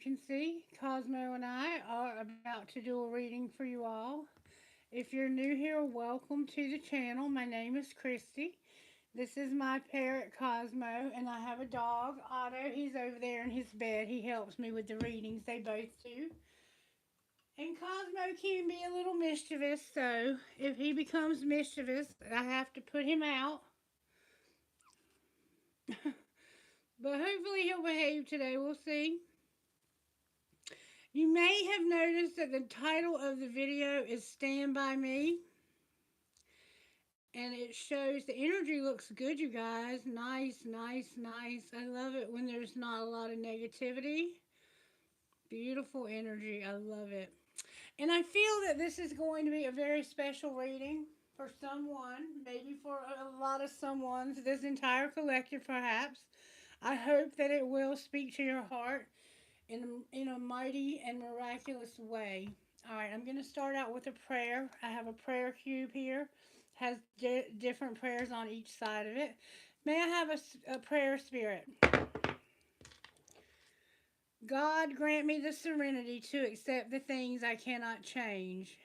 can see, Cosmo and I are about to do a reading for you all. If you're new here, welcome to the channel. My name is Christy. This is my parrot Cosmo, and I have a dog, Otto. He's over there in his bed. He helps me with the readings. They both do. And Cosmo can be a little mischievous, so if he becomes mischievous, I have to put him out. But hopefully he'll behave today. We'll see. You may have noticed that the title of the video is Stand By Me. And it shows the energy looks good, you guys. Nice, nice, nice. I love it when there's not a lot of negativity. Beautiful energy. I love it. And I feel that this is going to be a very special reading for someone, maybe for a lot of someone's, this entire collective perhaps. I hope that it will speak to your heart in a mighty and miraculous way. All right, I'm going to start out with a prayer. I have a prayer cube here, has different prayers on each side of it. May I have a prayer spirit? God, grant me the serenity to accept the things I cannot change,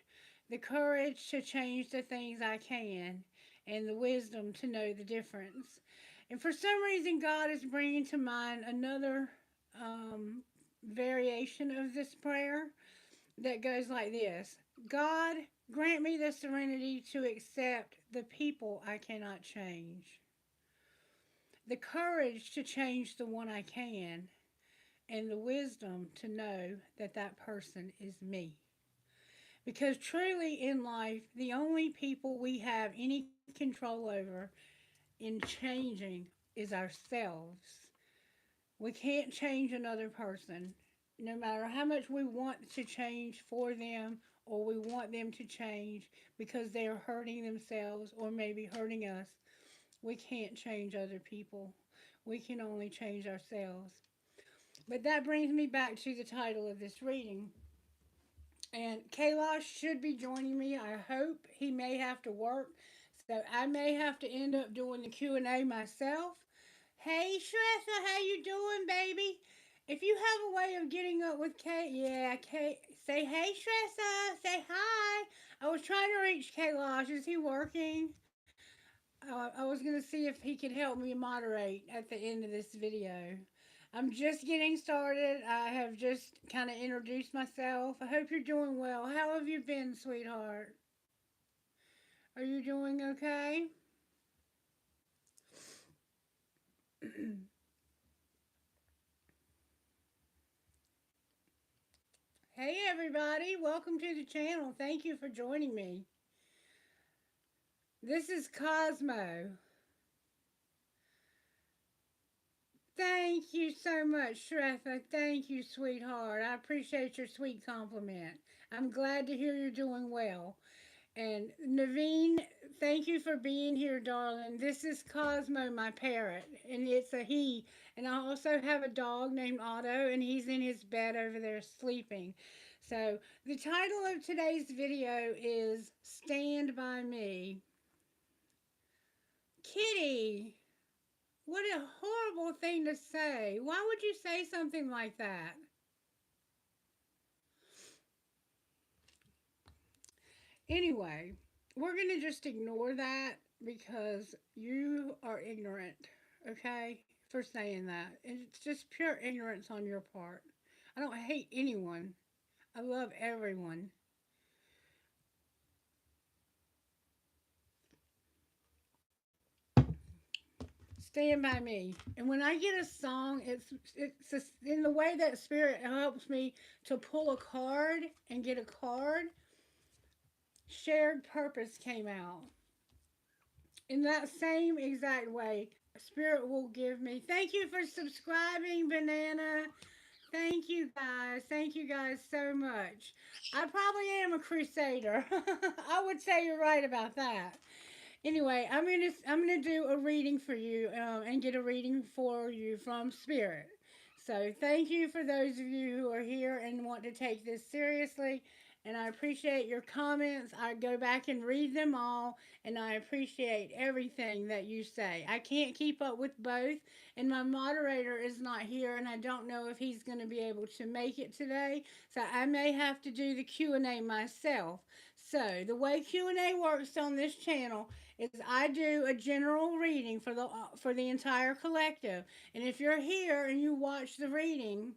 the courage to change the things I can, and the wisdom to know the difference. And for some reason, God is bringing to mind another variation of this prayer that goes like this: God, grant me the serenity to accept the people I cannot change, the courage to change the one I can, and the wisdom to know that that person is me. Because truly in life, the only people we have any control over in changing is ourselves. We can't change another person, no matter how much we want to change for them or we want them to change because they are hurting themselves or maybe hurting us. We can't change other people. We can only change ourselves. But that brings me back to the title of this reading. And Kailash should be joining me. I hope. He may have to work, so I may have to end up doing the Q&A myself. Hey, Shrestha, how you doing, baby? If you have a way of getting up with Kate, yeah, Kate, say hey, Shrestha, say hi. I was trying to reach Kailash. Is he working? I was going to see if he could help me moderate at the end of this video. I'm just getting started. I have just kind of introduced myself. I hope you're doing well. How have you been, sweetheart? Are you doing okay? Hey, everybody. Welcome to the channel. Thank you for joining me. This is Cosmo. Thank you so much, Shretha. Thank you, sweetheart. I appreciate your sweet compliment. I'm glad to hear you're doing well. And Naveen, thank you for being here, darling. This is Cosmo, my parrot, and it's a he. And I also have a dog named Otto, and he's in his bed over there sleeping. So the title of today's video is Stand By Me. Kitty, what a horrible thing to say. Why would you say something like that? Anyway, we're going to just ignore that because you are ignorant, okay, for saying that. It's just pure ignorance on your part. I don't hate anyone. I love everyone. Stand by me. And when I get a song, it's in the way that spirit helps me to pull a card and get a card. Shared purpose came out. In that same exact way, spirit will give me. Thank you for subscribing, Banana. Thank you guys. Thank you guys so much. I probably am a crusader. I would say you're right about that. Anyway, I'm gonna do a reading for you and get a reading for you from Spirit. So thank you for those of you who are here and want to take this seriously. And I appreciate your comments. I go back and read them all, and I appreciate everything that you say. I can't keep up with both, and my moderator is not here, and I don't know if he's going to be able to make it today. So I may have to do the Q&A myself. So the way Q&A works on this channel is I do a general reading for the entire collective. And if you're here and you watch the reading,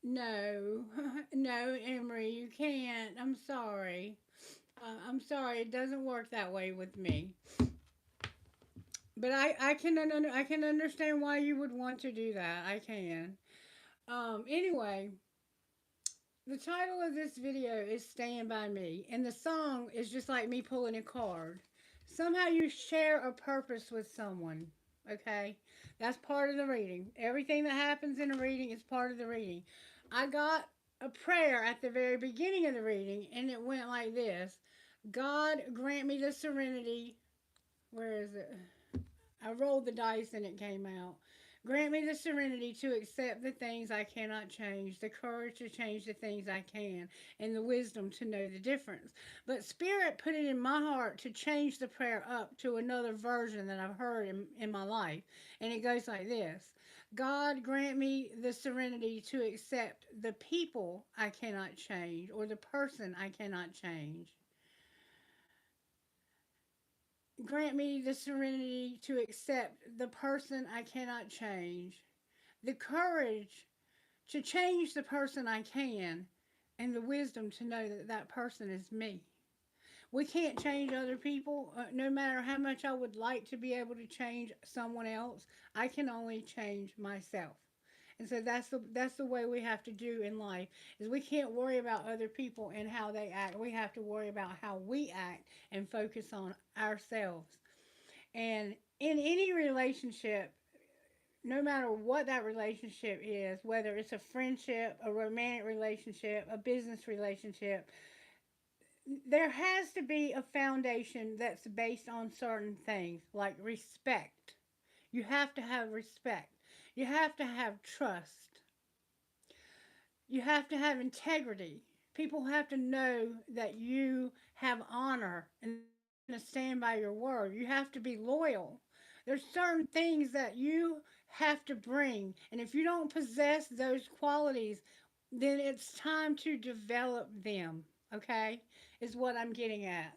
no, no, Emery, you can't. I'm sorry. I'm sorry. It doesn't work that way with me. But I can understand why you would want to do that. I can. Anyway, the title of this video is Stand By Me, and the song is just like me pulling a card. Somehow you share a purpose with someone, okay? That's part of the reading. Everything that happens in a reading is part of the reading. I got a prayer at the very beginning of the reading, and it went like this: God, grant me the serenity. Where is it? I rolled the dice and it came out. Grant me the serenity to accept the things I cannot change, the courage to change the things I can, and the wisdom to know the difference. But Spirit put it in my heart to change the prayer up to another version that I've heard in my life. And it goes like this: God, grant me the serenity to accept the people I cannot change or the person I cannot change. Grant me the serenity to accept the person I cannot change, the courage to change the person I can, and the wisdom to know that that person is me. We can't change other people, no matter how much I would like to be able to change someone else. I can only change myself. And so that's the way we have to do in life is we can't worry about other people and how they act. We have to worry about how we act and focus on ourselves. And in any relationship, no matter what that relationship is, whether it's a friendship, a romantic relationship, a business relationship, there has to be a foundation that's based on certain things like respect. You have to have respect. You have to have trust. You have to have integrity. People have to know that you have honor and that you're going to stand by your word. You have to be loyal. There's certain things that you have to bring. And if you don't possess those qualities, then it's time to develop them. Okay? Is what I'm getting at.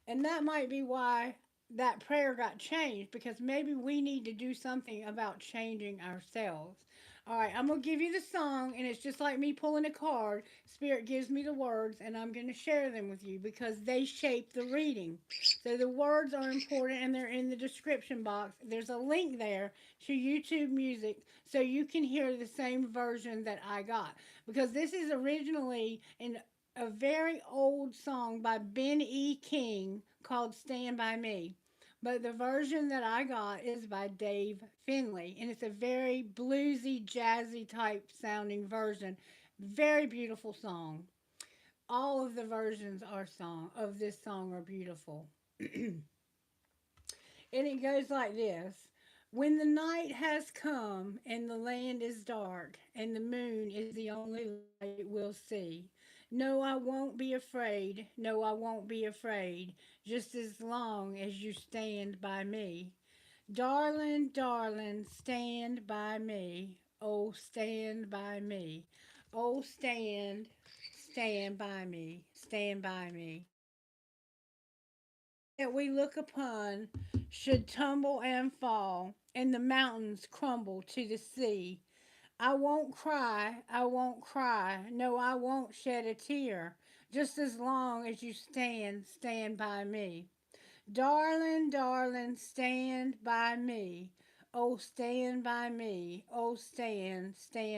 And that might be why that prayer got changed because maybe we need to do something about changing ourselves. All right, I'm going to give you the song, and it's just like me pulling a card. Spirit gives me the words, and I'm going to share them with you because they shape the reading. So the words are important, and they're in the description box. There's a link there to YouTube Music so you can hear the same version that I got because this is originally in a very old song by Ben E. King called Stand By Me. But the version that I got is by Dave Finley, and it's a very bluesy, jazzy type sounding version. Very beautiful song. All of the versions are song of this song are beautiful. And it goes like this. When the night has come and the land is dark and the moon is the only light we'll see, no, I won't be afraid. No, I won't be afraid. Just as long as you stand by me. Darling, darling, stand by me. Oh, stand by me. Oh, stand by me. Stand by me. That we look upon should tumble and fall, and the mountains crumble to the sea. I won't cry, I won't cry, no, I won't shed a tear, just as long as you stand by me. Darling, darling, stand by me. Oh, stand by me. Oh, stand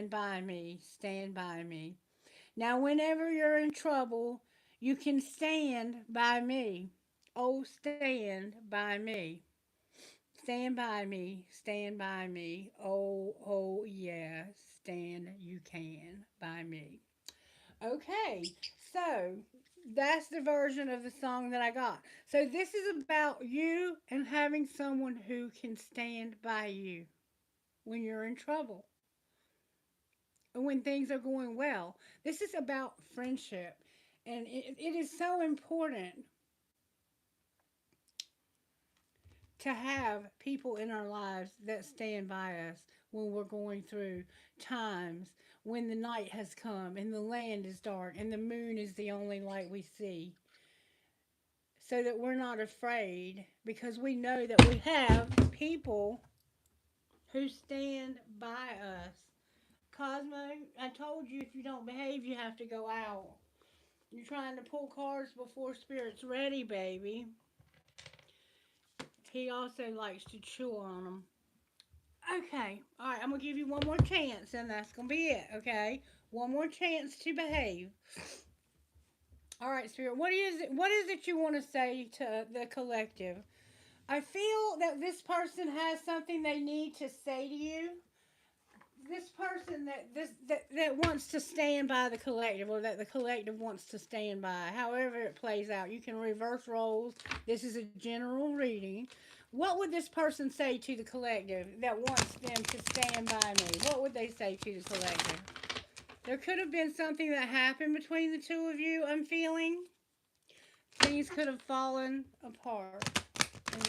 by me. Stand by me. Now, whenever you're in trouble, you can stand by me. Oh, stand by me. Stand by me, stand by me. Oh, oh, yes, stand you can by me. Okay, so that's the version of the song that I got. So this is about you and having someone who can stand by you when you're in trouble. when things are going well. This is about friendship. And it is so important to have people in our lives that stand by us when we're going through times when the night has come and the land is dark and the moon is the only light we see, so that we're not afraid because we know that we have people who stand by us. Cosmo, I told you if you don't behave, you have to go out. You're trying to pull cards before Spirit's ready, baby. He also likes to chew on them. Okay, all right, I'm going to give you one more chance, and that's going to be it, okay? One more chance to behave. All right, Spirit, what is it you want to say to the collective? I feel that this person has something they need to say to you. This person that wants to stand by the collective, or that the collective wants to stand by, however it plays out. You can reverse roles. This is a general reading. What would this person say to the collective that wants them to stand by me? What would they say to the collective? There could have been something that happened between the two of you, I'm feeling. Things could have fallen apart. And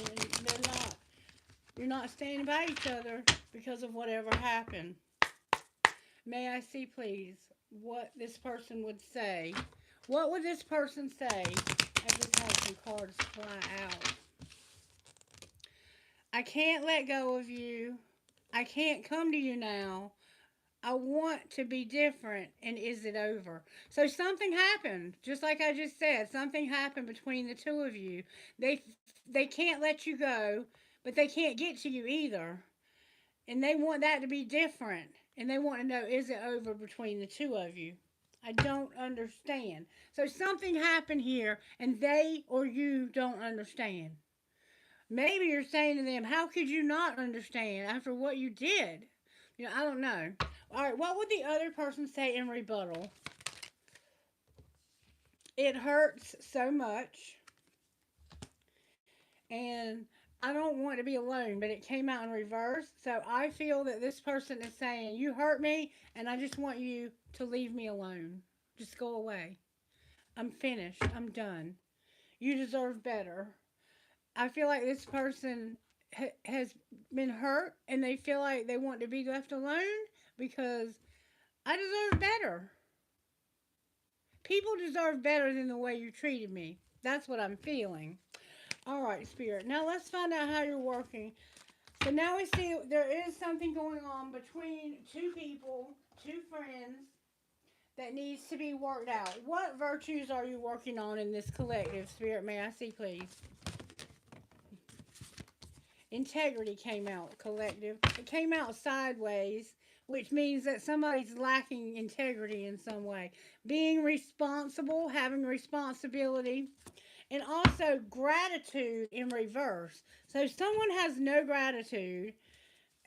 you're not standing by each other because of whatever happened. May I see, please, what this person would say? What would this person say? I just had some cards fly out. I can't let go of you. I can't come to you now. I want to be different, and is it over? So something happened, just like I just said. Something happened between the two of you. They they can't let you go, but they can't get to you either. And they want that to be different. And they want to know, is it over between the two of you? I don't understand. So something happened here, and they or you don't understand. Maybe you're saying to them, how could you not understand after what you did? I don't know. All right, what would the other person say in rebuttal? It hurts so much, and I don't want to be alone, but it came out in reverse. So I feel that this person is saying, you hurt me, and I just want you to leave me alone. Just go away. I'm finished. I'm done. You deserve better. I feel like this person has been hurt, and they feel like they want to be left alone because I deserve better. People deserve better than the way you treated me. That's what I'm feeling. All right, Spirit. Now let's find out how you're working. So now we see there is something going on between two people, two friends, that needs to be worked out. What virtues are you working on in this collective, Spirit? May I see, please? Integrity came out, collective. It came out sideways, which means that somebody's lacking integrity in some way. Being responsible, having responsibility, and also gratitude in reverse. So someone has no gratitude,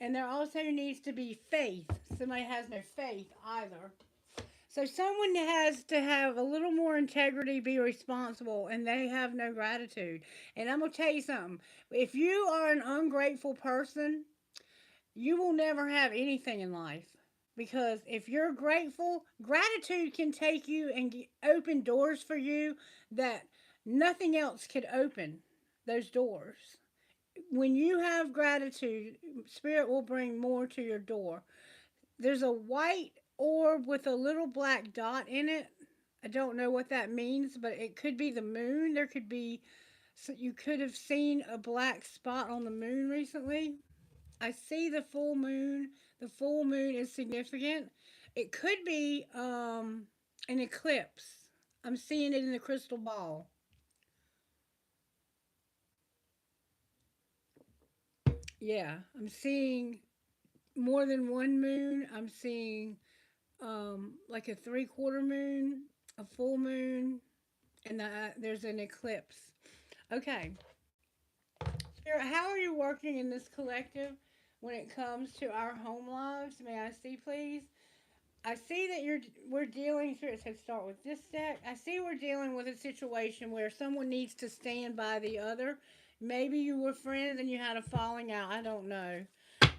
and there also needs to be faith. Somebody has no faith either. So someone has to have a little more integrity, be responsible, and they have no gratitude. And I'm going to tell you something. If you are an ungrateful person, you will never have anything in life. Because if you're grateful, gratitude can take you and open doors for you that nothing else could open those doors. When you have gratitude, Spirit will bring more to your door. There's a white orb with a little black dot in it. I don't know what that means, but it could be the moon. There could be, so you could have seen a black spot on the moon recently. I see the full moon. The full moon is significant. It could be an eclipse. I'm seeing it in the crystal ball. Yeah, I'm seeing more than one moon. I'm seeing like a three-quarter moon, a full moon, and there's an eclipse. Okay, Spirit, how are you working in this collective when it comes to our home lives? May I see, please? I see that we're dealing through. So start with this deck. I see we're dealing with a situation where someone needs to stand by the other. Maybe you were friends and you had a falling out. I don't know.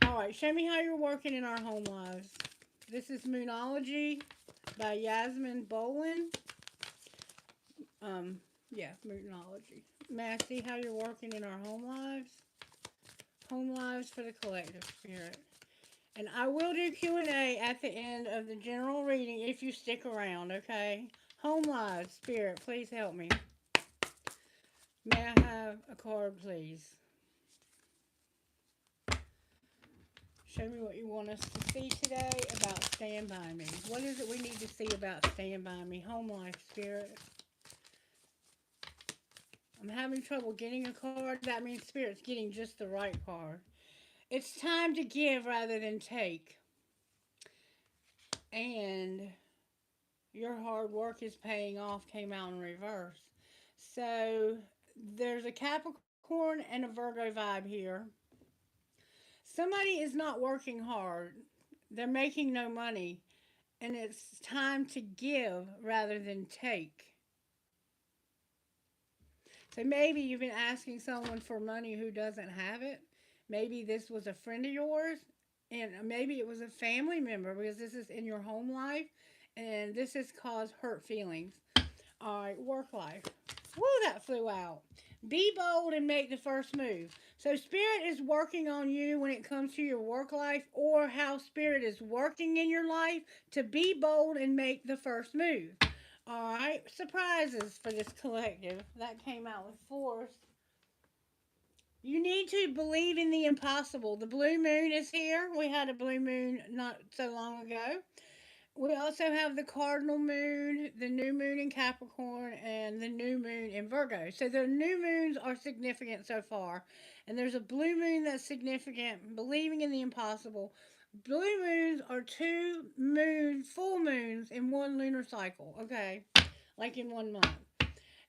All right, show me how you're working in our home lives. This is Moonology by Yasmin Bolin. Yeah, Moonology. May I see how you're working in our home lives? Home lives for the collective spirit. And I will do Q&A at the end of the general reading if you stick around, okay? Home lives, spirit, please help me. May I have a card, please? Show me what you want us to see today about Stand By Me. What is it we need to see about Stand By Me? Home life, spirit. I'm having trouble getting a card. That means spirit's getting just the right card. It's time to give rather than take. And your hard work is paying off came out in reverse. So there's a Capricorn and a Virgo vibe here. Somebody is not working hard. They're making no money. And it's time to give rather than take. So maybe you've been asking someone for money who doesn't have it. Maybe this was a friend of yours. And maybe it was a family member because this is in your home life. And this has caused hurt feelings. All right, work life. Woo, that flew out. Be bold and make the first move. So Spirit is working on you when it comes to your work life or how Spirit is working in your life to be bold and make the first move. All right, surprises for this collective. That came out with force. You need to believe in the impossible. The blue moon is here. We had a blue moon not so long ago. We also have the cardinal moon, the new moon in Capricorn, and the new moon in Virgo. So the new moons are significant so far. And there's a blue moon that's significant, believing in the impossible. Blue moons are full moons in one lunar cycle, okay? Like in 1 month.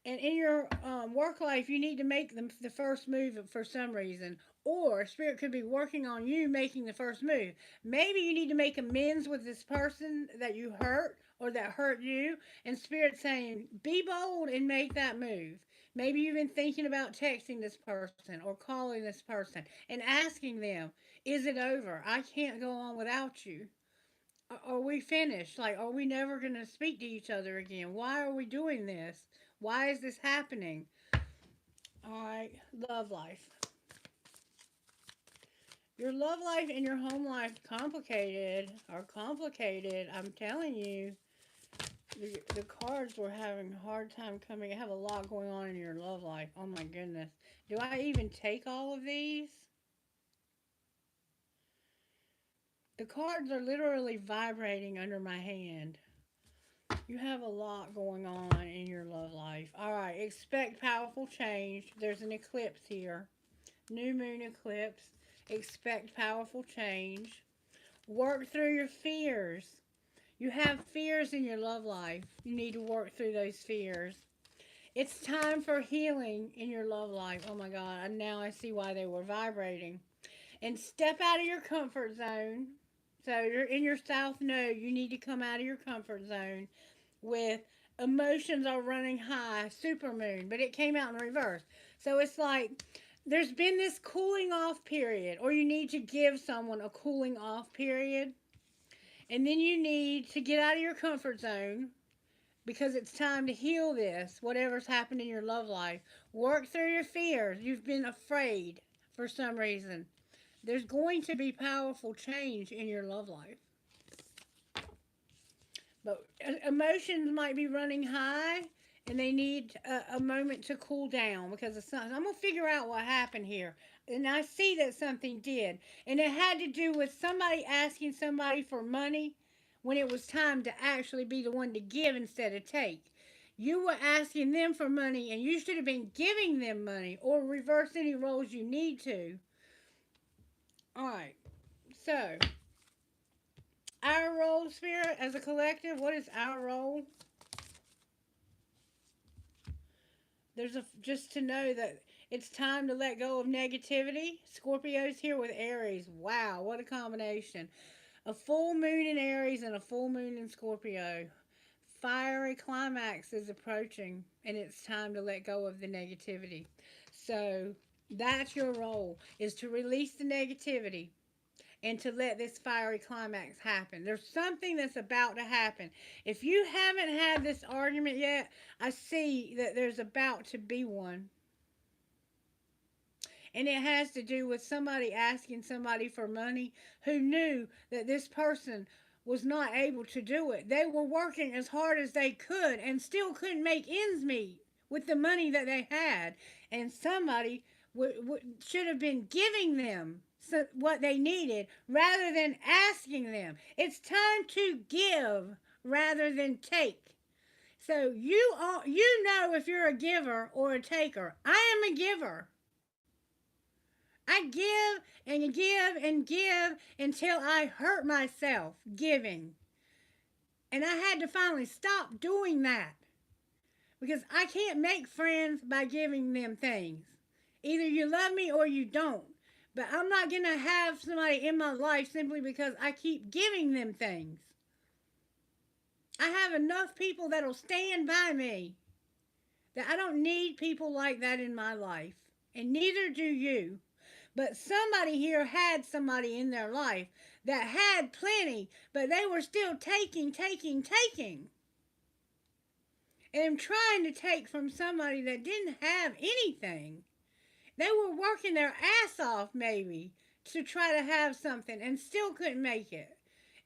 And in your work life, you need to make the first move for some reason. Or Spirit could be working on you making the first move. Maybe you need to make amends with this person that you hurt or that hurt you. And Spirit saying, be bold and make that move. Maybe you've been thinking about texting this person or calling this person and asking them, is it over? I can't go on without you. Are we finished? Like, are we never going to speak to each other again? Why are we doing this? Why is this happening? All right, love life. Your love life and your home life are complicated. I'm telling you, the cards were having a hard time coming. I have a lot going on in your love life. Oh my goodness. Do I even take all of these? The cards are literally vibrating under my hand. You have a lot going on in your love life. All right, expect powerful change. There's an eclipse here. New moon eclipse. Expect powerful change. Work through your fears. You have fears in your love life. You need to work through those fears. It's time for healing in your love life. Oh my God, and now I see why they were vibrating. And step out of your comfort zone. So you're in your south node. You need to come out of your comfort zone with emotions are running high, supermoon, but it came out in reverse. So it's like there's been this cooling off period, or you need to give someone a cooling off period. And then you need to get out of your comfort zone because it's time to heal this, whatever's happened in your love life. Work through your fears. You've been afraid for some reason. There's going to be powerful change in your love life. But emotions might be running high and they need a moment to cool down because of something. I'm going to figure out what happened here. And I see that something did. And it had to do with somebody asking somebody for money when it was time to actually be the one to give instead of take. You were asking them for money and you should have been giving them money or reverse any roles you need to. All right. So, our role, Spirit, as a collective, what is our role? Just to know that it's time to let go of negativity. Scorpio's here with Aries. Wow, what a combination. A full moon in Aries and a full moon in Scorpio. Fiery climax is approaching and it's time to let go of the negativity. So that's your role, is to release the negativity and to let this fiery climax happen. There's something that's about to happen. If you haven't had this argument yet, I see that there's about to be one. And it has to do with somebody asking somebody for money who knew that this person was not able to do it. They were working as hard as they could and still couldn't make ends meet with the money that they had. And somebody should have been giving them what they needed rather than asking them. It's time to give rather than take. So you know if you're a giver or a taker. I am a giver. I give and give and give until I hurt myself giving. And I had to finally stop doing that because I can't make friends by giving them things. Either you love me or you don't. But I'm not going to have somebody in my life simply because I keep giving them things. I have enough people that'll stand by me that I don't need people like that in my life. And neither do you. But somebody here had somebody in their life that had plenty, but they were still taking. And trying to take from somebody that didn't have anything. They were working their ass off, maybe, to try to have something and still couldn't make it.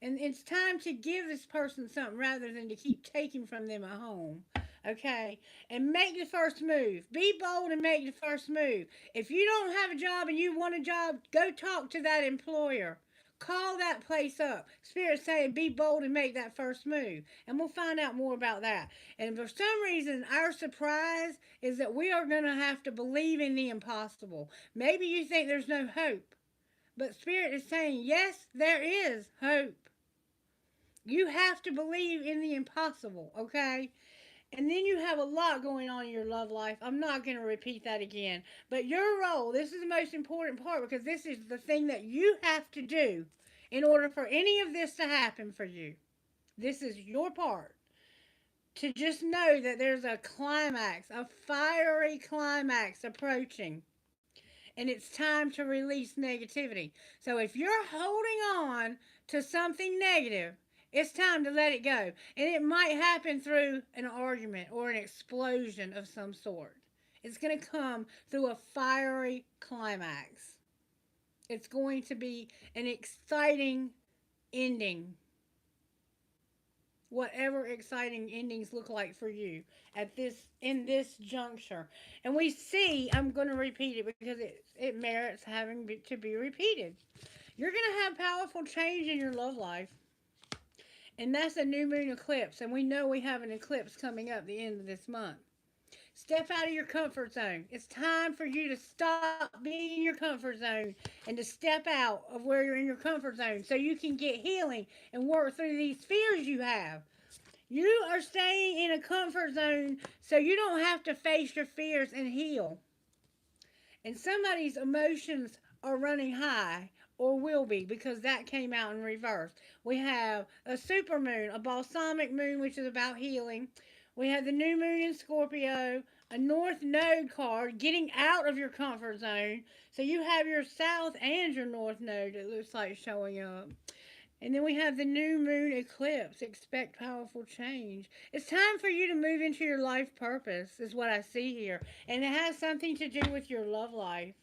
And it's time to give this person something rather than to keep taking from them at home. Okay? And make the first move. Be bold and make the first move. If you don't have a job and you want a job, go talk to that employer. Call that place up. Spirit's saying be bold and make that first move. And we'll find out more about that. And for some reason, our surprise is that we are going to have to believe in the impossible. Maybe you think there's no hope. But Spirit is saying, yes, there is hope. You have to believe in the impossible, okay? And then you have a lot going on in your love life. I'm not going to repeat that again. But your role, this is the most important part because this is the thing that you have to do in order for any of this to happen for you. This is your part. To just know that there's a climax, a fiery climax approaching. And it's time to release negativity. So if you're holding on to something negative, it's time to let it go. And it might happen through an argument or an explosion of some sort. It's going to come through a fiery climax. It's going to be an exciting ending. Whatever exciting endings look like for you in this juncture. And we see, I'm going to repeat it because it merits having to be repeated. You're going to have powerful change in your love life. And that's a new moon eclipse. And we know we have an eclipse coming up the end of this month. Step out of your comfort zone. It's time for you to stop being in your comfort zone and to step out of where you're in your comfort zone so you can get healing and work through these fears you have. You are staying in a comfort zone so you don't have to face your fears and heal. And somebody's emotions are running high. Or will be, because that came out in reverse. We have a supermoon, a balsamic moon, which is about healing. We have the new moon in Scorpio, a North Node card, getting out of your comfort zone. So you have your South and your North Node, it looks like, showing up. And then we have the new moon eclipse. Expect powerful change. It's time for you to move into your life purpose, is what I see here. And it has something to do with your love life.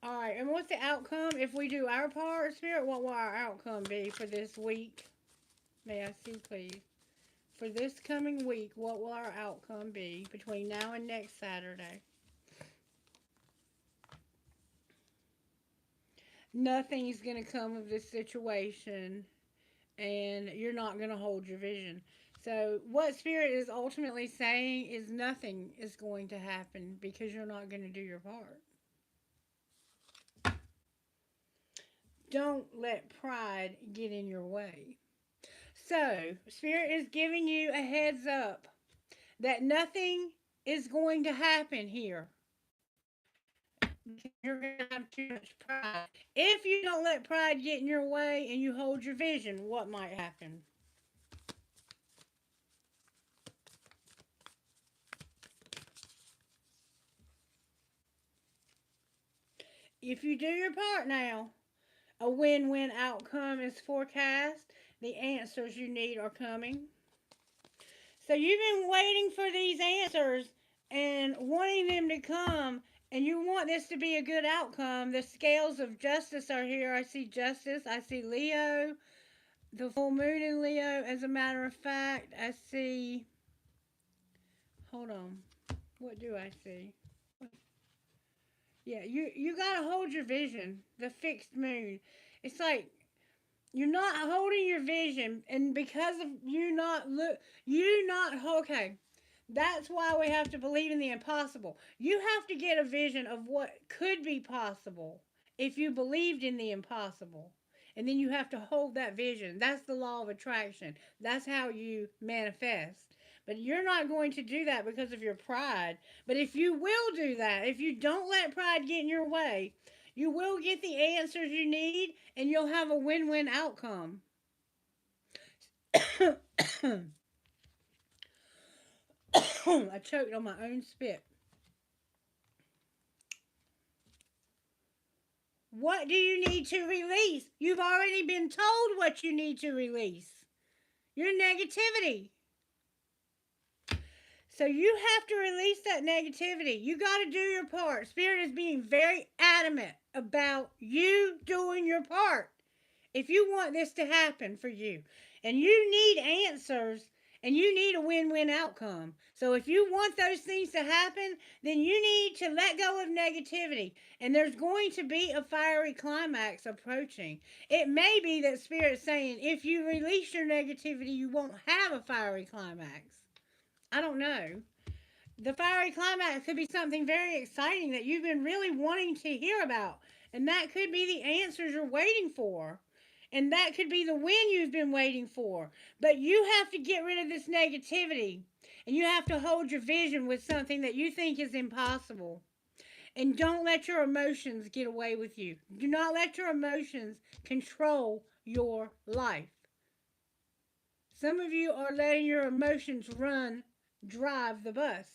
Alright, and what's the outcome? If we do our part, Spirit, what will our outcome be for this week? May I see, please? For this coming week, what will our outcome be between now and next Saturday? Nothing's going to come of this situation, and you're not going to hold your vision. So what Spirit is ultimately saying is nothing is going to happen because you're not going to do your part. Don't let pride get in your way. So, Spirit is giving you a heads up that nothing is going to happen here. You're going to have too much pride. If you don't let pride get in your way and you hold your vision, what might happen? If you do your part now, A win-win outcome is forecast. The answers you need are coming. So you've been waiting for these answers and wanting them to come, and you want this to be a good outcome. The scales of justice are here. I see justice. I see Leo. The full moon in Leo, as a matter of fact. I see. Hold on. What do I see? Yeah, you gotta hold your vision. The fixed moon. It's like you're not holding your vision, and because of okay. That's why we have to believe in the impossible. You have to get a vision of what could be possible if you believed in the impossible. And then you have to hold that vision. That's the law of attraction. That's how you manifest. But you're not going to do that because of your pride. But if you will do that, if you don't let pride get in your way, you will get the answers you need and you'll have a win win outcome. I choked on my own spit. What do you need to release? You've already been told what you need to release. Your negativity. So you have to release that negativity. You got to do your part. Spirit is being very adamant about you doing your part. If you want this to happen for you, and you need answers, and you need a win-win outcome. So if you want those things to happen, then you need to let go of negativity. And there's going to be a fiery climax approaching. It may be that Spirit's saying, if you release your negativity, you won't have a fiery climax. I don't know. The fiery climax could be something very exciting that you've been really wanting to hear about. And that could be the answers you're waiting for. And that could be the win you've been waiting for. But you have to get rid of this negativity. And you have to hold your vision with something that you think is impossible. And don't let your emotions get away with you. Do not let your emotions control your life. Some of you are letting your emotions drive the bus.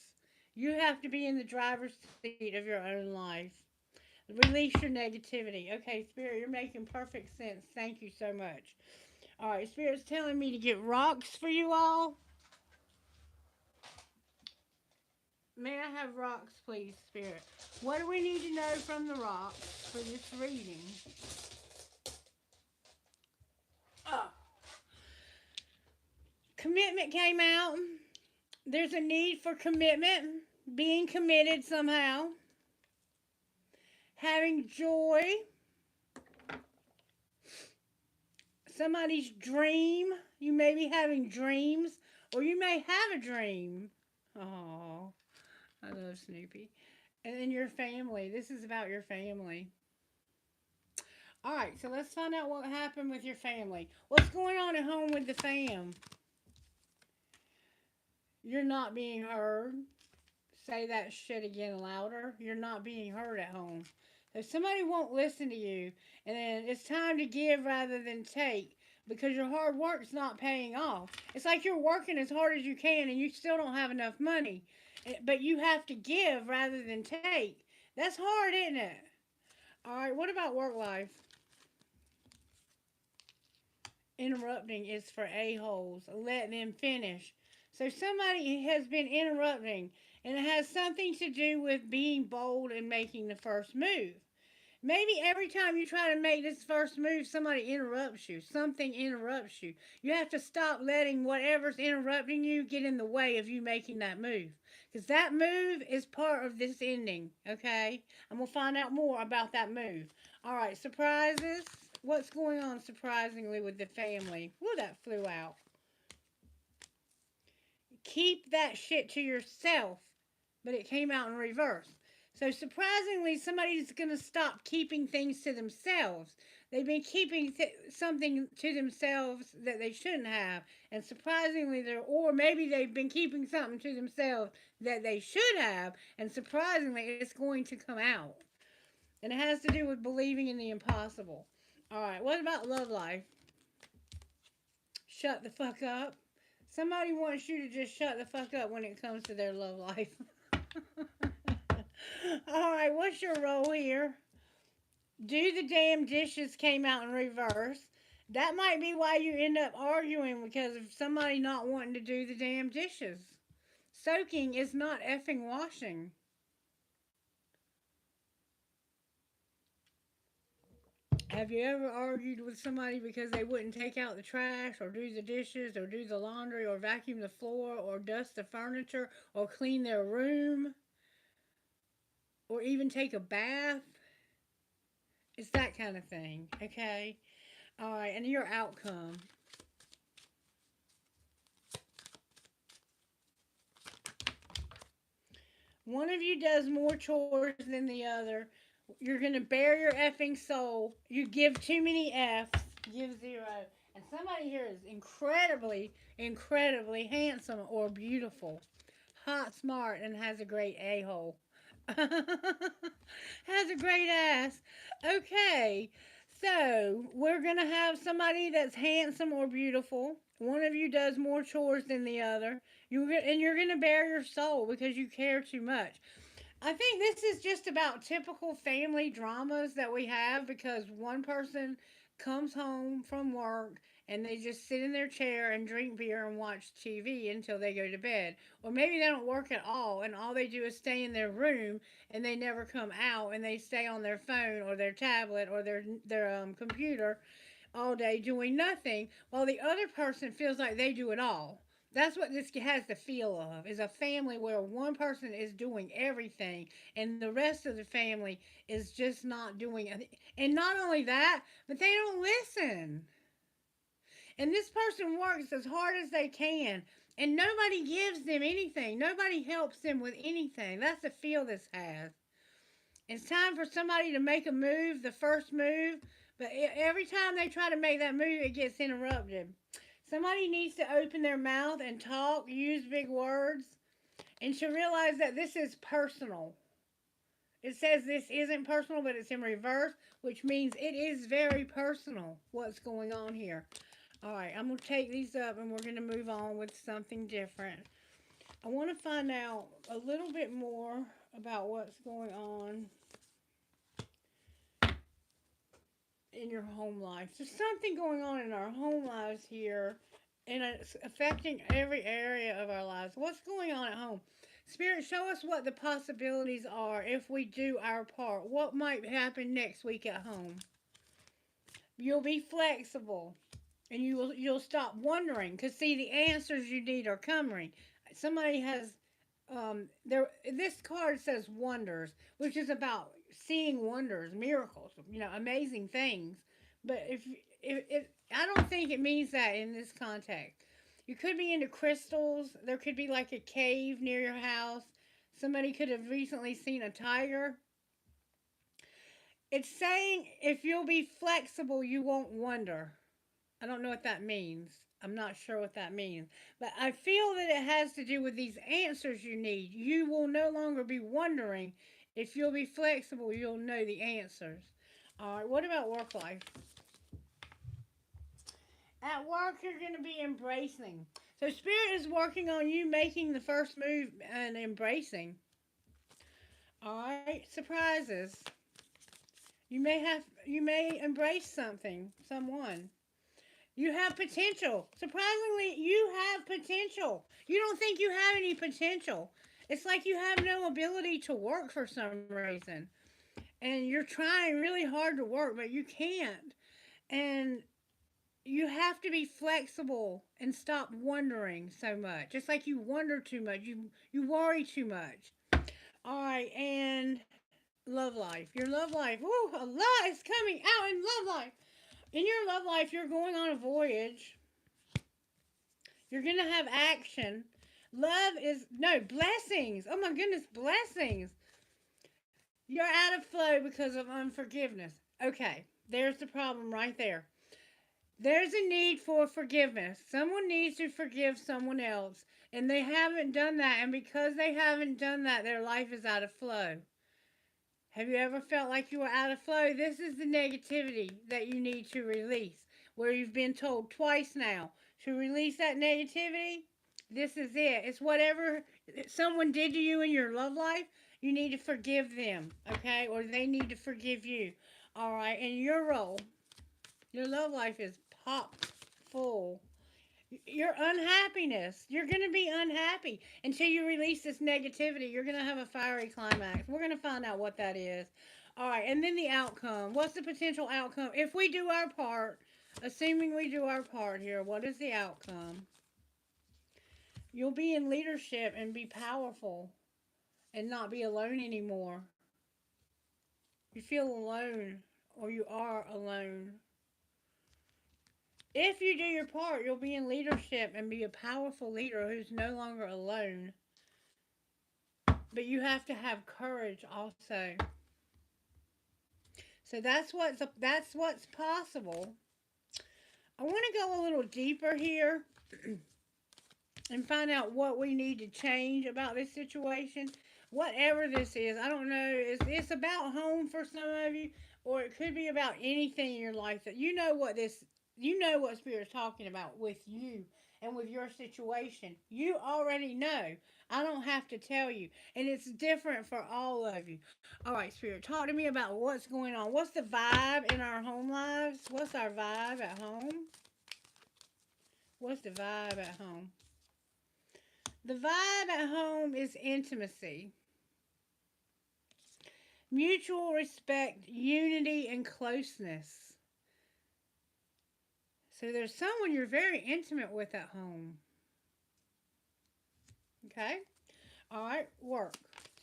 You have to be in the driver's seat of your own life. Release your negativity. Okay, Spirit, you're making perfect sense. Thank you so much. All right, Spirit's telling me to get rocks for you all. May I have rocks, please, Spirit? What do we need to know from the rocks for this reading? Oh. Commitment came out. There's a need for commitment, being committed somehow, having joy, somebody's dream. You may be having dreams, or you may have a dream. Oh, I love Snoopy. And then your family. This is about your family. All right, so let's find out what happened with your family. What's going on at home with the fam? You're not being heard. Say that shit again louder. You're not being heard at home. If somebody won't listen to you, and then it's time to give rather than take because your hard work's not paying off. It's like you're working as hard as you can and you still don't have enough money, but you have to give rather than take. That's hard, isn't it? All right, what about work life? Interrupting is for a-holes. Let them finish. So somebody has been interrupting, and it has something to do with being bold and making the first move. Maybe every time you try to make this first move, somebody interrupts you. Something interrupts you. You have to stop letting whatever's interrupting you get in the way of you making that move. Because that move is part of this ending, okay? And we'll find out more about that move. All right, surprises. What's going on surprisingly with the family? Whoa, that flew out. Keep that shit to yourself. But it came out in reverse. So surprisingly, somebody's going to stop keeping things to themselves. They've been keeping something to themselves that they shouldn't have. And surprisingly, or maybe they've been keeping something to themselves that they should have. And surprisingly, it's going to come out. And it has to do with believing in the impossible. All right, what about love life? Shut the fuck up. Somebody wants you to just shut the fuck up when it comes to their love life. All right, what's your role here? Do the damn dishes came out in reverse. That might be why you end up arguing because of somebody not wanting to do the damn dishes. Soaking is not effing washing. Have you ever argued with somebody because they wouldn't take out the trash or do the dishes or do the laundry or vacuum the floor or dust the furniture or clean their room or even take a bath? It's that kind of thing, okay? All right, and your outcome. One of you does more chores than the other. You're going to bare your effing soul. You give too many F's. Give zero. And somebody here is incredibly, incredibly handsome or beautiful. Hot, smart, and has a great a-hole. Has a great ass. Okay, so we're gonna have somebody that's handsome or beautiful. One of you does more chores than the other. And you're gonna bare your soul because you care too much. I think this is just about typical family dramas that we have because one person comes home from work and they just sit in their chair and drink beer and watch TV until they go to bed. Or maybe they don't work at all they do is stay in their room and they never come out and they stay on their phone or their tablet or their computer all day doing nothing while the other person feels like they do it all. That's what this has the feel of, is a family where one person is doing everything and the rest of the family is just not doing it. And not only that, but they don't listen. And this person works as hard as they can and nobody gives them anything. Nobody helps them with anything. That's the feel this has. It's time for somebody to make a move, the first move, but every time they try to make that move, it gets interrupted. Somebody needs to open their mouth and talk, use big words, and to realize that this is personal. It says this isn't personal, but it's in reverse, which means it is very personal what's going on here. All right, I'm going to take these up and we're going to move on with something different. I want to find out a little bit more about what's going on in your home life. There's something going on in our home lives here, and it's affecting every area of our lives. What's going on at home? Spirit, show us what the possibilities are if we do our part. What might happen next week at home? You'll be flexible, and you'll stop wondering. Because see, the answers you need are coming. Somebody has there. This card says wonders, which is about seeing wonders, miracles, amazing things. But if I don't think it means that in this context. You could be into crystals. There could be like a cave near your house. Somebody could have recently seen a tiger. It's saying if you'll be flexible, you won't wonder. I don't know what that means. I'm not sure what that means. But I feel that it has to do with these answers you need. You will no longer be wondering. If you'll be flexible, you'll know the answers. All right, what about work life? At work, you're going to be embracing. So, Spirit is working on you making the first move and embracing. All right, surprises. You may embrace something, someone. You have potential. Surprisingly, you have potential. You don't think you have any potential. It's like you have no ability to work for some reason. And you're trying really hard to work, but you can't. And you have to be flexible and stop wondering so much. It's like you wonder too much. You worry too much. All right, and love life. Your love life. Woo, a lot is coming out in love life. In your love life, you're going on a voyage. You're going to have action. Love is, no, blessings. Oh my goodness, blessings. You're out of flow because of unforgiveness. Okay, there's the problem right there. There's a need for forgiveness. Someone needs to forgive someone else, and they haven't done that. And because they haven't done that, their life is out of flow. Have you ever felt like you were out of flow? This is the negativity that you need to release, where you've been told twice now to release that negativity. This is it. It's whatever someone did to you in your love life, you need to forgive them, okay? Or they need to forgive you. All right, and your role, your love life is pop full. Your unhappiness, you're going to be unhappy until you release this negativity. You're going to have a fiery climax. We're going to find out what that is. All right, and then the outcome. What's the potential outcome? If we do our part, assuming we do our part here, what is the outcome? You'll be in leadership and be powerful and not be alone anymore. You feel alone or you are alone. If you do your part, you'll be in leadership and be a powerful leader who's no longer alone. But you have to have courage also. So that's what's possible. I want to go a little deeper here and find out what we need to change about this situation. Whatever this is, I don't know. It's about home for some of you, or it could be about anything in your life that you know what Spirit's talking about with you and with your situation. You already know. I don't have to tell you. And it's different for all of you. All right, Spirit, talk to me about what's going on. What's the vibe in our home lives? What's our vibe at home? What's the vibe at home? The vibe at home is intimacy, mutual respect, unity, and closeness. So there's someone you're very intimate with at home. Okay? All right, work.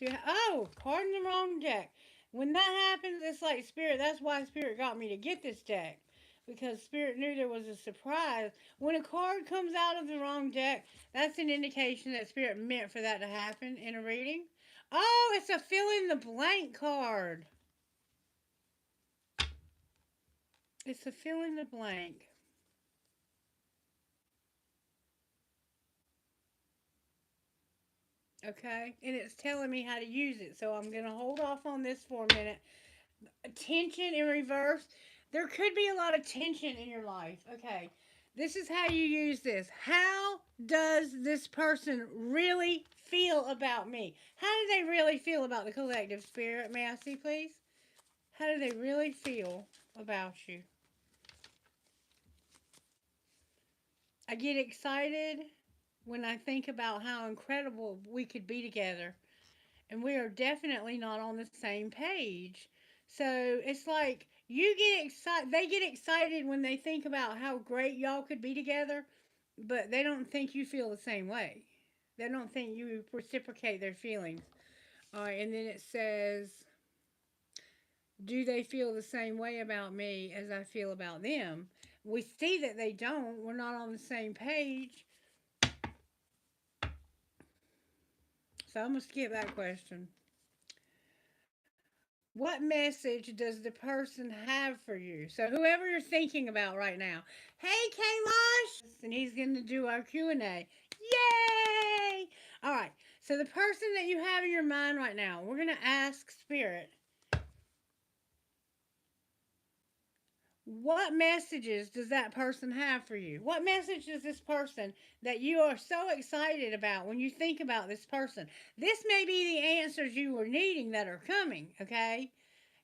So card in the wrong deck. When that happens, it's like Spirit. That's why Spirit got me to get this deck. Because Spirit knew there was a surprise. When a card comes out of the wrong deck, that's an indication that Spirit meant for that to happen in a reading. Oh, it's a fill in the blank card. It's a fill in the blank. Okay? And it's telling me how to use it. So I'm going to hold off on this for a minute. Tension in reverse. There could be a lot of tension in your life. Okay. This is how you use this. How does this person really feel about me? How do they really feel about the collective Spirit? May I see, please? How do they really feel about you? I get excited when I think about how incredible we could be together. And we are definitely not on the same page. So it's like you get excited, they get excited when they think about how great y'all could be together, but they don't think you feel the same way. They don't think you reciprocate their feelings. All right, and then it says, do they feel the same way about me as I feel about them? We see that they don't. We're not on the same page. So I'm going to skip that question. What message does the person have for you? So whoever you're thinking about right now, hey Kailash, and he's going to do our Q&A. Yay! All right. So the person that you have in your mind right now, we're going to ask Spirit, what messages does that person have for you? What message does this person that you are so excited about when you think about this person? This may be the answers you were needing that are coming, okay?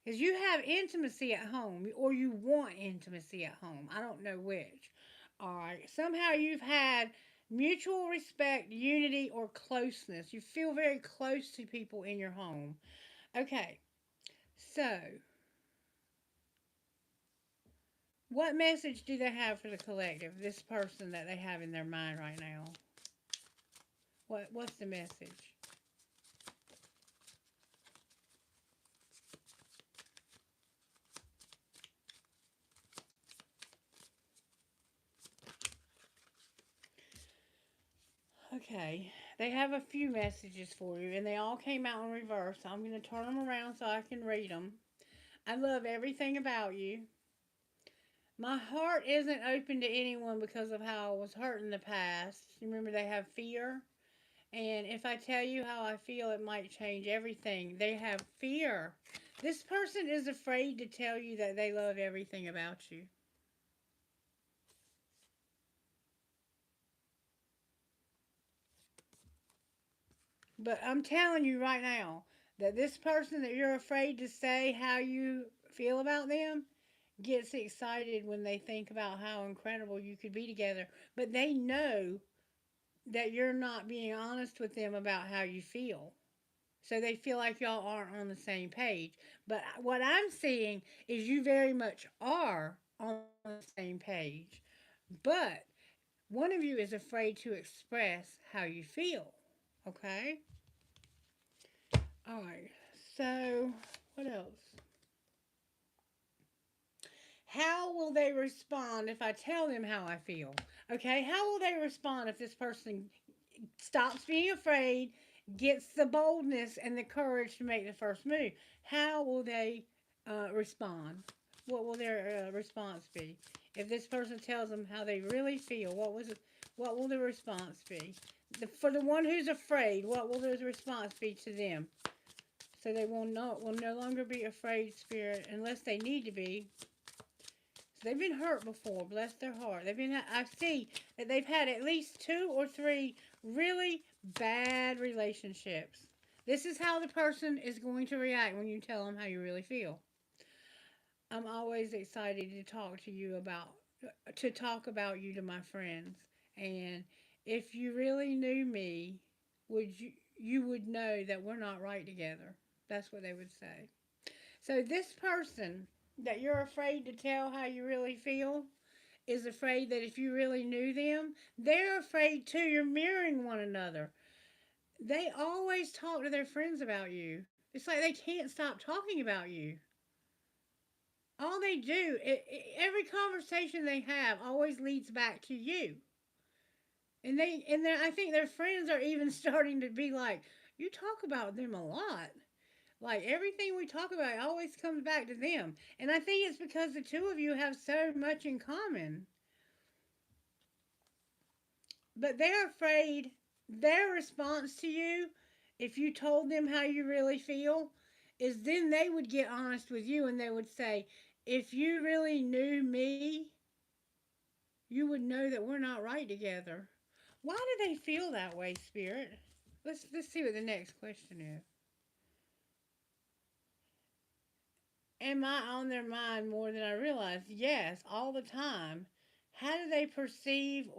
Because you have intimacy at home, or you want intimacy at home. I don't know which. All right. Somehow you've had mutual respect, unity, or closeness. You feel very close to people in your home. Okay. So, what message do they have for the collective? This person that they have in their mind right now. What's the message? Okay, they have a few messages for you, and they all came out in reverse. So I'm going to turn them around so I can read them. I love everything about you. My heart isn't open to anyone because of how I was hurt in the past. Remember, they have fear. And if I tell you how I feel, it might change everything. They have fear. This person is afraid to tell you that they love everything about you. But I'm telling you right now that this person that you're afraid to say how you feel about them gets excited when they think about how incredible you could be together, but they know that you're not being honest with them about how you feel. So they feel like y'all aren't on the same page. But what I'm seeing is you very much are on the same page. But one of you is afraid to express how you feel. Okay? All right. So, what else? How will they respond if I tell them how I feel? Okay? How will they respond if this person stops being afraid, gets the boldness and the courage to make the first move? How will they respond? What will their response be? If this person tells them how they really feel, what will the response be? For the one who's afraid, what will the response be to them? So they will no longer be afraid spirit unless they need to be. So they've been hurt before, bless their heart. I see that they've had at least 2 or 3 really bad relationships. This is how the person is going to react when you tell them how you really feel. I'm always excited to talk about you to my friends. And if you really knew me, you would know that we're not right together. That's what they would say. So this person that you're afraid to tell how you really feel is afraid that if you really knew them, they're afraid too. You're mirroring one another. They always talk to their friends about you. It's like they can't stop talking about you. All they do, every conversation they have always leads back to you. I think their friends are even starting to be like, you talk about them a lot. Like everything we talk about always comes back to them. And I think it's because the two of you have so much in common. But they're afraid their response to you, if you told them how you really feel, is then they would get honest with you and they would say, if you really knew me, you would know that we're not right together. Why do they feel that way, Spirit? Let's see what the next question is. Am I on their mind more than I realize? Yes, all the time. How do they perceive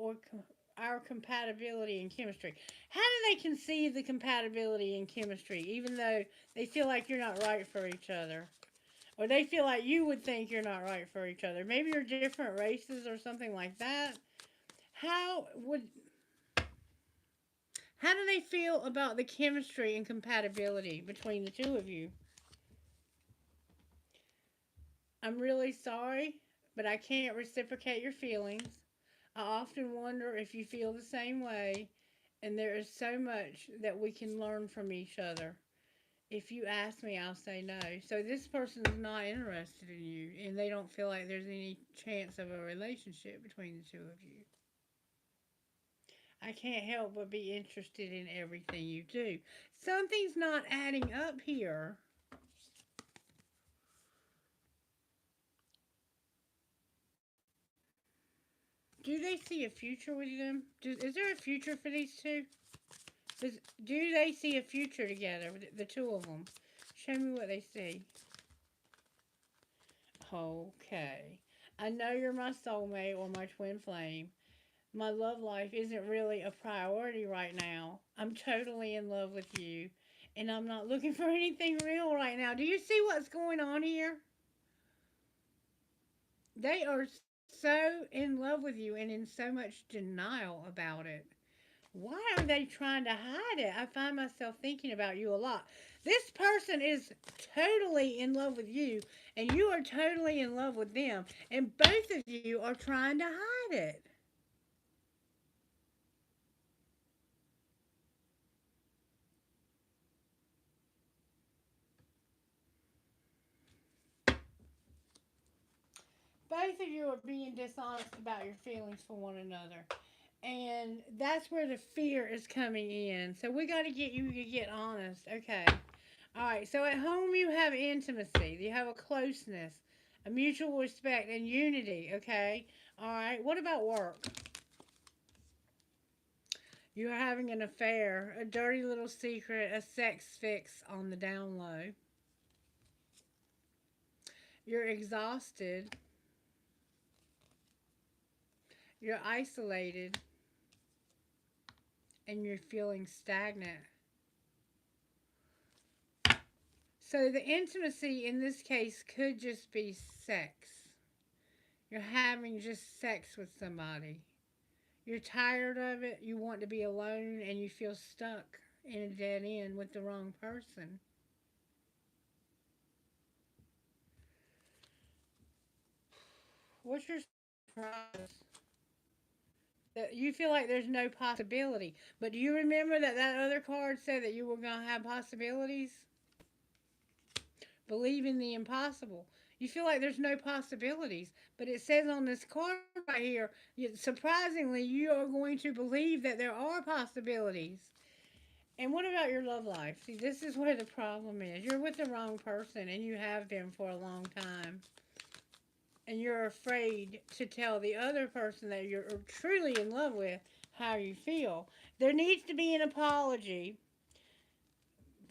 our compatibility and chemistry? How do they conceive the compatibility and chemistry, even though they feel like you're not right for each other? Or they feel like you would think you're not right for each other. Maybe you're different races or something like that. How would how do they feel about the chemistry and compatibility between the two of you? I'm really sorry, but I can't reciprocate your feelings. I often wonder if you feel the same way, and there is so much that we can learn from each other. If you ask me, I'll say no. So this person's not interested in you, and they don't feel like there's any chance of a relationship between the two of you. I can't help but be interested in everything you do. Something's not adding up here. Do they see a future with them? Is there a future for these two? Do they see a future together, the two of them? Show me what they see. Okay. I know you're my soulmate or my twin flame. My love life isn't really a priority right now. I'm totally in love with you, and I'm not looking for anything real right now. Do you see what's going on here? They are so in love with you and in so much denial about it. Why are they trying to hide it? I find myself thinking about you a lot. This person is totally in love with you, and you are totally in love with them, and both of you are trying to hide it. Both of you are being dishonest about your feelings for one another. And that's where the fear is coming in. So we got to get you to get honest. Okay. All right. So at home, you have intimacy, you have a closeness, a mutual respect, and unity. Okay. All right. What about work? You're having an affair, a dirty little secret, a sex fix on the down low. You're exhausted. You're isolated. And you're feeling stagnant. So the intimacy in this case could just be sex. You're having just sex with somebody. You're tired of it, you want to be alone, and you feel stuck in a dead end with the wrong person. What's your surprise? That you feel like there's no possibility. But do you remember that that other card said that you were going to have possibilities? Believe in the impossible. You feel like there's no possibilities, but it says on this card right here, surprisingly, you are going to believe that there are possibilities. And what about your love life? See, this is where the problem is. You're with the wrong person, and you have been for a long time. And you're afraid to tell the other person that you're truly in love with how you feel. There needs to be an apology.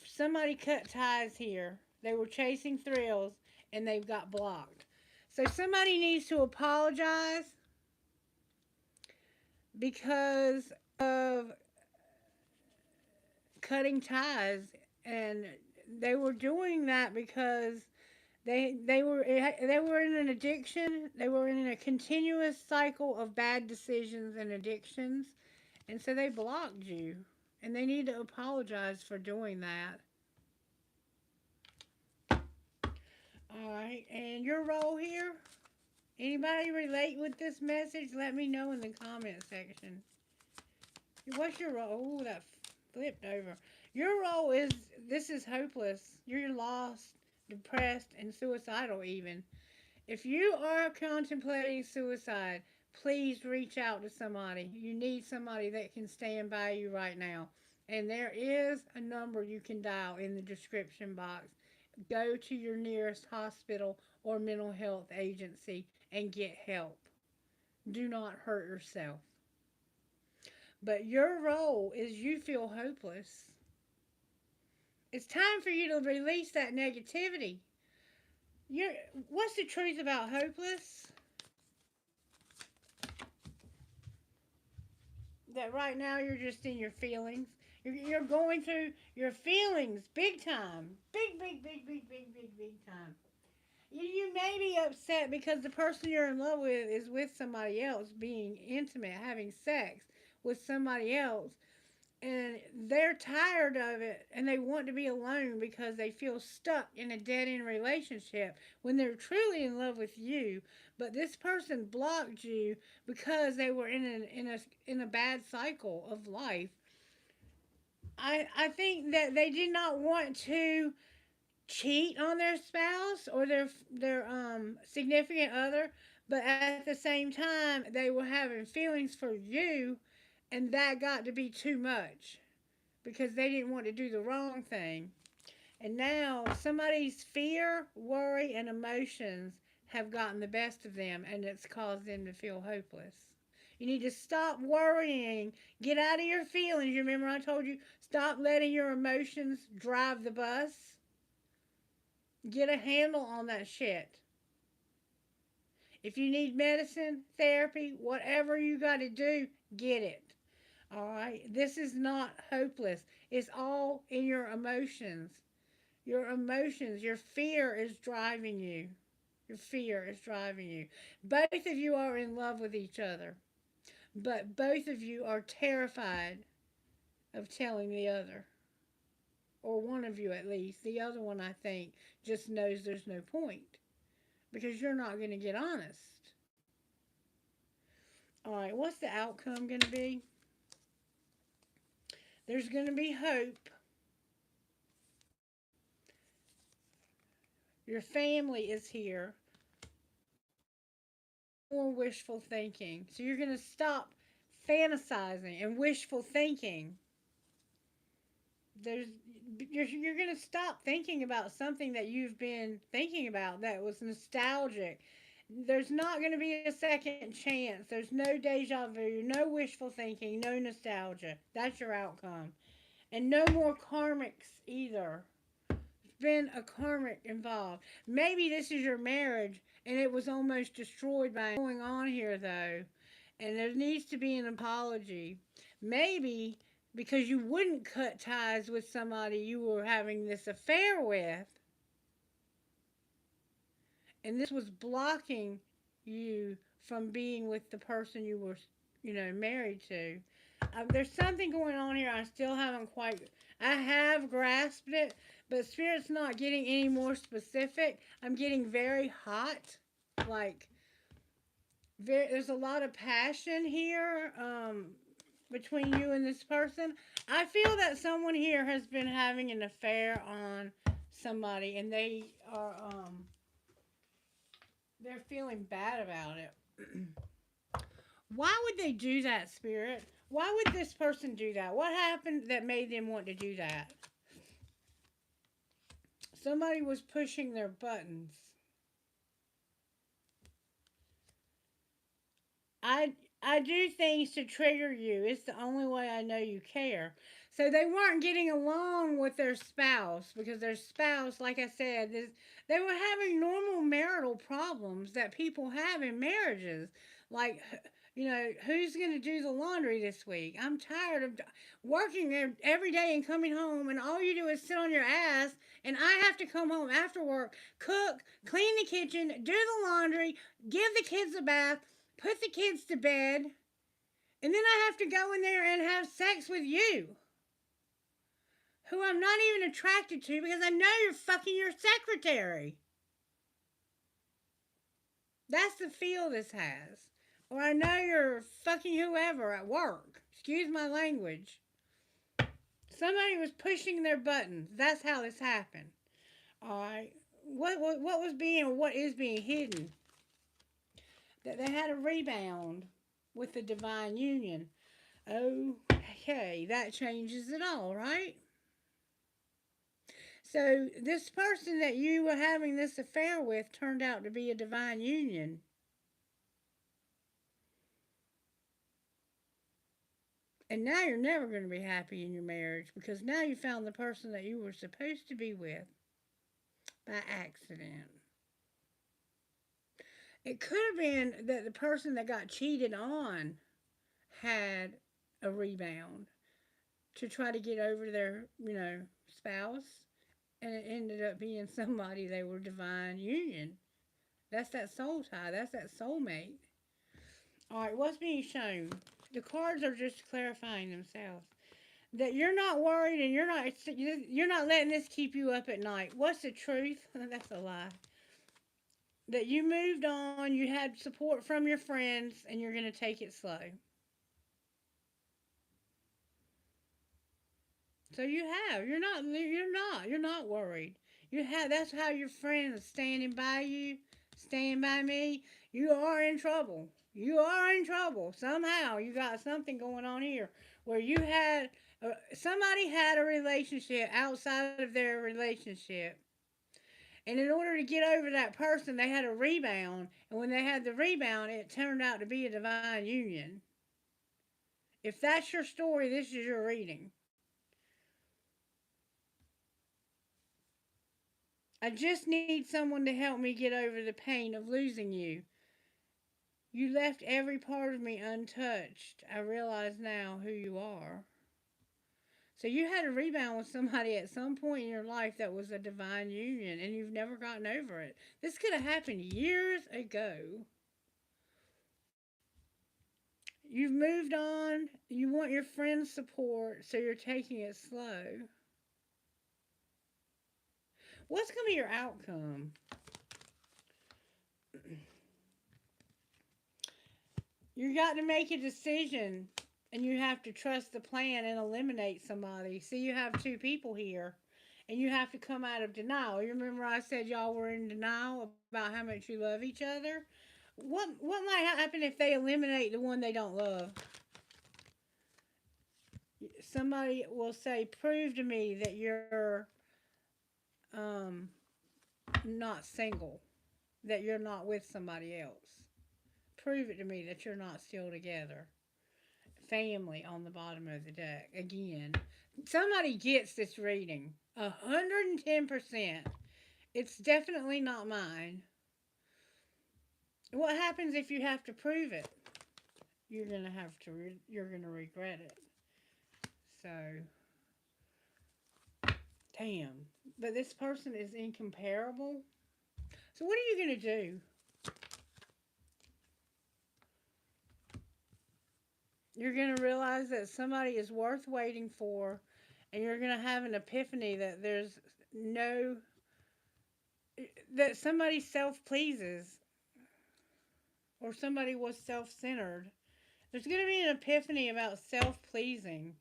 Somebody cut ties here. They were chasing thrills and they've got blocked. So somebody needs to apologize because of cutting ties, and they were doing that because they were in an addiction. They were in a continuous cycle of bad decisions and addictions, and so they blocked you. And they need to apologize for doing that. All right, and your role here? Anybody relate with this message? Let me know in the comment section. What's your role? Oh, that flipped over. Your role is, this is hopeless. You're lost, depressed, and suicidal even. If you are contemplating suicide, please reach out to somebody. You need somebody that can stand by you right now. And there is a number you can dial in the description box. Go to your nearest hospital or mental health agency and get help. Do not hurt yourself. But your role is you feel hopeless. It's time for you to release that negativity. You're, what's the truth about hopeless? That right now you're just in your feelings. You're going through your feelings big time. Big time. You may be upset because the person you're in love with is with somebody else, being intimate, having sex with somebody else, and they're tired of it and they want to be alone because they feel stuck in a dead end relationship when they're truly in love with you. But this person blocked you because they were in a bad cycle of life. I think that they did not want to cheat on their spouse or their significant other, but at the same time they were having feelings for you, and that got to be too much because they didn't want to do the wrong thing. And now somebody's fear, worry, and emotions have gotten the best of them, and it's caused them to feel hopeless. You need to stop worrying. Get out of your feelings. You remember I told you, stop letting your emotions drive the bus. Get a handle on that shit. If you need medicine, therapy, whatever you got to do, get it. All right? This is not hopeless. It's all in your emotions. Your emotions, your fear is driving you. Your fear is driving you. Both of you are in love with each other, but both of you are terrified of telling the other. Or one of you at least. The other one, I think, just knows there's no point because you're not going to get honest. All right, what's the outcome going to be? There's going to be hope. Your family is here. More wishful thinking. So you're going to stop fantasizing and wishful thinking. There's you're going to stop thinking about something that you've been thinking about that was nostalgic. There's not going to be a second chance. There's no deja vu, no wishful thinking, no nostalgia. That's your outcome. And no more karmics either. been a karmic involved. Maybe this is your marriage and it was almost destroyed by going on here though. And there needs to be an apology. Maybe because you wouldn't cut ties with somebody you were having this affair with, and this was blocking you from being with the person you were, married to. There's something going on here. I still haven't quite. I have grasped it, but Spirit's not getting any more specific. I'm getting very hot, like there's a lot of passion here between you and this person. I feel that someone here has been having an affair on somebody, and they're feeling bad about it. Why would they do that, Spirit? Why would this person do that? What happened that made them want to do that? Somebody was pushing their buttons. I I do things to trigger you. It's the only way I know you care. So they weren't getting along with their spouse because their spouse, like I said, they were having normal marital problems that people have in marriages. Like, who's going to do the laundry this week? I'm tired of working every day and coming home, and all you do is sit on your ass, and I have to come home after work, cook, clean the kitchen, do the laundry, give the kids a bath, put the kids to bed, and then I have to go in there and have sex with you, who I'm not even attracted to because I know you're fucking your secretary. That's the feel this has. Or I know you're fucking whoever at work. Excuse my language. Somebody was pushing their buttons. That's how this happened. Alright. What is being hidden? That they had a rebound with the divine union. Okay, that changes it all, right? So this person that you were having this affair with turned out to be a divine union. And now you're never going to be happy in your marriage because now you found the person that you were supposed to be with by accident. It could have been that the person that got cheated on had a rebound to try to get over their, spouse, and it ended up being somebody they were divine union. That's that soul tie. That's that soulmate. All right, what's being shown? The cards are just clarifying themselves. That you're not worried and you're not letting this keep you up at night. What's the truth? That's a lie. That you moved on, you had support from your friends, and you're going to take it slow. So you have. You're not worried. You have. That's how your friend is standing by you, standing by me. You are in trouble. You are in trouble. Somehow you got something going on here where somebody had a relationship outside of their relationship. And in order to get over that person, they had a rebound. And when they had the rebound, it turned out to be a divine union. If that's your story, this is your reading. I just need someone to help me get over the pain of losing you. You left every part of me untouched. I realize now who you are. So you had a rebound with somebody at some point in your life that was a divine union and you've never gotten over it. This could have happened years ago. You've moved on. You want your friend's support, so you're taking it slow. What's going to be your outcome? You got to make a decision, and you have to trust the plan and eliminate somebody. See, you have two people here, and you have to come out of denial. You remember I said y'all were in denial about how much you love each other? What might happen if they eliminate the one they don't love? Somebody will say, prove to me that you're not single, that you're not with somebody else. Prove it to me that you're not still together. family on the bottom of the deck. Again, somebody gets this reading 110%. It's definitely not mine. What happens if you have to prove it? You're gonna regret it. So, damn. But this person is incomparable. So what are you gonna do? You're gonna realize that somebody is worth waiting for, and you're gonna have an epiphany that there's no that somebody self pleases or somebody was self centered. There's going to be an epiphany about self pleasing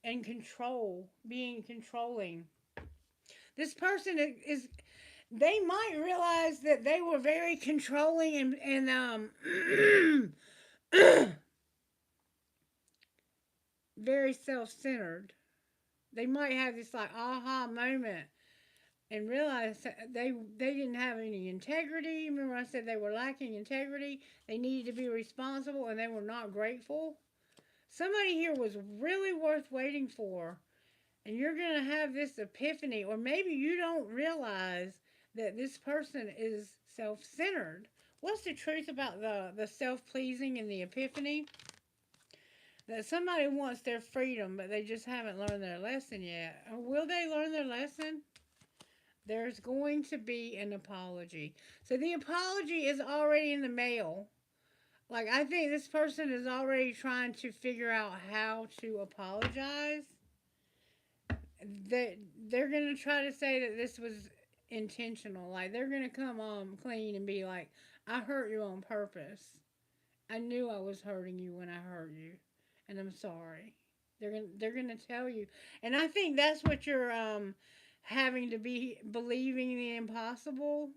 and control, being controlling. This person is, they might realize that they were very controlling very self centered. They might have this like aha moment and realize that they didn't have any integrity. Remember, I said they were lacking integrity. They needed to be responsible, and they were not grateful. Somebody here was really worth waiting for, and you're going to have this epiphany, or maybe you don't realize that this person is self-centered. What's the truth about the self-pleasing and the epiphany? That somebody wants their freedom, but they just haven't learned their lesson yet. Or will they learn their lesson? There's going to be an apology. So the apology is already in the mail. Like, I think this person is already trying to figure out how to apologize. They're going to try to say that this was intentional. Like, they're going to come on clean and be like, I hurt you on purpose. I knew I was hurting you when I hurt you. And I'm sorry. They're gonna tell you. And I think that's what you're having to be believing the impossible,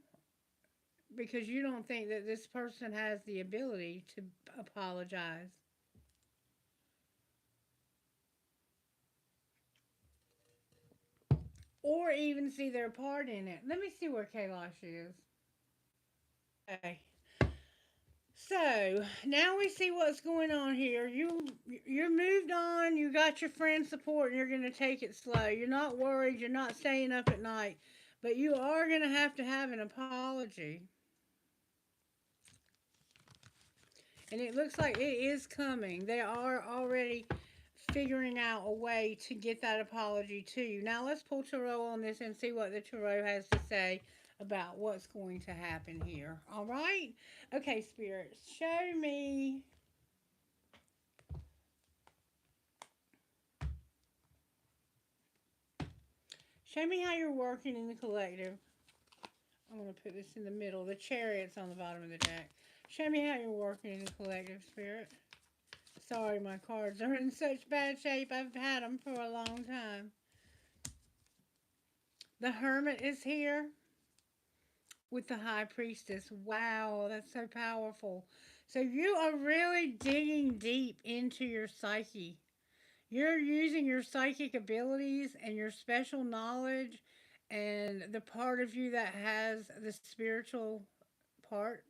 because you don't think that this person has the ability to apologize. Or even see their part in it. Let me see where Kailash is. Okay. So now we see what's going on here. You're moved on. You got your friend support, and you're going to take it slow. You're not worried. You're not staying up at night, but you are going to have an apology, and it looks like it is coming. They are already figuring out a way to get that apology to you. Now let's pull tarot on this and see what the tarot has to say about what's going to happen here. All right? Okay, spirits, show me. Show me how you're working in the collective. I'm going to put this in the middle. The chariot's on the bottom of the deck. Show me how you're working in the collective, spirit. Sorry, my cards are in such bad shape. I've had them for a long time. The Hermit is here with the High Priestess. Wow, that's so powerful. So you are really digging deep into your psyche. You're using your psychic abilities and your special knowledge and the part of you that has the spiritual part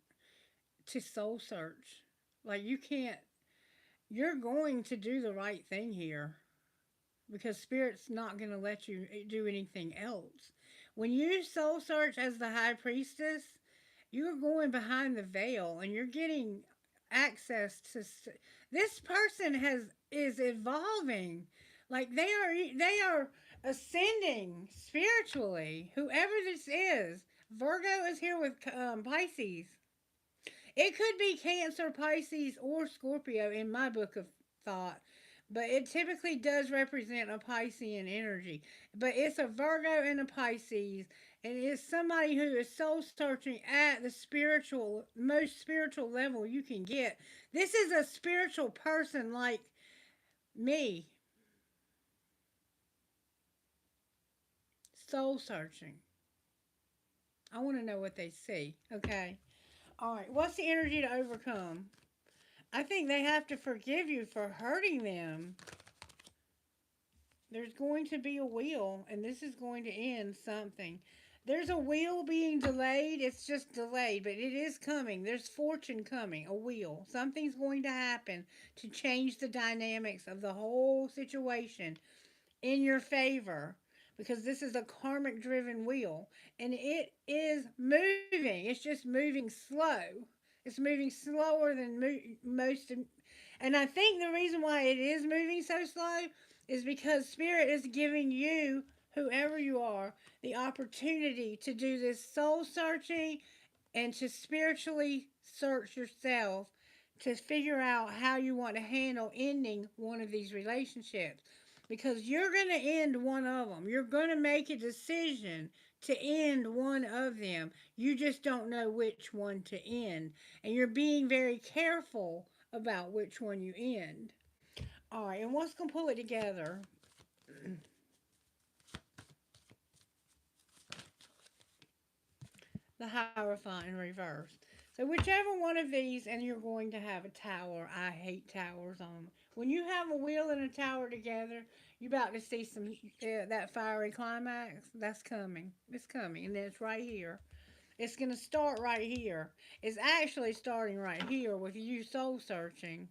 to soul search. Like, you can't, you're going to do the right thing here, because spirit's not going to let you do anything else. When you soul search as the High Priestess, you're going behind the veil and you're getting access to this person is evolving. Like, they are ascending spiritually, whoever this is. Virgo is here with Pisces. It could be Cancer, Pisces, or Scorpio in my book of thought, but it typically does represent a Piscean energy. But it's a Virgo and a Pisces, and it's somebody who is soul searching at the most spiritual level you can get. This is a spiritual person like me, soul searching. I want to know what they see. Okay. All right. What's the energy to overcome? I think they have to forgive you for hurting them. There's going to be a wheel, and this is going to end something. There's a wheel being delayed. It's just delayed, but it is coming. There's fortune coming, a wheel. Something's going to happen to change the dynamics of the whole situation in your favor, because this is a karmic driven wheel and it is moving. It's just moving slow. It's moving slower than most. And I think the reason why it is moving so slow is because Spirit is giving you, whoever you are, the opportunity to do this soul searching and to spiritually search yourself to figure out how you want to handle ending one of these relationships. Because you're going to end one of them. You're going to make a decision to end one of them. You just don't know which one to end. And you're being very careful about which one you end. All right, and what's going to pull it together? The Hierophant in reverse. So whichever one of these, and you're going to have a tower. I hate towers on. When you have a wheel and a tower together, you're about to see some that fiery climax. That's coming. It's coming, and it's right here. It's going to start right here. It's actually starting right here with you soul searching.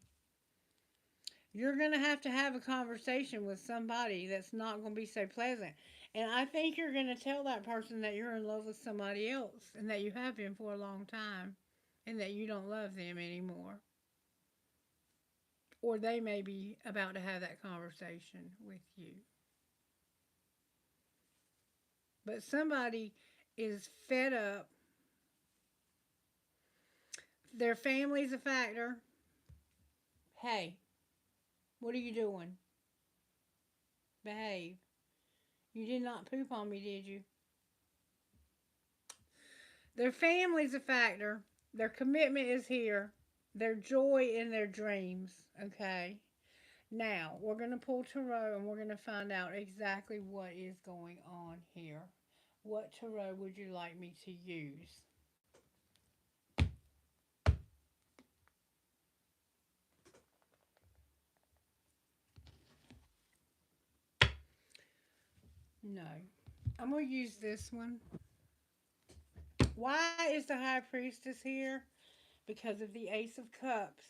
You're going to have a conversation with somebody that's not going to be so pleasant. And I think you're going to tell that person that you're in love with somebody else and that you have been for a long time and that you don't love them anymore. Or they may be about to have that conversation with you. But somebody is fed up. Their family's a factor. Hey, what are you doing? Behave. You did not poop on me, did you? Their family's a factor. Their commitment is here. Their joy in their dreams. Okay. Now, we're going to pull tarot and we're going to find out exactly what is going on here. What tarot would you like me to use? No. I'm going to use this one. Why is the High Priestess here? Because of the Ace of Cups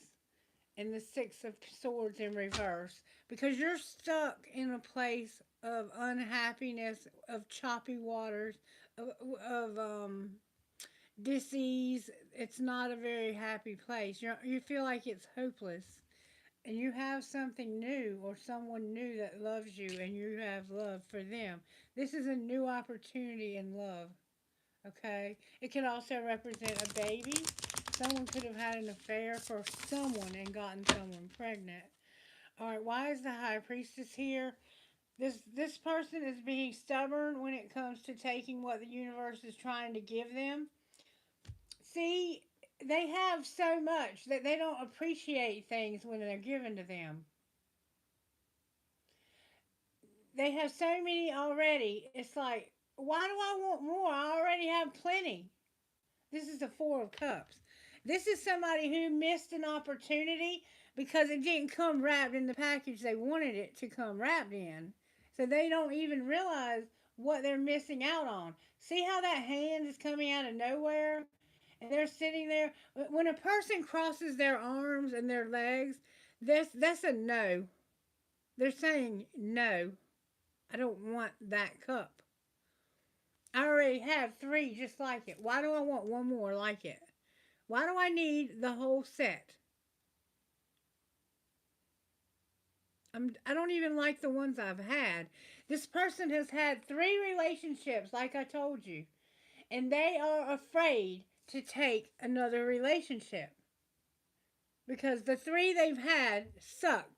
and the Six of Swords in reverse. Because you're stuck in a place of unhappiness, of choppy waters, of disease. It's not a very happy place. You feel like it's hopeless. And you have something new or someone new that loves you and you have love for them. This is a new opportunity in love. Okay? It can also represent a baby. Someone could have had an affair for someone and gotten someone pregnant. All right, why is the High Priestess here? This person is being stubborn when it comes to taking what the universe is trying to give them. See, they have so much that they don't appreciate things when they're given to them. They have so many already. It's like, why do I want more? I already have plenty. This is the Four of Cups. This is somebody who missed an opportunity because it didn't come wrapped in the package they wanted it to come wrapped in. So they don't even realize what they're missing out on. See how that hand is coming out of nowhere? And they're sitting there. When a person crosses their arms and their legs, that's a no. They're saying, no, I don't want that cup. I already have three just like it. Why do I want one more like it? Why do I need the whole set? I don't even like the ones I've had. This person has had three relationships, like I told you, and they are afraid to take another relationship because the three they've had sucked.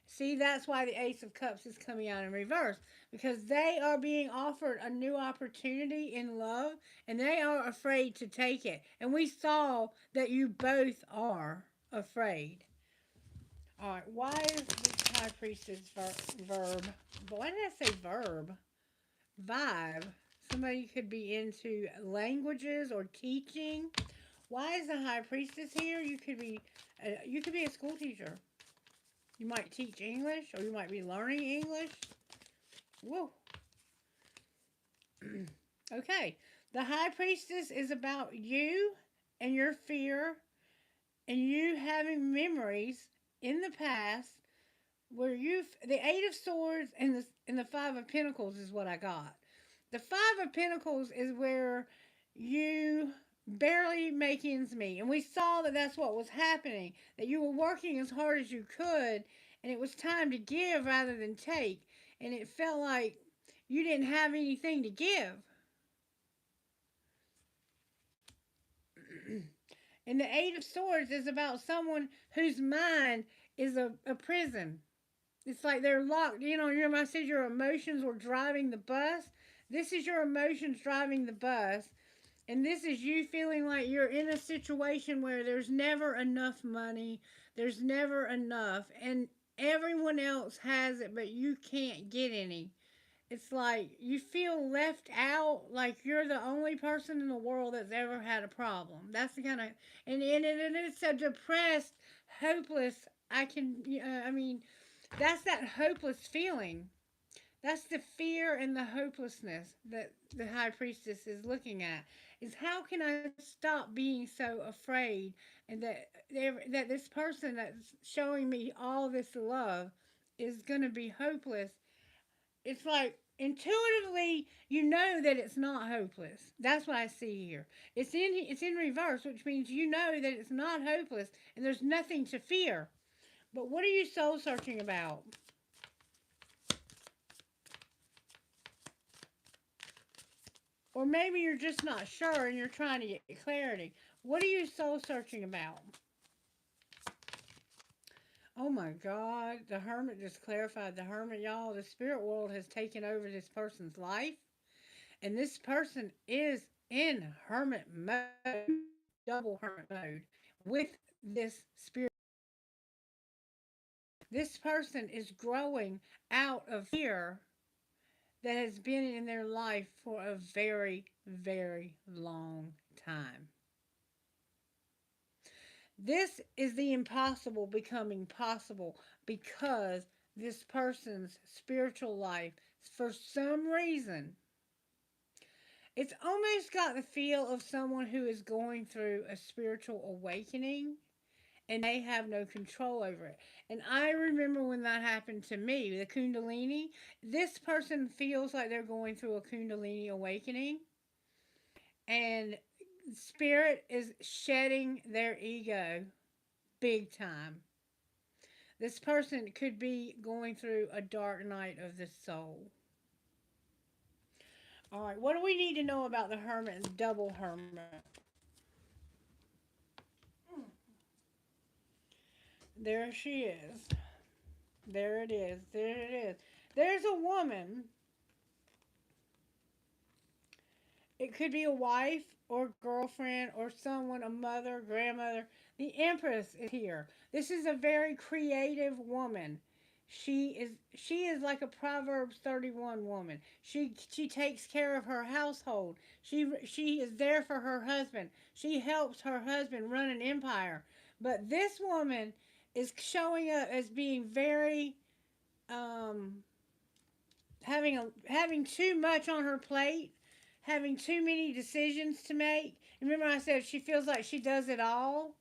See, that's why the Ace of Cups is coming out in reverse. Because they are being offered a new opportunity in love. And they are afraid to take it. And we saw that you both are afraid. Alright, why is this High Priestess verb? Why did I say verb? Vibe. Somebody could be into languages or teaching. Why is the High Priestess here? You could be a school teacher. You might teach English, or you might be learning English. Whoa. Okay. The high priestess is about you and your fear and you having memories in the past where you've the eight of swords and the five of pentacles is what I got. The five of pentacles is where you barely make ends meet, and we saw that that's what was happening. That you were working as hard as you could, and it was time to give rather than take, and it felt like you didn't have anything to give. And the eight of swords is about someone whose mind is a prison. It's like they're locked. You know, remember I said your emotions were driving the bus? This is your emotions driving the bus. And this is you feeling like you're in a situation where there's never enough money, there's never enough, and everyone else has it, but you can't get any. It's like you feel left out, like you're the only person in the world that's ever had a problem. That's the kind of, and it's a depressed, hopeless, I mean, that's that hopeless feeling. That's the fear and the hopelessness that the high priestess is looking at. Is how can I stop being so afraid, and that this person that's showing me all this love is going to be hopeless. It's like intuitively you know that it's not hopeless. That's what I see here. It's in reverse, which means you know that it's not hopeless and there's nothing to fear. But what are you soul searching about? Or maybe you're just not sure and you're trying to get clarity. What are you soul searching about? Oh my God, the hermit just clarified. The hermit, y'all, the spirit world has taken over this person's life. And this person is in hermit mode, double hermit mode with this spirit. This person is growing out of fear that has been in their life for a very, very long time. This is the impossible becoming possible because this person's spiritual life, for some reason, it's almost got the feel of someone who is going through a spiritual awakening and they have no control over it. And I remember when that happened to me, the Kundalini. This person feels like they're going through a Kundalini awakening, and spirit is shedding their ego big time. This person could be going through a dark night of the soul. All right, what do we need to know about the hermit and double hermit? There she is. There it is. There it is. There's a woman. It could be a wife or girlfriend or someone, a mother, grandmother. The Empress is here. This is a very creative woman. She is like a Proverbs 31 woman. She takes care of her household. She is there for her husband. She helps her husband run an empire. But this woman is showing up as being very um having too much on her plate, having too many decisions to make. Remember I said she feels like she does it all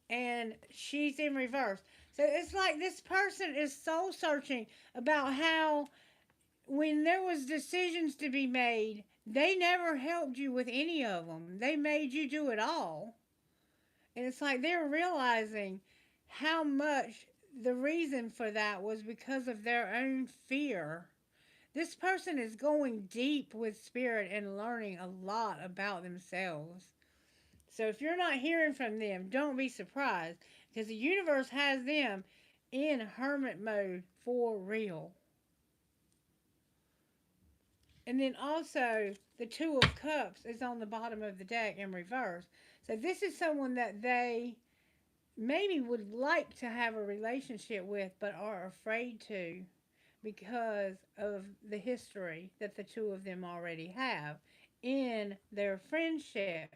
and she's in reverse. So it's like this person is soul searching about how when there was decisions to be made, they never helped you with any of them. They made you do it all. And it's like they're realizing how much the reason for that was because of their own fear. This person is going deep with spirit and learning a lot about themselves. So if you're not hearing from them, don't be surprised because the universe has them in hermit mode for real. And then also, the Two of Cups is on the bottom of the deck in reverse. So this is someone that they maybe would like to have a relationship with but are afraid to because of the history that the two of them already have in their friendship.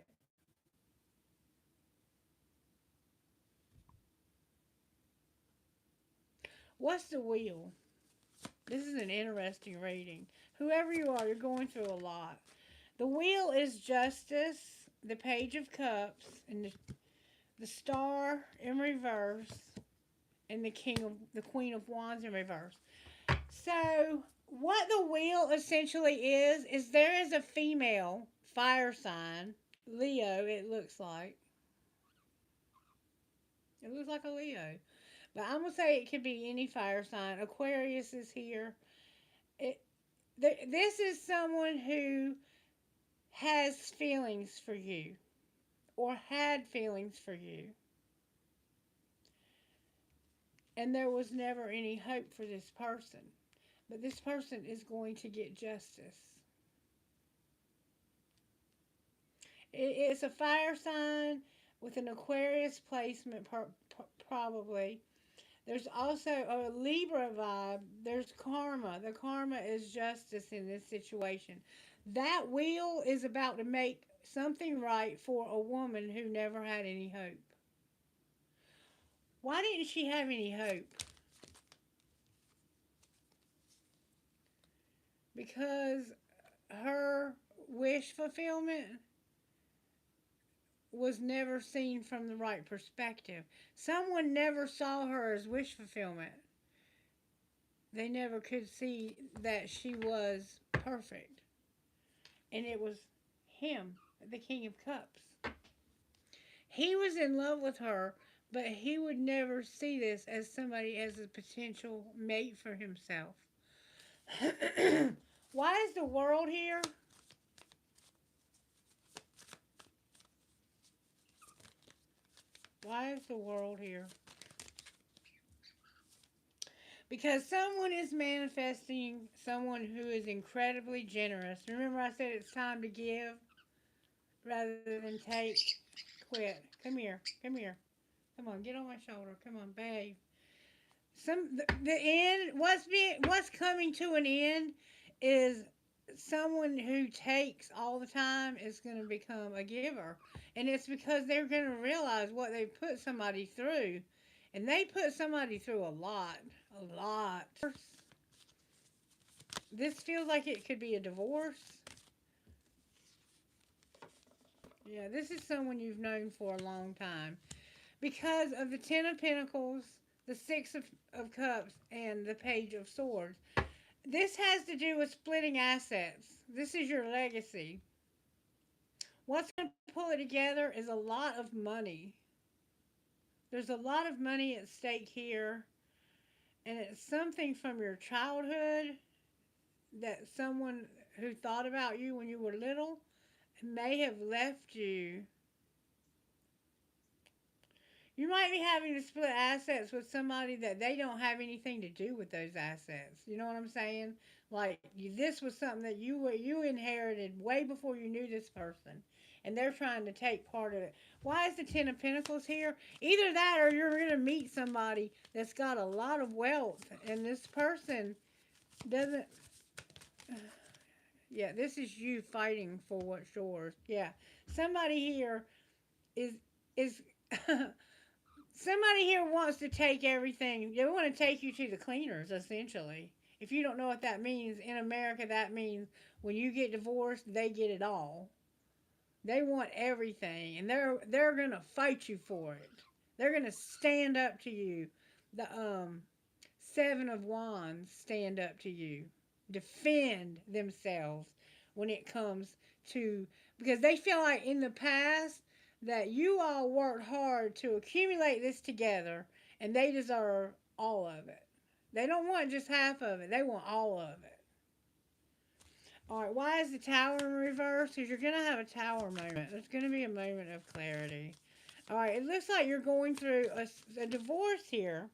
What's the wheel? This is an interesting reading. Whoever you are, you're going through a lot. The wheel is justice, the page of cups, and the star in reverse, and the queen of wands in reverse. So what the wheel essentially is there is a female fire sign, Leo. It looks like a Leo, but I'm gonna say it could be any fire sign. Aquarius is here. It this is someone who has feelings for you or had feelings for you, and there was never any hope for this person. But this person is going to get justice. It's a fire sign with an Aquarius placement, probably. There's also a Libra vibe. There's karma. The karma is justice in this situation. That wheel is about to make something right for a woman who never had any hope. Why didn't she have any hope? Because her wish fulfillment was never seen from the right perspective. Someone never saw her as wish fulfillment. They never could see that she was perfect. And it was him, the King of Cups. He was in love with her, but he would never see this as somebody as a potential mate for himself. Why is the world here? Why is the world here? Because someone is manifesting someone who is incredibly generous. Remember I said it's time to give rather than take, quit. Come here. Come here. Come on, get on my shoulder. Come on, babe. The end, what's coming to an end is someone who takes all the time is going to become a giver. And it's because they're going to realize what they put somebody through. And they put somebody through a lot. A lot. This feels like it could be a divorce. Yeah, this is someone you've known for a long time. Because of the Ten of Pentacles, the Six of Cups, and the Page of Swords. This has to do with splitting assets. This is your legacy. What's going to pull it together is a lot of money. There's a lot of money at stake here. And it's something from your childhood that someone who thought about you when you were little may have left you. You might be having to split assets with somebody that they don't have anything to do with those assets. You know what I'm saying? Like, this was something that you inherited way before you knew this person. And they're trying to take part of it. Why is the Ten of Pentacles here? Either that or you're going to meet somebody that's got a lot of wealth. And this person doesn't... Yeah, this is you fighting for what's yours. Yeah. Somebody here is somebody here wants to take everything. They want to take you to the cleaners, essentially. If you don't know what that means, in America, that means when you get divorced, they get it all. They want everything, and they're going to fight you for it. They're going to stand up to you. The Seven of Wands stand up to you. Defend themselves when it comes to... Because they feel like in the past that you all worked hard to accumulate this together, and they deserve all of it. They don't want just half of it. They want all of it. All right, why is the Tower in reverse? Because you're going to have a Tower moment. There's going to be a moment of clarity. All right, it looks like you're going through a divorce here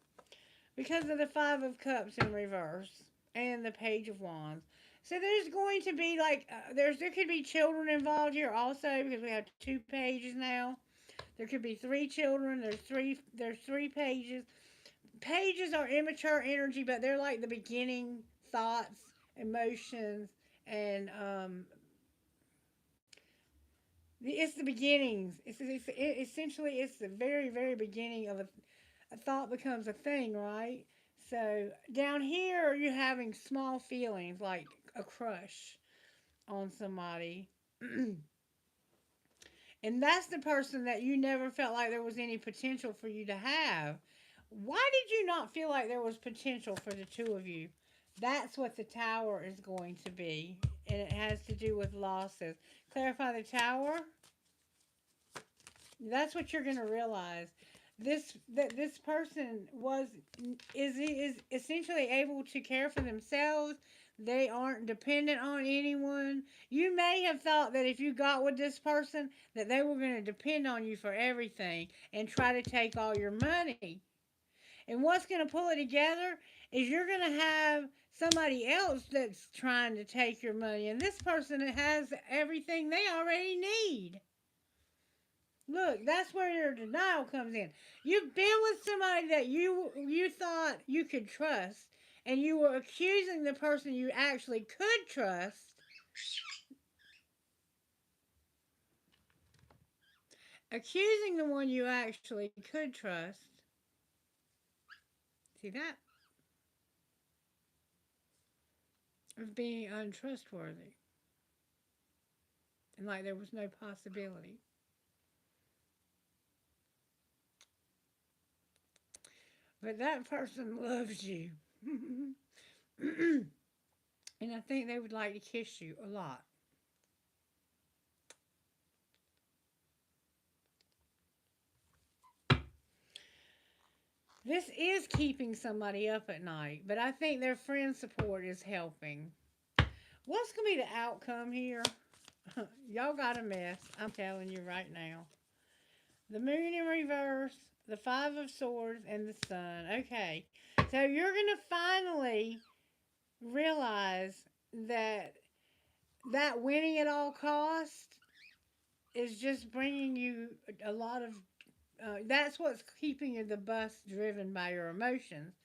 because of the Five of Cups in reverse and the Page of Wands. So there's going to be like, there could be children involved here also because we have two pages now. There could be three children. There's three pages. Pages are immature energy, but they're like the beginning thoughts, emotions, and it's the beginnings. Essentially, it's the very, very beginning of a thought becomes a thing, right? So down here, you're having small feelings like a crush on somebody. And that's the person that you never felt like there was any potential for you to have. Why did you not feel like there was potential for the two of you? That's what the tower is going to be. And it has to do with losses. Clarify the tower. That's what you're going to realize. This person is essentially able to care for themselves. They aren't dependent on anyone. You may have thought that if you got with this person that they were going to depend on you for everything and try to take all your money. And what's going to pull it together is you're going to have somebody else that's trying to take your money, and this person has everything they already need. Look, that's where your denial comes in. You've been with somebody that you thought you could trust, and you were accusing the person you actually could trust. Accusing the one you actually could trust. See that? Of being untrustworthy. And like there was no possibility. But that person loves you. And I think they would like to kiss you a lot. This is keeping somebody up at night, but I think their friend support is helping. What's going to be the outcome here? Y'all got a mess. I'm telling you right now. The moon in reverse, the five of swords, and the sun. Okay. So you're going to finally realize that that winning at all cost is just bringing you a lot of that's what's keeping you the bus driven by your emotions,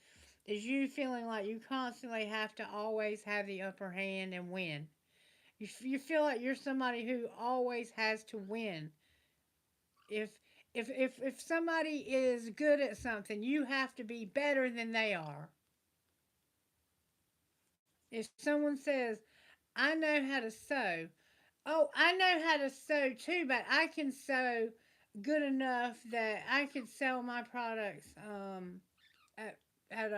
is you feeling like you constantly have to always have the upper hand and win. You feel like you're somebody who always has to win. If if somebody is good at something, you have to be better than they are. If someone says, I know how to sew, oh, I know how to sew too, but I can sew good enough that I could sell my products at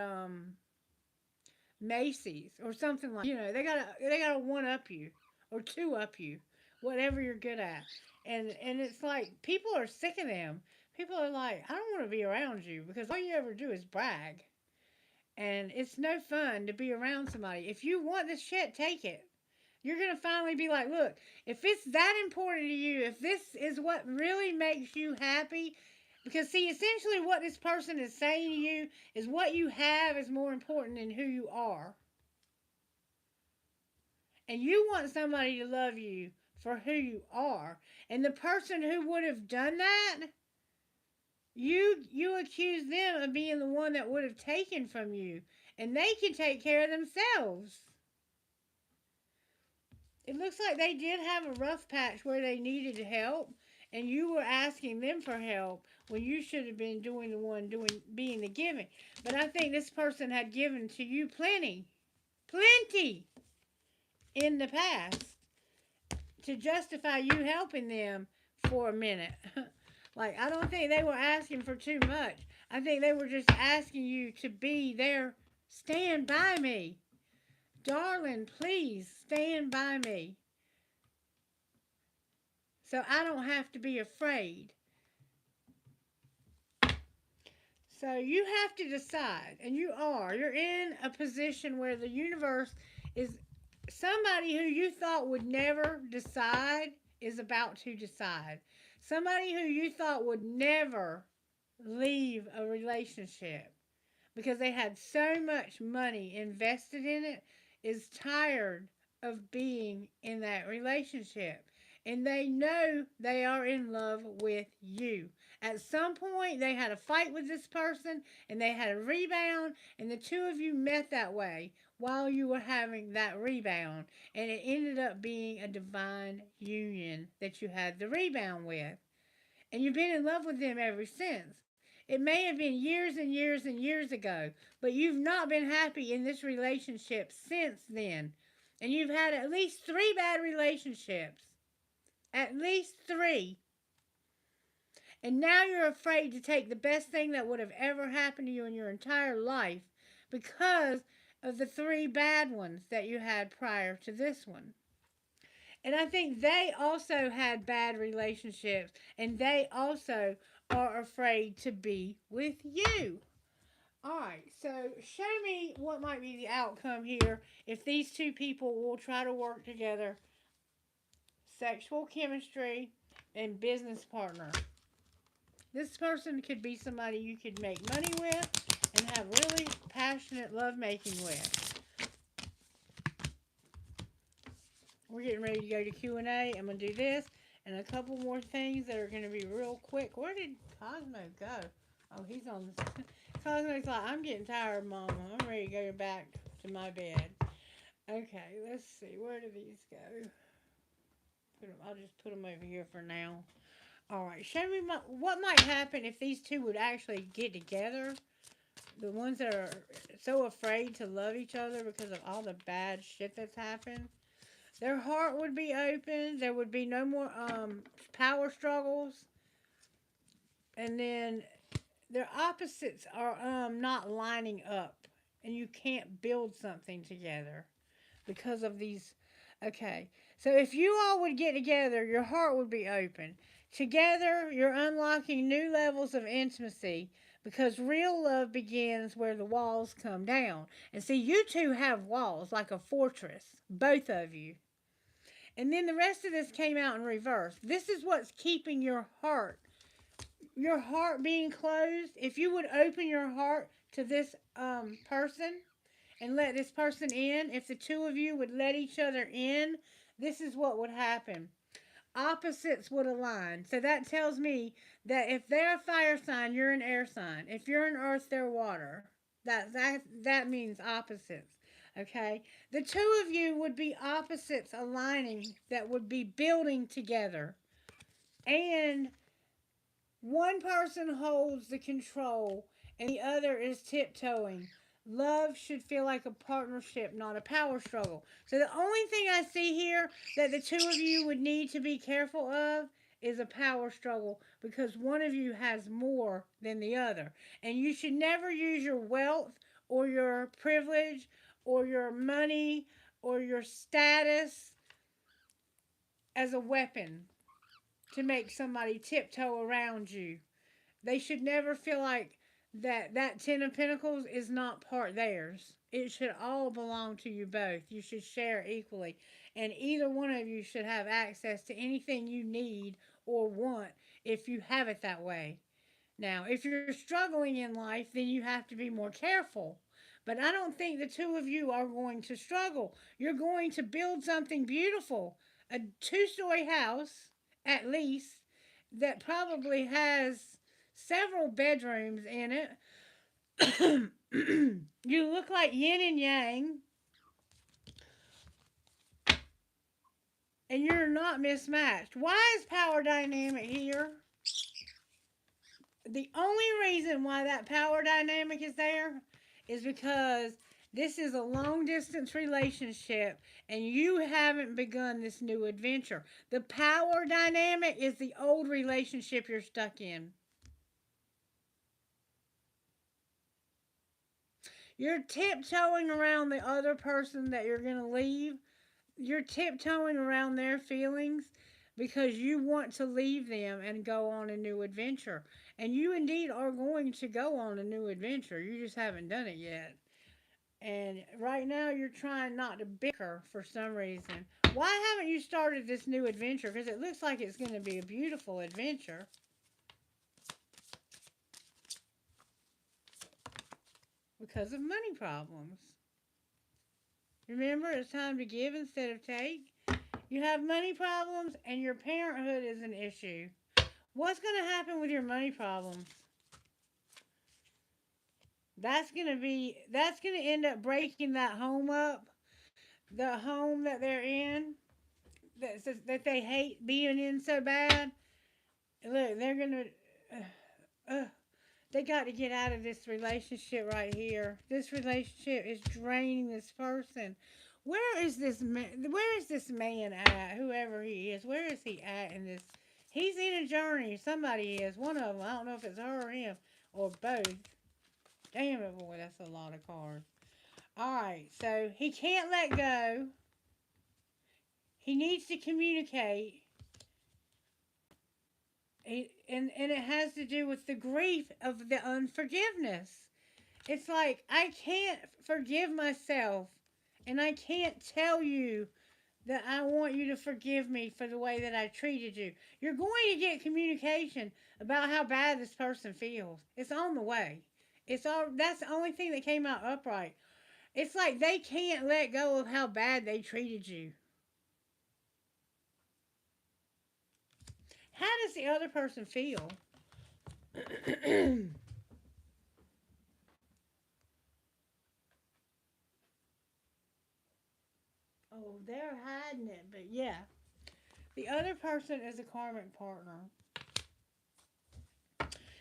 Macy's or something like. They gotta one up you or two up you, whatever you're good at, and it's like people are sick of them. People are like, I don't want to be around you because all you ever do is brag, and it's no fun to be around somebody. If you want this shit, take it. You're going to finally be like, look, if it's that important to you, if this is what really makes you happy, because see, essentially what this person is saying to you is what you have is more important than who you are. And you want somebody to love you for who you are. And the person who would have done that, you accuse them of being the one that would have taken from you. And they can take care of themselves. It looks like they did have a rough patch where they needed help, and you were asking them for help when you should have been being the giving. But I think this person had given to you plenty in the past to justify you helping them for a minute. Like, I don't think they were asking for too much. I think they were just asking you to be there. Stand by me. Darling, please stand by me. So I don't have to be afraid. So you have to decide, and you're in a position where the universe is somebody who you thought would never decide is about to decide. Somebody who you thought would never leave a relationship because they had so much money invested in it is tired of being in that relationship. And they know they are in love with you. At some point, they had a fight with this person and they had a rebound, and the two of you met that way while you were having that rebound. And it ended up being a divine union that you had the rebound with. And you've been in love with them ever since. It may have been years and years and years ago, but you've not been happy in this relationship since then. And you've had at least 3 bad relationships. At least 3. And now you're afraid to take the best thing that would have ever happened to you in your entire life because of the 3 bad ones that you had prior to this one. And I think they also had bad relationships and they also are afraid to be with you. All right, so show me what might be the outcome here if these 2 people will try to work together: sexual chemistry and business partner. This person could be somebody you could make money with and have really passionate lovemaking with. We're getting ready to go to Q&A. I'm going to do this and a couple more things that are going to be real quick. Where did Cosmo go? Oh, he's on the... Cosmo's like, I'm getting tired, Mama. I'm ready to go back to my bed. Okay, let's see. Where do these go? I'll just put them over here for now. All right, show me what might happen if these 2 would actually get together. The ones that are so afraid to love each other because of all the bad shit that's happened. Their heart would be open. There would be no more power struggles. And then their opposites are not lining up. And you can't build something together because of these. Okay. So if you all would get together, your heart would be open. Together, you're unlocking new levels of intimacy because real love begins where the walls come down. And see, you 2 have walls like a fortress, both of you. And then the rest of this came out in reverse. This is what's keeping your heart being closed. If you would open your heart to this person and let this person in, if the 2 of you would let each other in, this is what would happen. Opposites would align. So that tells me that if they're a fire sign, you're an air sign. If you're an earth, they're water. That means opposites. Okay? The 2 of you would be opposites aligning that would be building together. And one person holds the control and the other is tiptoeing. Love should feel like a partnership, not a power struggle. So the only thing I see here that the 2 of you would need to be careful of is a power struggle because one of you has more than the other. And you should never use your wealth or your privilege or your money or your status as a weapon to make somebody tiptoe around you. They should never feel like that 10 of Pentacles is not part theirs. It should all belong to you both. You should share equally. And either one of you should have access to anything you need or want if you have it that way. Now, if you're struggling in life, then you have to be more careful. But I don't think the 2 of you are going to struggle. You're going to build something beautiful. A 2-story house, at least, that probably has several bedrooms in it. You look like yin and yang. And you're not mismatched. Why is power dynamic here? The only reason why that power dynamic is there is because this is a long distance relationship and you haven't begun this new adventure. The power dynamic is the old relationship you're stuck in. You're tiptoeing around the other person that you're going to leave. You're tiptoeing around their feelings because you want to leave them and go on a new adventure. And you indeed are going to go on a new adventure. You just haven't done it yet. And right now you're trying not to bicker for some reason. Why haven't you started this new adventure? Because it looks like it's going to be a beautiful adventure. Because of money problems. Remember, it's time to give instead of take. You have money problems and your parenthood is an issue. What's going to happen with your money problems? That's going to end up breaking that home up. The home that they're in, that they hate being in so bad. Look, they're going to, they got to get out of this relationship right here. This relationship is draining this person. Where is this man at? Whoever he is, where is he at in this? He's in a journey. Somebody is. One of them. I don't know if it's her or him or both. Damn it, boy, that's a lot of cards. All right, so he can't let go. He needs to communicate. And it has to do with the grief of the unforgiveness. It's like I can't forgive myself, and I can't tell you that I want you to forgive me for the way that I treated you. You're going to get communication about how bad this person feels. It's on the way. It's all that's the only thing that came out upright. It's like they can't let go of how bad they treated you. How does the other person feel? Oh, they're hiding it, but yeah. The other person is a karmic partner.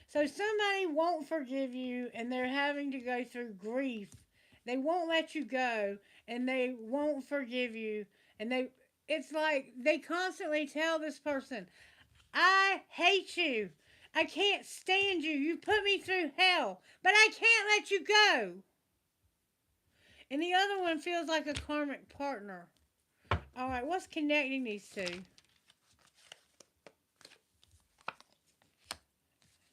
So somebody won't forgive you and they're having to go through grief. They won't let you go and they won't forgive you and it's like they constantly tell this person, "I hate you. I can't stand you. You put me through hell, but I can't let you go." And the other one feels like a karmic partner. All right, what's connecting these two?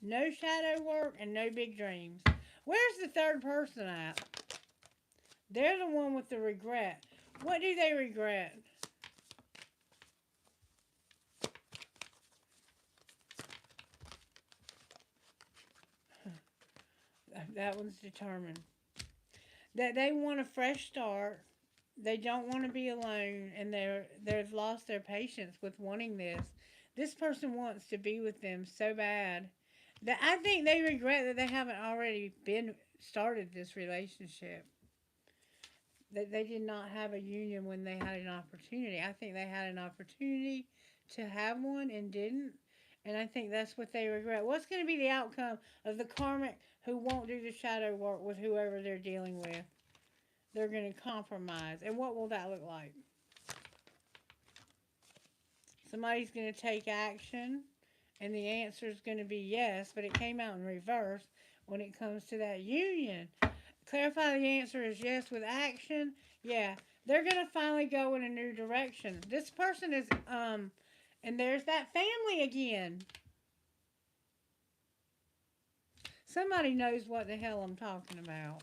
No shadow work and no big dreams. Where's the third person at? They're the one with the regret. What do they regret? That one's determined. That they want a fresh start. They don't want to be alone, and they've lost their patience with wanting this. This person wants to be with them so bad that I think they regret that they haven't already been started this relationship. That they did not have a union when they had an opportunity. I think they had an opportunity to have one and didn't. And I think that's what they regret. What's going to be the outcome of the karmic who won't do the shadow work with whoever they're dealing with? They're going to compromise. And what will that look like? Somebody's going to take action, and the answer is going to be yes, but it came out in reverse when it comes to that union. Clarify the answer is yes with action. Yeah, they're going to finally go in a new direction. This person is, and there's that family again. Somebody knows what the hell I'm talking about.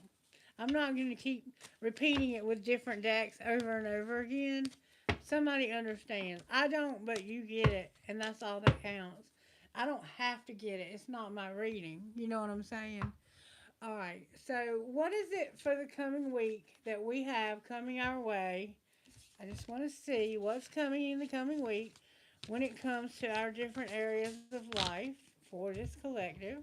I'm not going to keep repeating it with different decks over and over again. Somebody understands. I don't, but you get it, and that's all that counts. I don't have to get it. It's not my reading. You know what I'm saying? All right. So, what is it for the coming week that we have coming our way? I just want to see what's coming in the coming week when it comes to our different areas of life for this collective.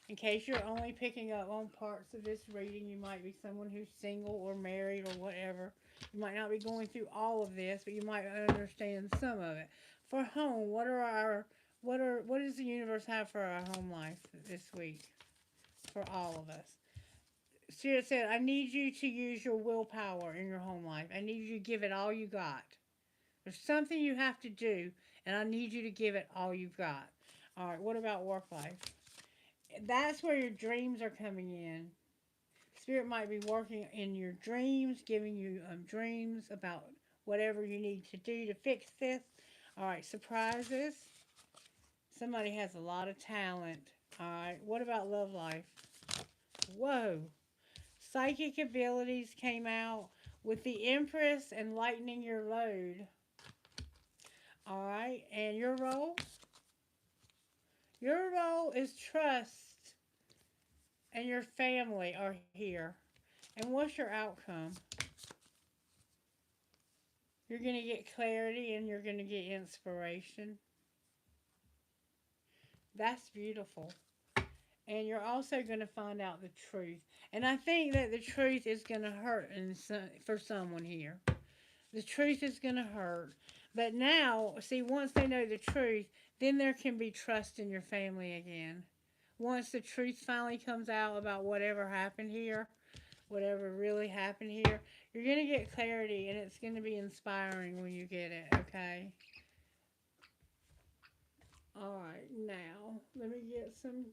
In case you're only picking up on parts of this reading, you might be someone who's single or married or whatever. You might not be going through all of this, but you might understand some of it. For home, what does the universe have for our home life this week for all of us? Spirit said, I need you to use your willpower in your home life. I need you to give it all you got. There's something you have to do, and I need you to give it all you've got. All right, what about work life? That's where your dreams are coming in. Spirit might be working in your dreams, giving you dreams about whatever you need to do to fix this. All right, surprises. Somebody has a lot of talent. All right, what about love life? Whoa. Psychic abilities came out with the Empress and lightening your load. All right, and your role? Your role is trust, and your family are here. And what's your outcome? You're going to get clarity and you're going to get inspiration. That's beautiful. And you're also going to find out the truth. And I think that the truth is going to hurt for someone here. The truth is going to hurt. But now, see, once they know the truth, then there can be trust in your family again. Once the truth finally comes out about whatever happened here, whatever really happened here. You're going to get clarity, and it's going to be inspiring when you get it, okay? All right, now let me get some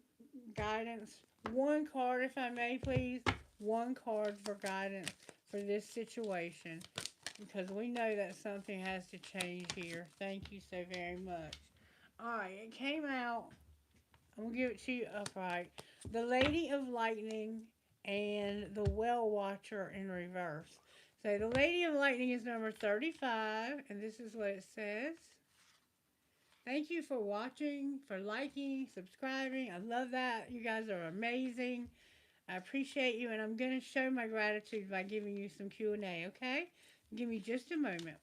guidance. One card, if I may, please. One card for guidance for this situation, because we know that something has to change here. Thank you so very much. All right, it came out. I'm going to give it to you upright. The Lady of Lightning and the Well Watcher in reverse. So the Lady of Lightning is number 35, and this is what it says. Thank you for watching, for liking, subscribing. I love that. You guys are amazing. I appreciate you, and I'm going to show my gratitude by giving you some Q&A, okay? Give me just a moment.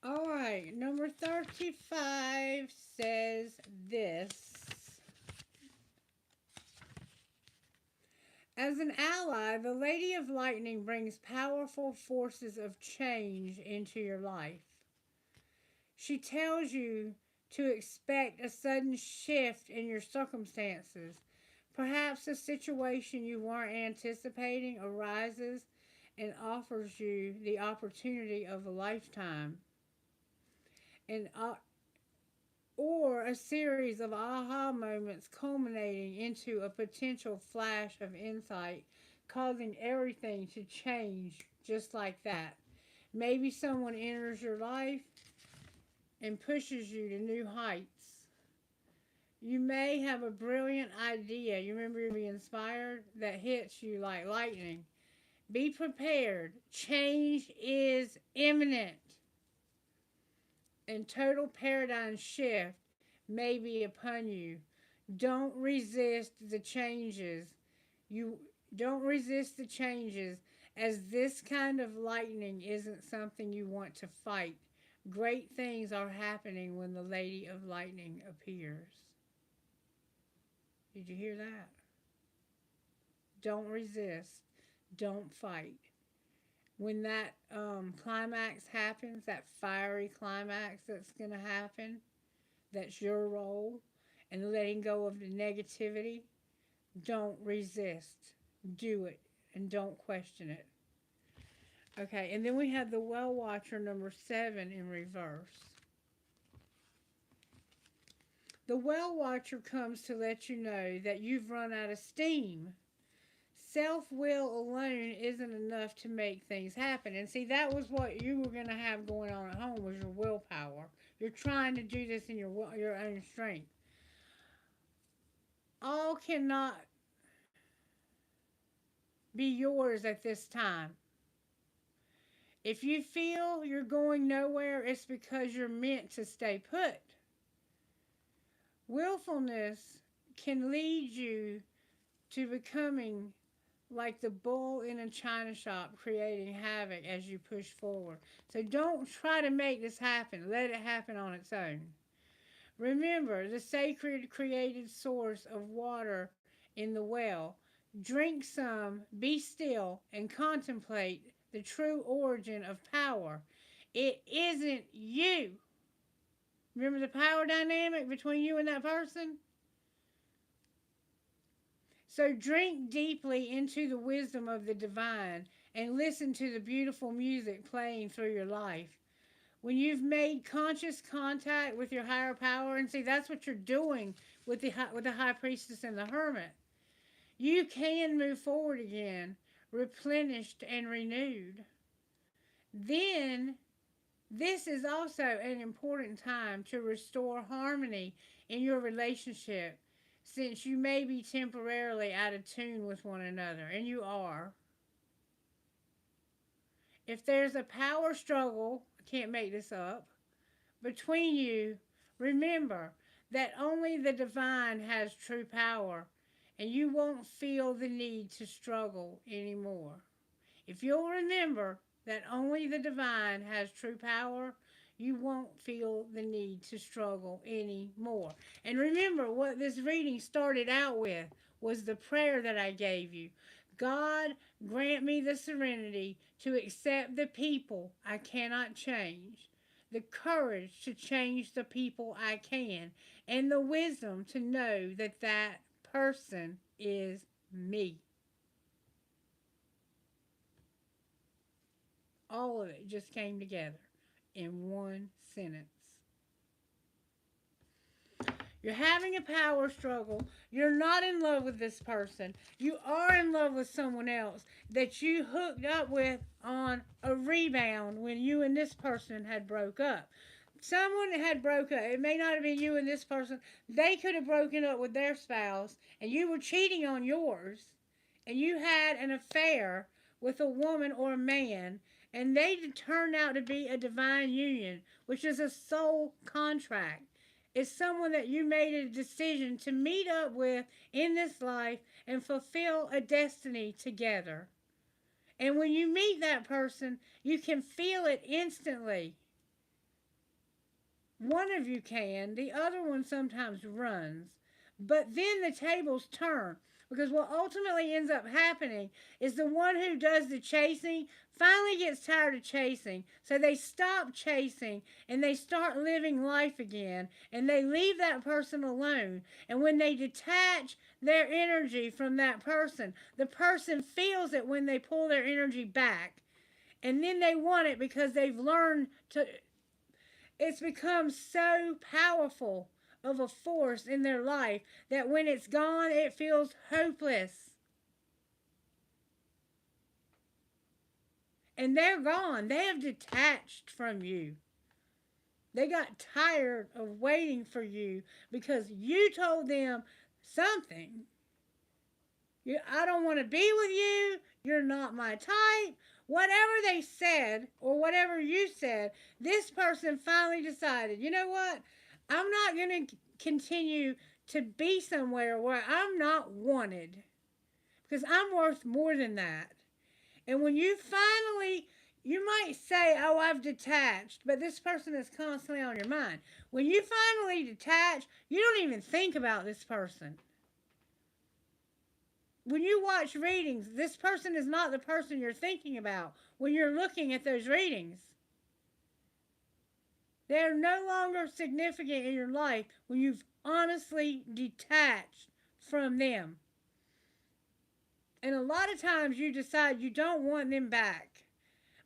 All right, number 35 says this. As an ally, the Lady of Lightning brings powerful forces of change into your life. She tells you to expect a sudden shift in your circumstances. Perhaps a situation you weren't anticipating arises and offers you the opportunity of a lifetime. And or a series of aha moments culminating into a potential flash of insight, causing everything to change just like that. Maybe someone enters your life and pushes you to new heights. You may have a brilliant idea. You remember you'll be inspired, that hits you like lightning. Be prepared. Change is imminent. And total paradigm shift may be upon you. Don't resist the changes. You don't resist the changes, as this kind of lightning isn't something you want to fight. Great things are happening when the Lady of Lightning appears. Did you hear that? Don't resist. Don't fight. When that climax happens, that fiery climax that's going to happen, that's your role, and letting go of the negativity, don't resist. Do it, and don't question it. Okay, and then we have the Well Watcher number 7 in reverse. The Well Watcher comes to let you know that you've run out of steam. Self-will alone isn't enough to make things happen. And see, that was what you were going to have going on at home, was your willpower. You're trying to do this in your own strength. All cannot be yours at this time. If you feel you're going nowhere, it's because you're meant to stay put. Willfulness can lead you to becoming like the bull in a china shop, creating havoc as you push forward. So don't try to make this happen. Let it happen on its own. Remember the sacred created source of water in the well. Drink some, be still, and contemplate the true origin of power. It isn't you. Remember the power dynamic between you and that person? So drink deeply into the wisdom of the divine and listen to the beautiful music playing through your life. When you've made conscious contact with your higher power, and see, that's what you're doing with the high priestess and the hermit, you can move forward again, replenished and renewed. Then, this is also an important time to restore harmony in your relationship, since you may be temporarily out of tune with one another, and you are. If there's a power struggle, I can't make this up, between you, remember that only the divine has true power, and you won't feel the need to struggle anymore. If you'll remember that only the divine has true power, you won't feel the need to struggle anymore. And remember, what this reading started out with was the prayer that I gave you. God, grant me the serenity to accept the people I cannot change, the courage to change the people I can, and the wisdom to know that that person is me. All of it just came together in one sentence. You're having a power struggle. You're not in love with this person. You are in love with someone else that you hooked up with on a rebound when you and this person had broke up. Someone had broke up. It may not have been you and this person. They could have broken up with their spouse and you were cheating on yours and you had an affair with a woman or a man and they turned out to be a divine union, which is a soul contract. It's someone that you made a decision to meet up with in this life and fulfill a destiny together. And when you meet that person, you can feel it instantly. One of you can, the other one sometimes runs. But then the tables turn. Because what ultimately ends up happening is the one who does the chasing finally gets tired of chasing. So they stop chasing and they start living life again. And they leave that person alone. And when they detach their energy from that person, the person feels it when they pull their energy back. And then they want it because they've learned to... It's become so powerful of a force in their life that when it's gone, it feels hopeless. And they're gone. They have detached from you. They got tired of waiting for you because you told them something. I don't want to be with you. You're not my type. Whatever they said or whatever you said, this person finally decided, you know what? I'm not going to continue to be somewhere where I'm not wanted because I'm worth more than that. And when you finally, you might say, oh, I've detached, but this person is constantly on your mind. When you finally detach, you don't even think about this person. When you watch readings, this person is not the person you're thinking about when you're looking at those readings. They're no longer significant in your life when you've honestly detached from them. And a lot of times you decide you don't want them back.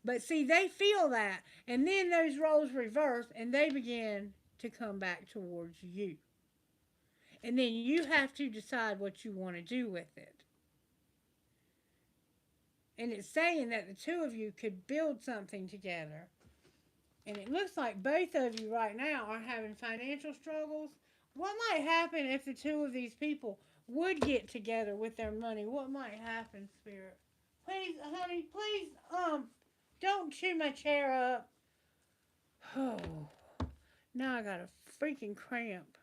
But see, they feel that. And then those roles reverse and they begin to come back towards you. And then you have to decide what you want to do with it. And it's saying that the two of you could build something together. And it looks like both of you right now are having financial struggles. What might happen if the two of these people would get together with their money? What might happen, Spirit? Please, honey, please, don't chew my chair up. Oh, now I got a freaking cramp.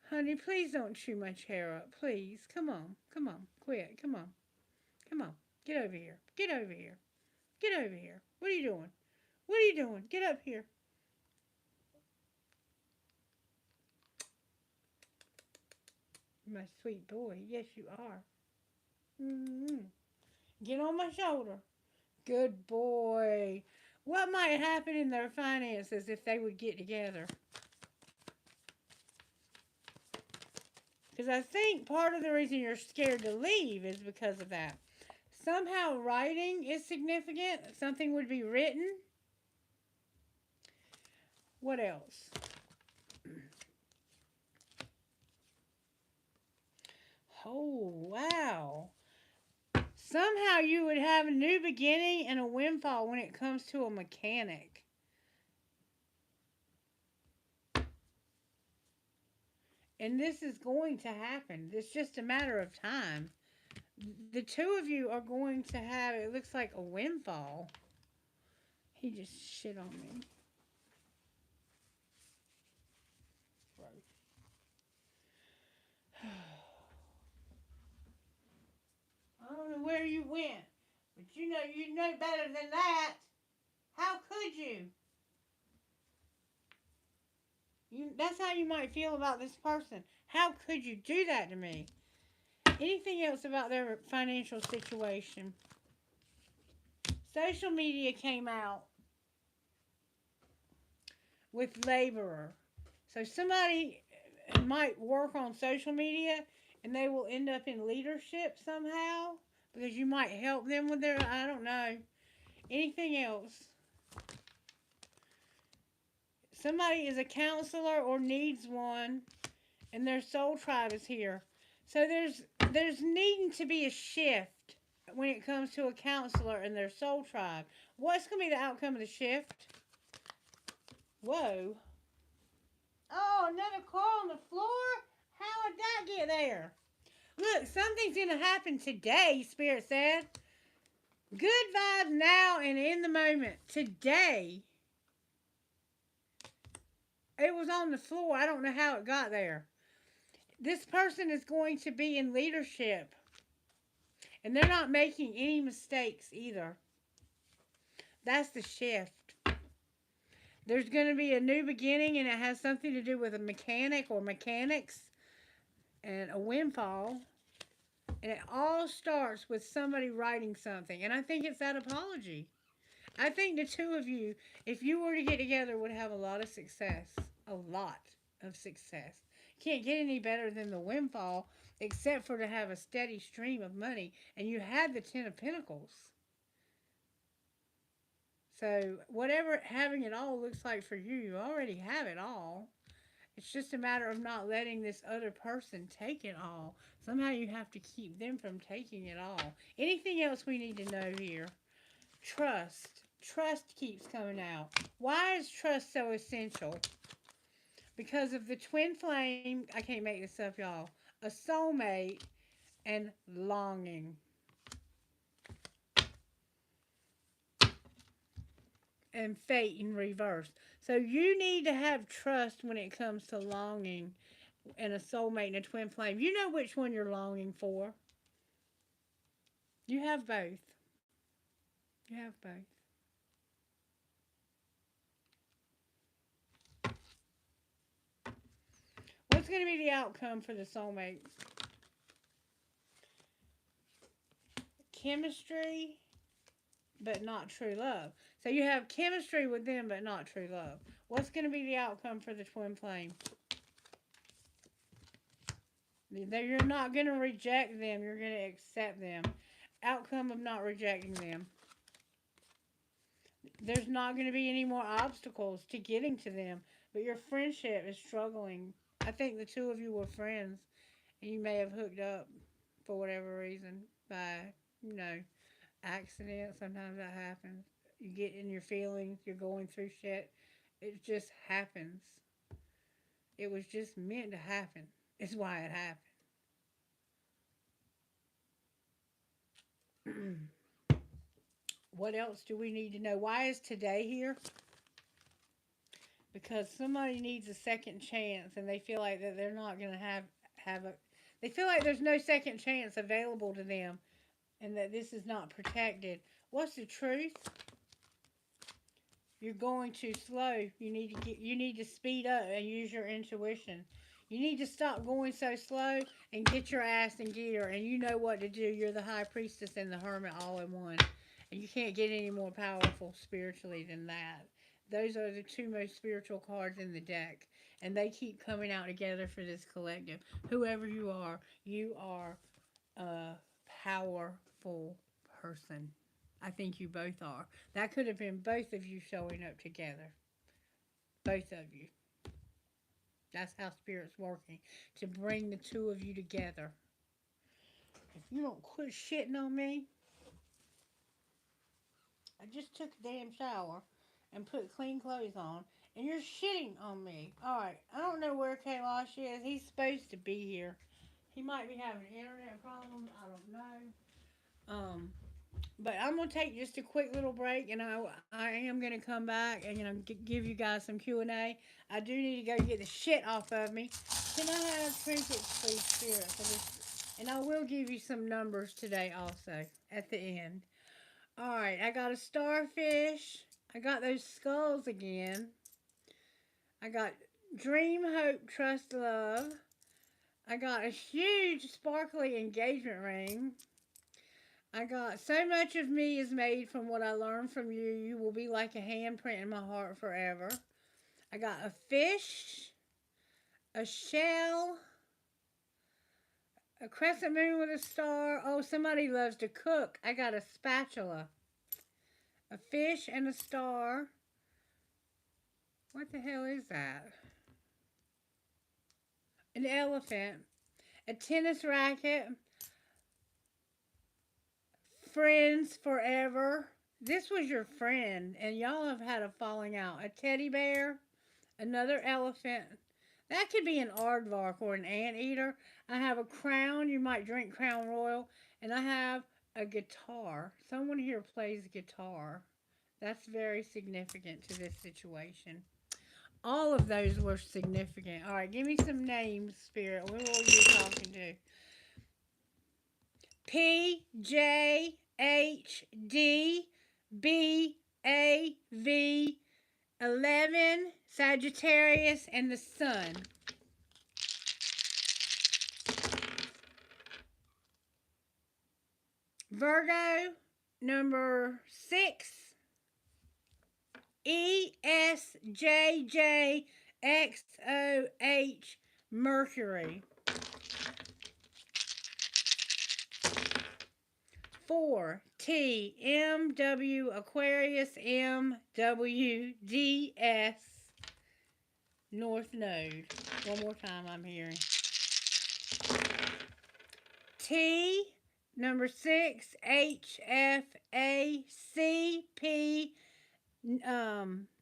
Honey, please don't chew my chair up, please. Come on, quit, come on. Come on, get over here. Get over here. Get over here. What are you doing? What are you doing? Get up here. My sweet boy. Yes, you are. Mm-hmm. Get on my shoulder. Good boy. What might happen in their finances if they would get together? Because I think part of the reason you're scared to leave is because of that. Somehow writing is significant. Something would be written. What else? Oh, wow. Somehow you would have a new beginning and a windfall when it comes to a mechanic. And this is going to happen. It's just a matter of time. The two of you are going to have, it looks like a windfall. He just shit on me. I don't know where you went, but you know better than that. How could you? That's how you might feel about this person. How could you do that to me? Anything else about their financial situation? Social media came out with laborer. So somebody might work on social media and they will end up in leadership somehow because you might help them with their, I don't know. Anything else? Somebody is a counselor or needs one, and their soul tribe is here. So there's needing to be a shift when it comes to a counselor and their soul tribe. What's going to be the outcome of the shift? Whoa. Oh, another car on the floor? How did that get there? Look, something's going to happen today, Spirit said. Good vibes now and in the moment. Today. It was on the floor. I don't know how it got there. This person is going to be in leadership. And they're not making any mistakes either. That's the shift. There's going to be a new beginning, and it has something to do with a mechanic or mechanics and a windfall. And it all starts with somebody writing something. And I think it's that apology. I think the two of you, if you were to get together, would have a lot of success. A lot of success. Can't get any better than the windfall, except for to have a steady stream of money. And you had the Ten of Pentacles. So whatever having it all looks like for you, you already have it all. It's just a matter of not letting this other person take it all. Somehow you have to keep them from taking it all. Anything else we need to know here? Trust. Trust keeps coming out. Why is trust so essential? Because of the twin flame, I can't make this up, y'all, a soulmate, and longing. And fate in reverse. So you need to have trust when it comes to longing and a soulmate and a twin flame. You know which one you're longing for. You have both. You have both. What's going to be the outcome for the soulmate? Chemistry, but not true love. So you have chemistry with them, but not true love. What's going to be the outcome for the twin flame? You're not going to reject them. You're going to accept them. Outcome of not rejecting them. There's not going to be any more obstacles to getting to them. But your friendship is struggling. I think the two of you were friends. And you may have hooked up for whatever reason. By, accident. Sometimes that happens. You get in your feelings. You're going through shit. It just happens. It was just meant to happen. It's why it happened. What else do we need to know? Why is today here? Because somebody needs a second chance, and they feel like that they're not going to have a. They feel like there's no second chance available to them, and that this is not protected. What's the truth? You're going too slow. You need to speed up and use your intuition. You need to stop going so slow and get your ass in gear, and you know what to do. You're the high priestess and the hermit all in one. And you can't get any more powerful spiritually than that. Those are the two most spiritual cards in the deck. And they keep coming out together for this collective. Whoever you are a powerful person. I think you both are. That could have been both of you showing up together. Both of you. That's how Spirit's working. To bring the two of you together. If you don't quit shitting on me, I just took a damn shower and put clean clothes on, and you're shitting on me. Alright, I don't know where Kailash is. He's supposed to be here. He might be having internet problems. I don't know. But I'm going to take just a quick little break, and I am going to come back and give you guys some Q&A. I do need to go get the shit off of me. Can I have trinkets, please, Spirit, for this? And I will give you some numbers today also at the end. Alright, I got a starfish. I got those skulls again. I got dream, hope, trust, love. I got a huge sparkly engagement ring. I got so much of me is made from what I learned from you. You will be like a handprint in my heart forever. I got a fish, a shell, a crescent moon with a star. Oh, somebody loves to cook. I got a spatula. a fish and a star. What the hell is that? An elephant, a tennis racket, friends forever. This was your friend, and y'all have had a falling out. A teddy bear, another elephant. That could be an aardvark or an anteater. I have a crown. You might drink Crown Royal. And I have a guitar. Someone here plays guitar. That's very significant to this situation. All of those were significant. All right, give me some names, Spirit. What were you talking to? P J H D B A V 11, Sagittarius, and the Sun. Virgo, number 6, ESJJXOH, Mercury. 4, TMW, Aquarius, MWDS, North Node. One more time, I'm hearing. T, number 6, HFACP,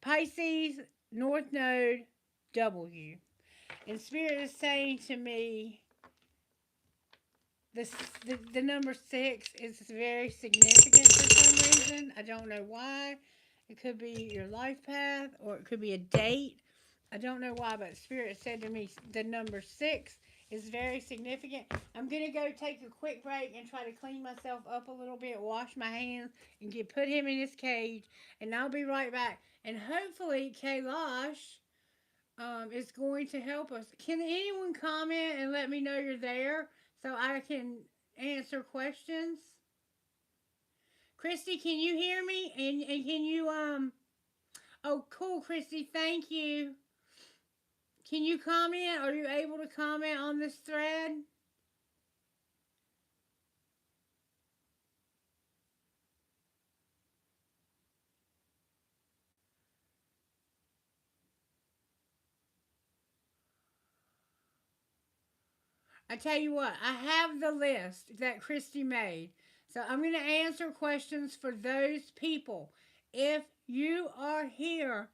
Pisces, North Node, W. And Spirit is saying to me, the number 6 is very significant for some reason. I don't know why. It could be your life path, or it could be a date. I don't know why, but Spirit said to me the number 6 is very significant. I'm going to go take a quick break and try to clean myself up a little bit, wash my hands, and put him in his cage. And I'll be right back. And hopefully, Kailash is going to help us. Can anyone comment and let me know you're there so I can answer questions? Christy, can you hear me? And can you, oh, cool, Christy, thank you. Can you comment? Are you able to comment on this thread? I tell you what, I have the list that Christy made. So I'm going to answer questions for those people. If you are here,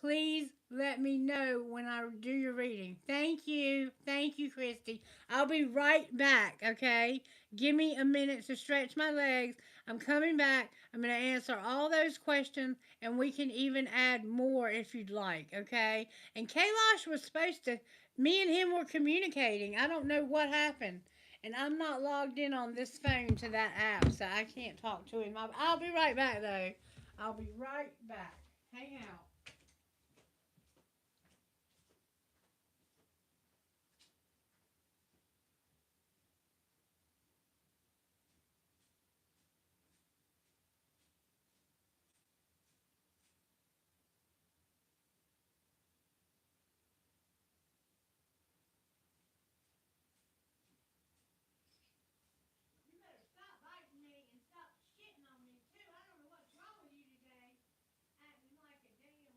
please let me know when I do your reading. Thank you. Thank you, Christy. I'll be right back, okay? Give me a minute to stretch my legs. I'm coming back. I'm going to answer all those questions, and we can even add more if you'd like, okay? And Kailash was supposed to, me and him were communicating. I don't know what happened. And I'm not logged in on this phone to that app, so I can't talk to him. I'll be right back, though. I'll be right back. Hang out. You better stop biting me and stop shitting on me, too. I don't know what's wrong with you today. Acting like a damn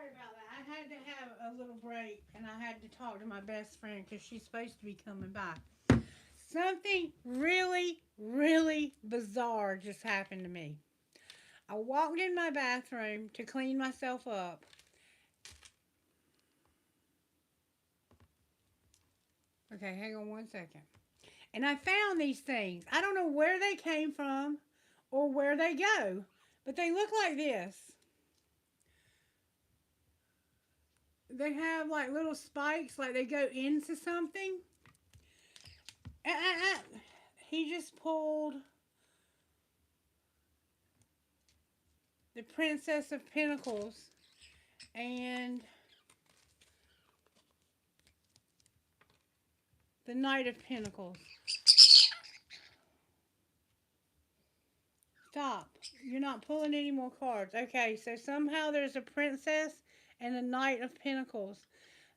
Sorry about that. I had to have a little break and I had to talk to my best friend because she's supposed to be coming by. Something really, really bizarre just happened to me. I walked in my bathroom to clean myself up. Okay, hang on one second. And I found these things. I don't know where they came from or where they go, but they look like this. They have like little spikes, like they go into something. He just pulled the Princess of Pentacles and the Knight of Pentacles. Stop. You're not pulling any more cards. Okay, so somehow there's a Princess and a Knight of Pentacles.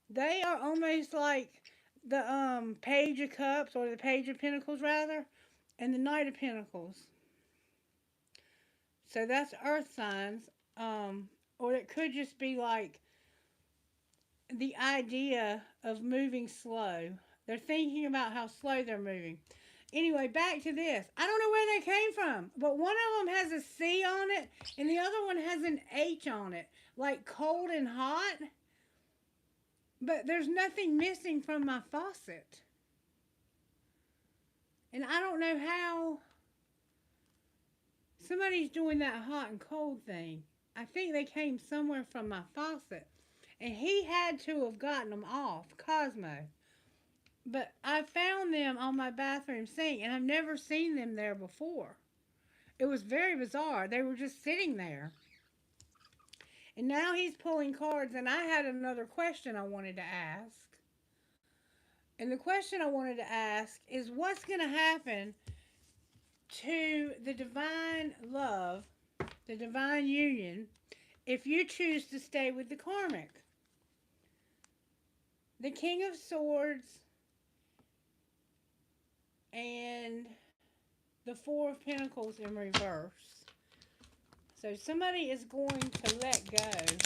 They are almost like the Page of Cups, or the Page of Pentacles rather, and the Knight of Pentacles. So that's earth signs. Or it could just be like the idea of moving slow. They're thinking about how slow they're moving. Anyway, back to this. I don't know where they came from, but one of them has a C on it, and the other one has an H on it, like cold and hot. But there's nothing missing from my faucet. And I don't know how somebody's doing that hot and cold thing. I think they came somewhere from my faucet. And he had to have gotten them off, Cosmo. But I found them on my bathroom sink, and I've never seen them there before. It was very bizarre. They were just sitting there. And now he's pulling cards, and I had another question I wanted to ask. And the question I wanted to ask is, what's going to happen to the divine love, the divine union, if you choose to stay with the karmic? The King of Swords and the Four of Pentacles in reverse. So somebody is going to let go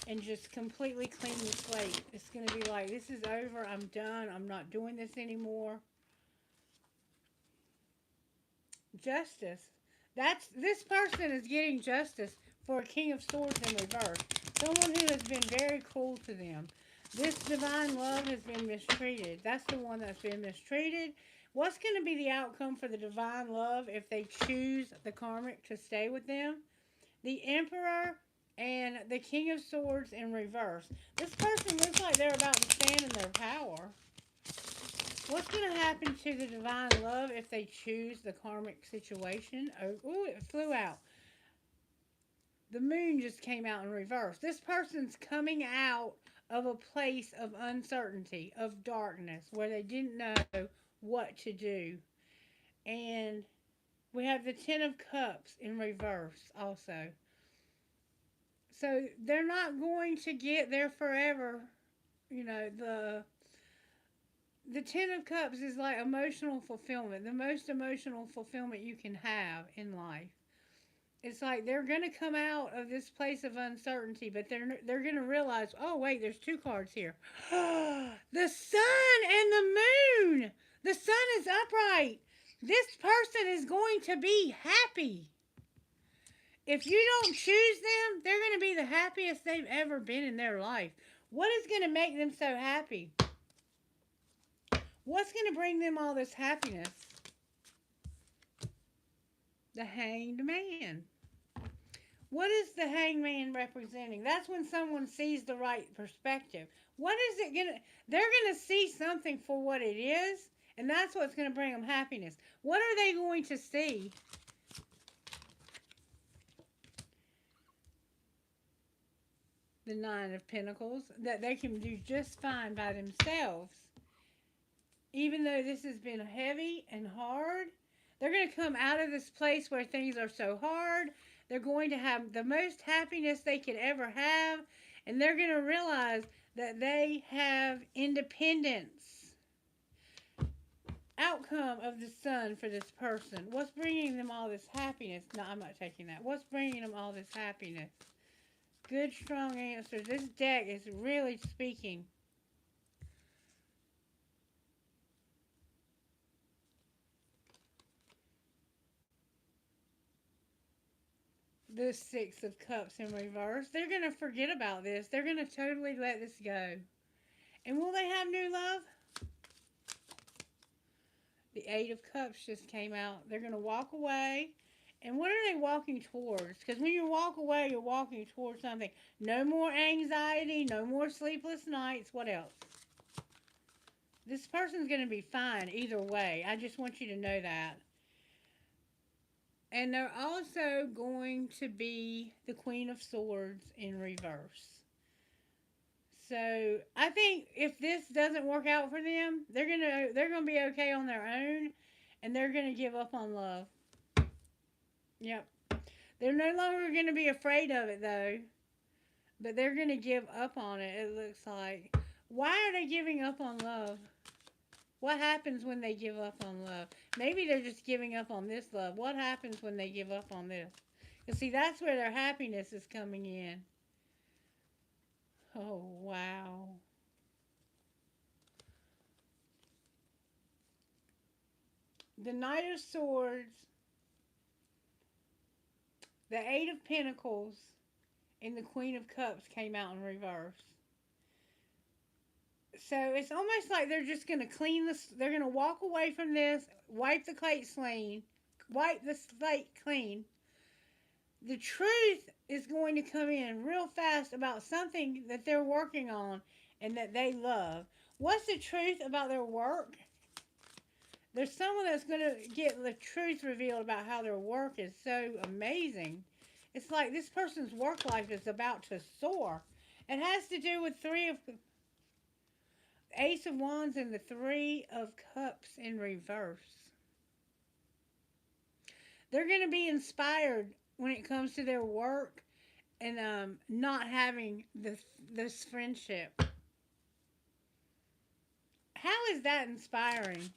and just completely clean the slate. It's going to be like, this is over. I'm done. I'm not doing this anymore. Justice. This person is getting justice for a King of Swords in reverse. Someone who has been very cruel to them. This divine love has been mistreated. That's the one that's been mistreated. What's going to be the outcome for the divine love if they choose the karmic to stay with them? The Emperor and the King of Swords in reverse. This person looks like they're about to stand in their power. What's going to happen to the divine love if they choose the karmic situation? Oh, it flew out. The moon just came out in reverse. This person's coming out of a place of uncertainty, of darkness, where they didn't know what to do. And we have the Ten of Cups in reverse also. So they're not going to get there forever. You know, the Ten of Cups is like emotional fulfillment, the most emotional fulfillment you can have in life. It's like they're going to come out of this place of uncertainty, but they're going to realize, oh, wait, there's two cards here. The sun and the moon. The sun is upright. This person is going to be happy. If you don't choose them, they're going to be the happiest they've ever been in their life. What is going to make them so happy? What's going to bring them all this happiness? The Hanged Man. What is the Hanged Man representing? That's when someone sees the right perspective. What is it going to... They're going to see something for what it is, and that's what's going to bring them happiness. What are they going to see? The Nine of Pentacles. That they can do just fine by themselves. Even though this has been heavy and hard, they're going to come out of this place where things are so hard. They're going to have the most happiness they could ever have. And they're going to realize that they have independence. Outcome of the sun for this person. What's bringing them all this happiness? No, I'm not taking that. What's bringing them all this happiness? Good, strong answers. This deck is really speaking. The Six of Cups in reverse. They're going to forget about this. They're going to totally let this go. And will they have new love? The Eight of Cups just came out. They're going to walk away. And what are they walking towards? Because when you walk away, you're walking towards something. No more anxiety, no more sleepless nights. What else? This person's going to be fine either way. I just want you to know that. And they're also going to be the Queen of Swords in reverse. So I think if this doesn't work out for them, they're gonna be okay on their own, and they're gonna give up on love. Yep, they're no longer gonna be afraid of it though, but they're gonna give up on it. It looks like. Why are they giving up on love? What happens when they give up on love? Maybe they're just giving up on this love. What happens when they give up on this? You see, that's where their happiness is coming in. Oh, wow. The Knight of Swords, the Eight of Pentacles, and the Queen of Cups came out in reverse. So it's almost like they're just going to clean this. They're going to walk away from this, wipe the slate clean. The truth is going to come in real fast about something that they're working on and that they love. What's the truth about their work? There's someone that's going to get the truth revealed about how their work is so amazing. It's like this person's work life is about to soar. It has to do with Ace of Wands and the Three of Cups in reverse. They're going to be inspired when it comes to their work and not having this friendship. How is that inspiring?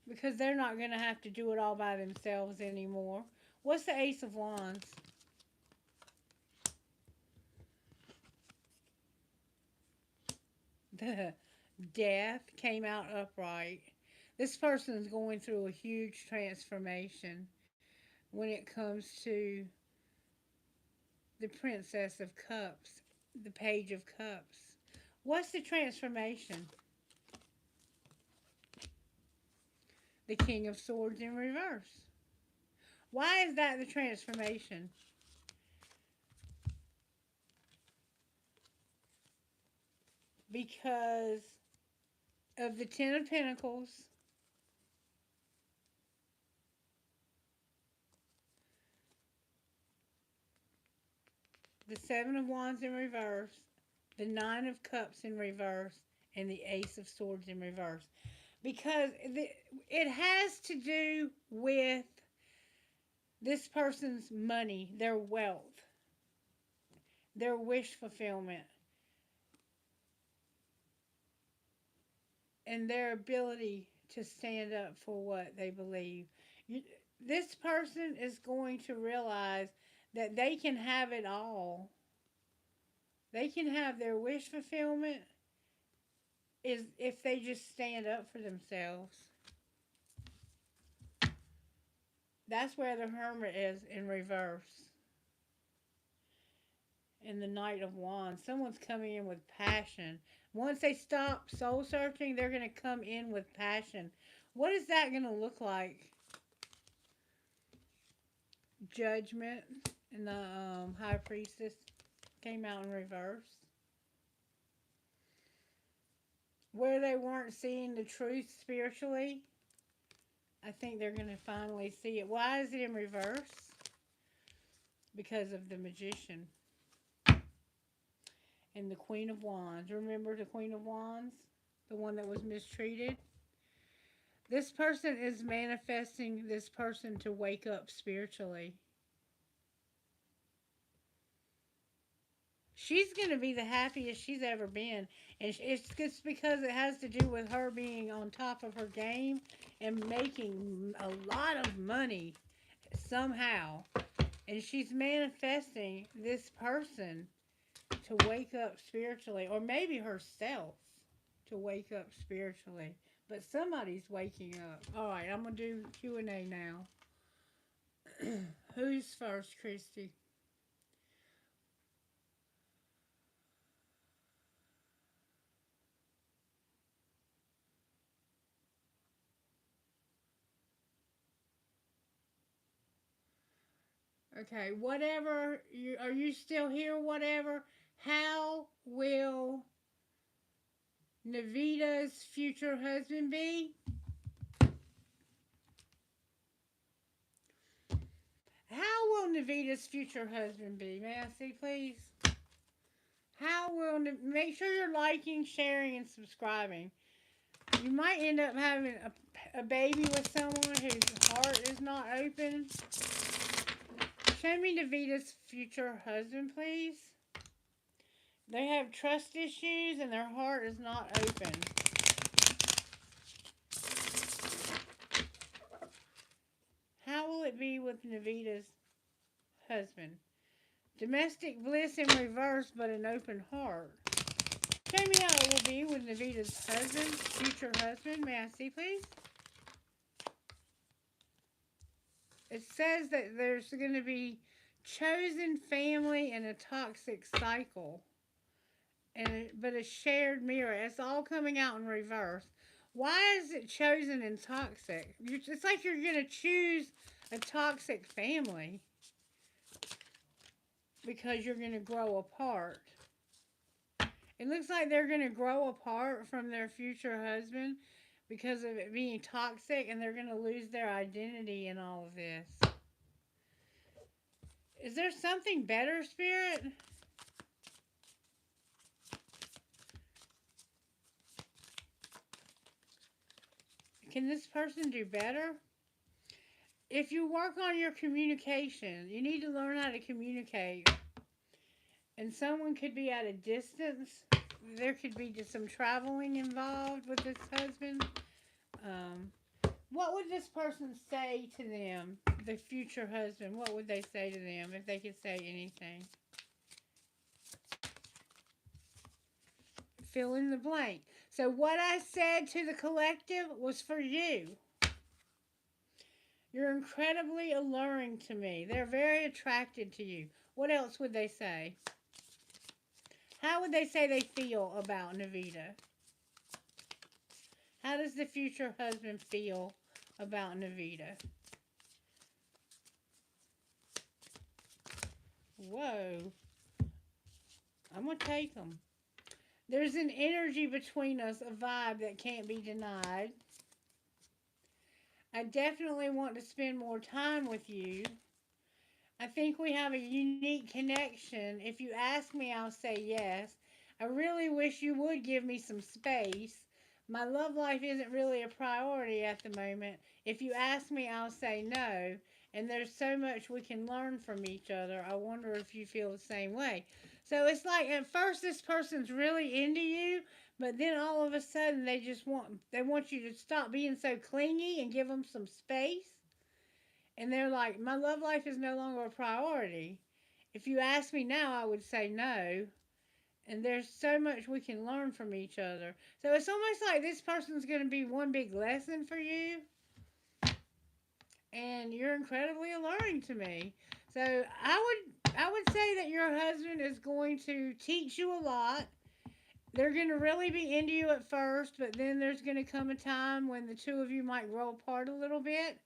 Because they're not going to have to do it all by themselves anymore. What's the Ace of Wands? The Death came out upright. This person is going through a huge transformation when it comes to the Princess of Cups, the Page of Cups. What's the transformation? The King of Swords in reverse. Why is that the transformation? Because of the Ten of Pentacles, the Seven of Wands in reverse, the Nine of Cups in reverse, and the Ace of Swords in reverse. Because it has to do with this person's money, their wealth, their wish fulfillment, and their ability to stand up for what they believe. This person is going to realize that they can have it all. They can have their wish fulfillment is if they just stand up for themselves. That's where the Hermit is in reverse. And the Knight of Wands. Someone's coming in with passion. Once they stop soul searching, they're going to come in with passion. What is that going to look like? Judgment and the High Priestess came out in reverse. Where they weren't seeing the truth spiritually, I think they're going to finally see it. Why is it in reverse? Because of the Magician. And the Queen of Wands. Remember the Queen of Wands? The one that was mistreated? This person is manifesting this person to wake up spiritually. She's going to be the happiest she's ever been. And it's just because it has to do with her being on top of her game and making a lot of money somehow. And she's manifesting this person to wake up spiritually, or maybe herself to wake up spiritually. But somebody's waking up. All right, I'm gonna do Q&A now. Who's first, Christy? Okay, whatever. Are you still here? Whatever. How will Navita's future husband be? How will Navita's future husband be? May I see, please? How will make sure you're liking, sharing, and subscribing. You might end up having a baby with someone whose heart is not open. Show me Navita's future husband, please. They have trust issues and their heart is not open. How will it be with Navita's husband? Domestic bliss in reverse, but an open heart. Show me how it will be with Navita's husband, future husband. May I see, please? It says that there's going to be chosen family and a toxic cycle, but a shared mirror. It's all coming out in reverse. Why is it chosen and toxic? It's like you're going to choose a toxic family because you're going to grow apart. It looks like they're going to grow apart from their future husband because of it being toxic, and they're going to lose their identity in all of this. Is there something better, Spirit? Can this person do better? If you work on your communication, you need to learn how to communicate. And someone could be at a distance. There could be just some traveling involved with this husband. What would this person say to them, the future husband? What would they say to them if they could say anything? Fill in the blank. So what I said to the collective was for you. You're incredibly alluring to me. They're very attracted to you. What else would they say? How would they say they feel about Navita? How does the future husband feel about Navita? Whoa. I'm going to take them. There's an energy between us, a vibe that can't be denied. I definitely want to spend more time with you. I think we have a unique connection. If you ask me, I'll say yes. I really wish you would give me some space. My love life isn't really a priority at the moment. If you ask me, I'll say no. And there's so much we can learn from each other. I wonder if you feel the same way. So it's like at first this person's really into you, but then all of a sudden they want you to stop being so clingy and give them some space. And they're like, my love life is no longer a priority. If you ask me now, I would say no. And there's so much we can learn from each other. So it's almost like this person's going to be one big lesson for you. And you're incredibly alluring to me. So I would say that your husband is going to teach you a lot. They're going to really be into you at first, but then there's going to come a time when the two of you might grow apart a little bit,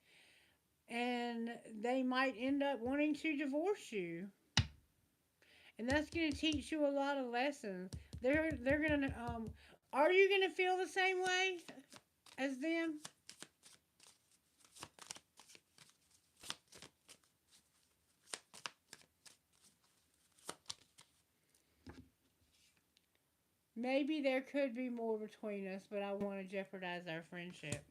and they might end up wanting to divorce you. And that's going to teach you a lot of lessons. They're going to are you going to feel the same way as them? Maybe there could be more between us, but I want to jeopardize our friendship.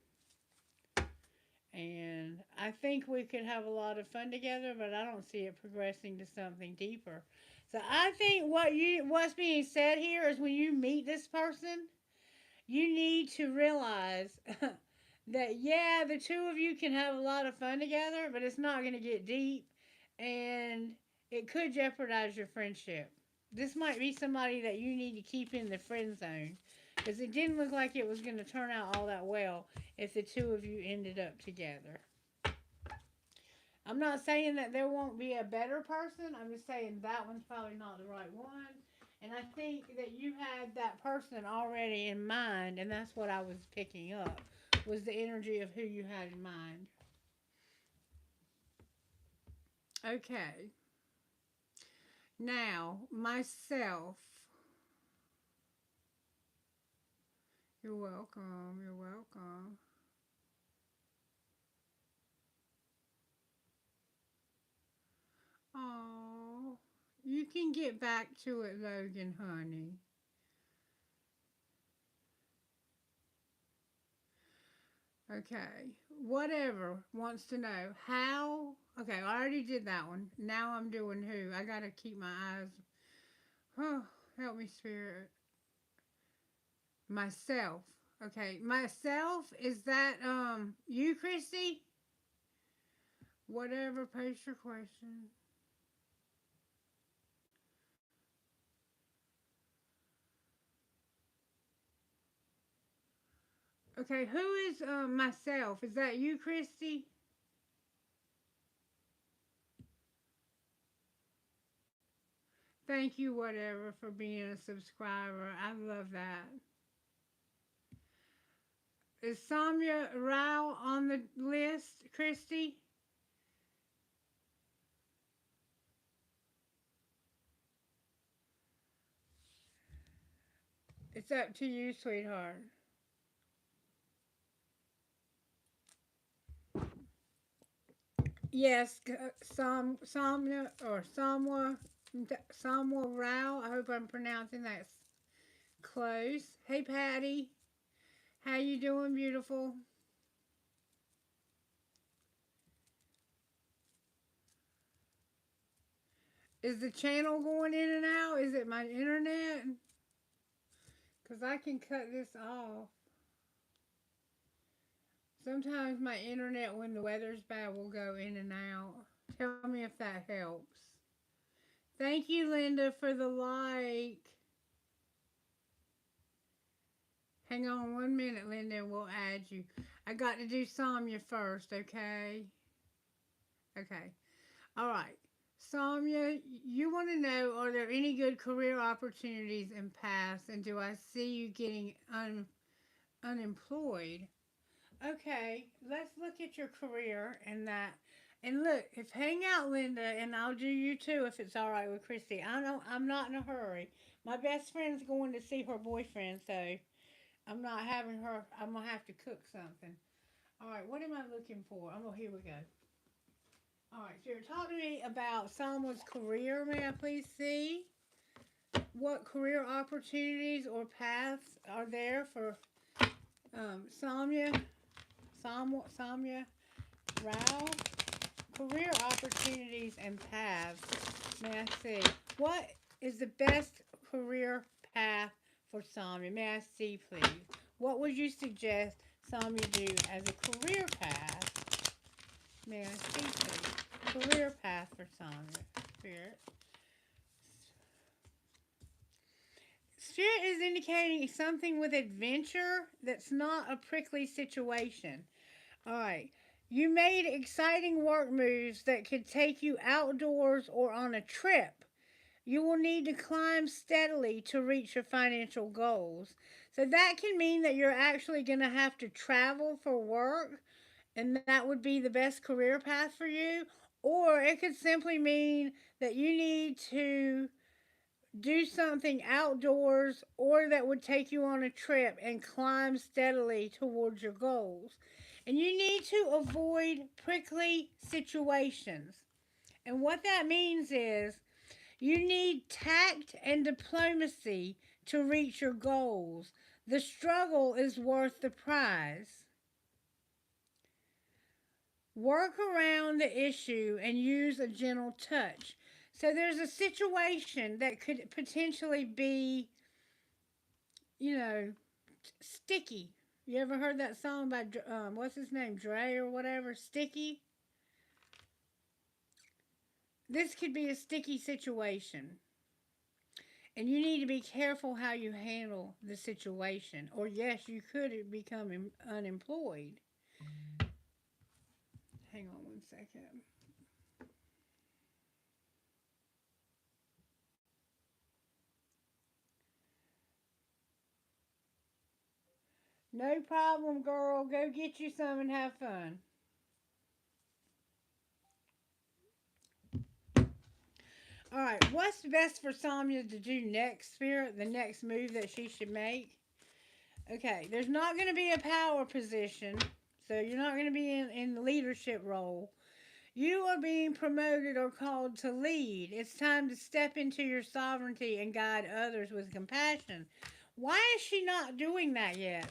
And I think we could have a lot of fun together, but I don't see it progressing to something deeper. So I think what's being said here is when you meet this person, you need to realize that yeah, the two of you can have a lot of fun together, but it's not going to get deep. and it could jeopardize your friendship. This might be somebody that you need to keep in the friend zone because it didn't look like it was going to turn out all that well if the two of you ended up together. I'm not saying that there won't be a better person. I'm just saying that one's probably not the right one. And I think that you had that person already in mind, and that's what I was picking up, was the energy of who you had in mind. Okay. Now, myself. You're welcome. You're welcome. Oh, you can get back to it, Logan, honey. Okay. Whatever wants to know how. Okay, I already did that one. Now I'm doing who. I gotta keep my eyes. Oh, help me, spirit. Myself. Okay, myself is that you, Christy? Whatever. Post your question. Okay, who is myself? Is that you, Christy? Thank you, whatever, for being a subscriber. I love that. Is Samya Rao on the list, Christy? It's up to you, sweetheart. Yes, Samya or Samwa Rao. I hope I'm pronouncing that close. Hey, Patty. How you doing, beautiful? Is the channel going in and out? Is it my internet? Because I can cut this off. Sometimes my internet, when the weather's bad, will go in and out. Tell me if that helps. Thank you, Linda, for the like. Hang on 1 minute, Linda, and we'll add you. I got to do Samya first, okay? Okay. All right. Samya, you want to know, are there any good career opportunities in past, and do I see you getting unemployed? Okay, let's look at your career and that. And look, if hang out, Linda, and I'll do you too if it's all right with Christy. I know I'm not in a hurry. My best friend's going to see her boyfriend, so I'm not having her. I'm gonna have to cook something. All right, what am I looking for? Oh, here we go. All right, so you're talking to me about someone's career. May I please see what career opportunities or paths are there for Samya, Samya Rao? Career opportunities and paths. May I see what is the best career path for Samya? May I see, please? What would you suggest Samya do as a career path? May I see, please? Career path for Samya. Spirit. Spirit is indicating something with adventure that's not a prickly situation. All right. You made exciting work moves that could take you outdoors or on a trip. You will need to climb steadily to reach your financial goals. So that can mean that you're actually going to have to travel for work, and that would be the best career path for you. Or it could simply mean that you need to do something outdoors or that would take you on a trip and climb steadily towards your goals. And you need to avoid prickly situations. And what that means is you need tact and diplomacy to reach your goals. The struggle is worth the prize. Work around the issue and use a gentle touch. So there's a situation that could potentially be, you know, sticky. You ever heard that song by, what's his name, Dre or whatever? Sticky? this could be a sticky situation. And you need to be careful how you handle the situation. Or, yes, you could become unemployed. Hang on one second. No problem, girl. Go get you some and have fun. All right, what's best for Samya to do next, Spirit? The next move that she should make? Okay, there's not going to be a power position, so you're not going to be in the leadership role. You are being promoted or called to lead. It's time to step into your sovereignty and guide others with compassion. Why is she not doing that yet?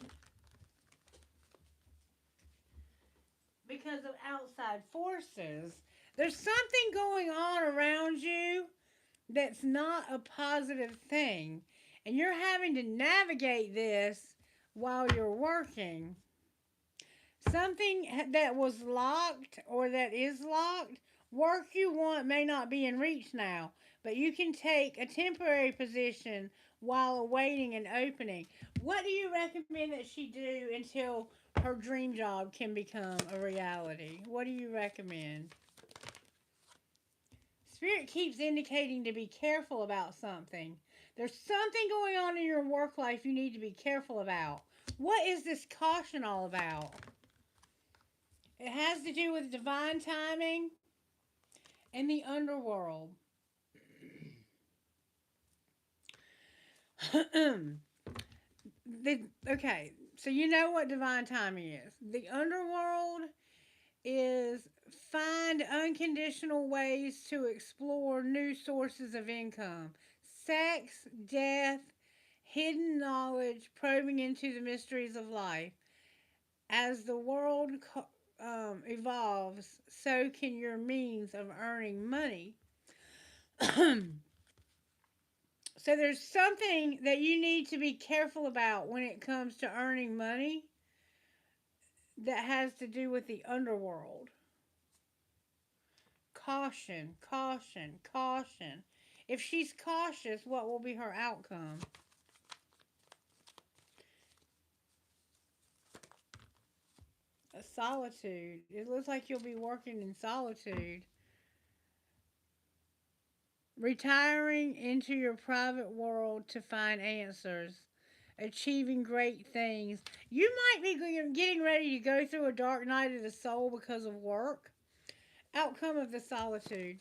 Because of outside forces. There's something going on around you that's not a positive thing. And you're having to navigate this while you're working. Something that was locked or that is locked, work you want may not be in reach now, but you can take a temporary position while awaiting an opening. What do you recommend that she do until her dream job can become a reality? What do you recommend? Spirit keeps indicating to be careful about something. There's something going on in your work life you need to be careful about. What is this caution all about? It has to do with divine timing and the underworld. Okay, so you know what divine timing is. The underworld is find unconditional ways to explore new sources of income. Sex, death, hidden knowledge, probing into the mysteries of life. As the world evolves, so can your means of earning money. So there's something that you need to be careful about when it comes to earning money that has to do with the underworld. Caution, caution, caution. If she's cautious, what will be her outcome? A solitude. It looks like you'll be working in solitude. Retiring into your private world to find answers. Achieving great things. You might be getting ready to go through a dark night of the soul because of work. Outcome of the solitude.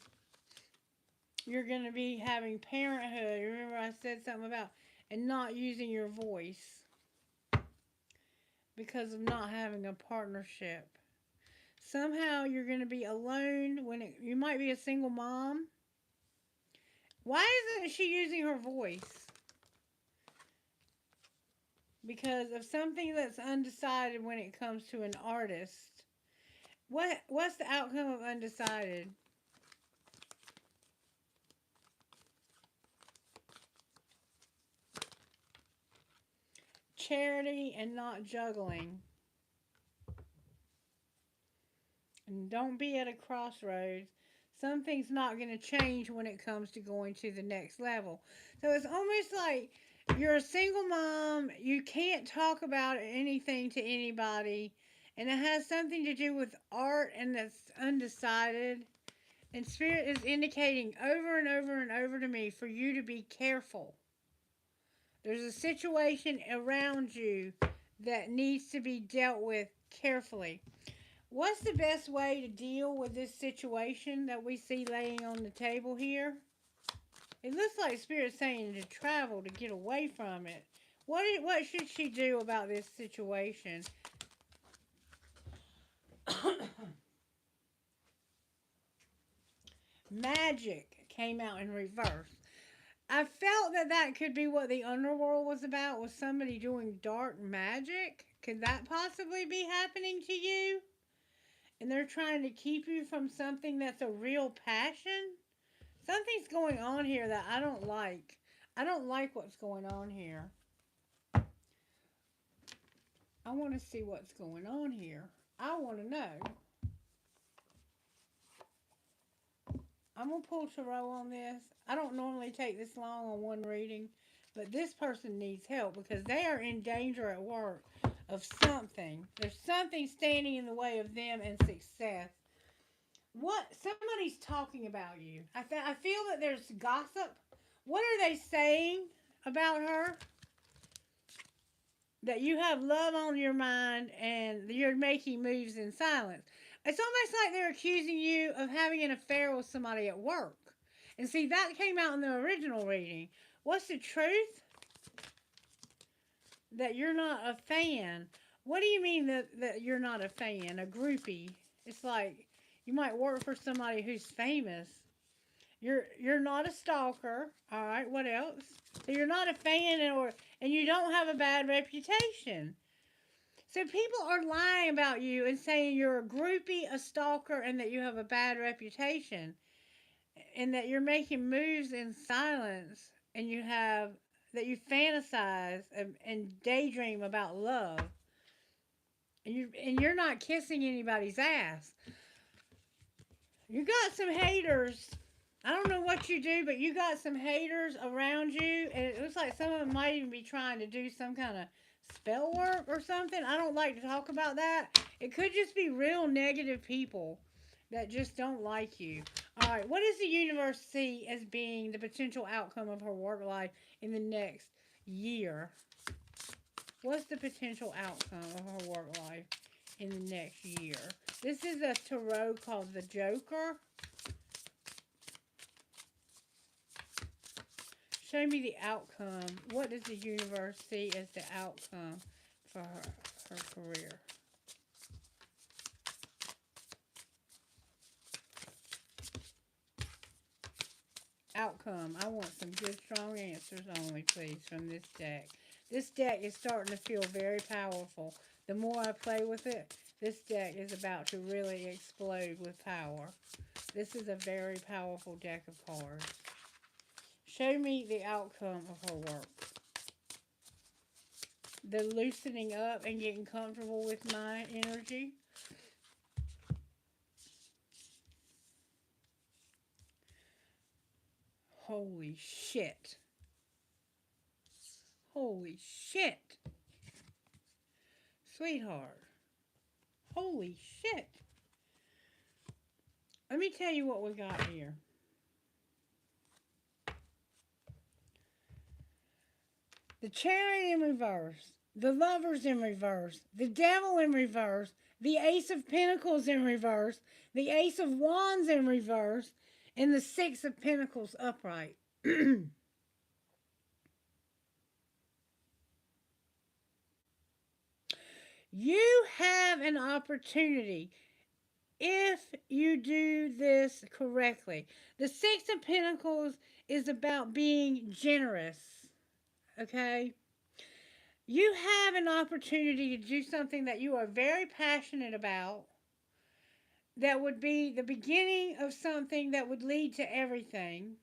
You're going to be having parenthood. Remember I said something about and not using your voice because of not having a partnership. Somehow you're going to be alone you might be a single mom. Why isn't she using her voice? Because of something that's undecided when it comes to an artist. What's the outcome of undecided? Charity and not juggling. And don't be at a crossroads. Something's not going to change when it comes to going to the next level. So it's almost like you're a single mom. You can't talk about anything to anybody. And it has something to do with art and that's undecided. And Spirit is indicating over and over and over to me for you to be careful. There's a situation around you that needs to be dealt with carefully. What's the best way to deal with this situation that we see laying on the table here? It looks like Spirit's saying to travel, to get away from it. What should she do about this situation? Magic came out in reverse. I felt that could be what the underworld was about, was somebody doing dark magic. Could that possibly be happening to you? And they're trying to keep you from something that's a real passion? Something's going on here that I don't like. I don't like what's going on here. I want to see what's going on here. I want to know. I'm going to pull tarot on this. I don't normally take this long on one reading, but this person needs help because they are in danger at work of something. There's something standing in the way of them and success. What? Somebody's talking about you. I feel that there's gossip. What are they saying about her? That you have love on your mind and you're making moves in silence. It's almost like they're accusing you of having an affair with somebody at work. And see, that came out in the original reading. What's the truth? That you're not a fan. What do you mean that you're not a fan? A groupie? It's like you might work for somebody who's famous. You're not a stalker. All right. What else? So you're not a fan, and you don't have a bad reputation. So people are lying about you and saying you're a groupie, a stalker, and that you have a bad reputation, and that you're making moves in silence, and that you fantasize and daydream about love, and you're not kissing anybody's ass. You got some haters. I don't know what you do, but you got some haters around you, and it looks like some of them might even be trying to do some kind of spell work or something. I don't like to talk about that. It could just be real negative people that just don't like you. All right, what does the universe see as being the potential outcome of her work life in the next year? What's the potential outcome of her work life in the next year? This is a tarot called the Joker. Show me the outcome. What does the universe see as the outcome for her career? Outcome. I want some good, strong answers only, please, from this deck. This deck is starting to feel very powerful. The more I play with it, this deck is about to really explode with power. This is a very powerful deck of cards. Show me the outcome of her work. The loosening up and getting comfortable with my energy. Holy shit. Holy shit. Sweetheart. Holy shit. Let me tell you what we got here. The Chariot in reverse. The Lovers in reverse. The Devil in reverse. The Ace of Pentacles in reverse. The Ace of Wands in reverse. And the Six of Pentacles upright. You have an opportunity if you do this correctly. The Six of Pentacles is about being generous. Okay? You have an opportunity to do something that you are very passionate about that would be the beginning of something that would lead to everything.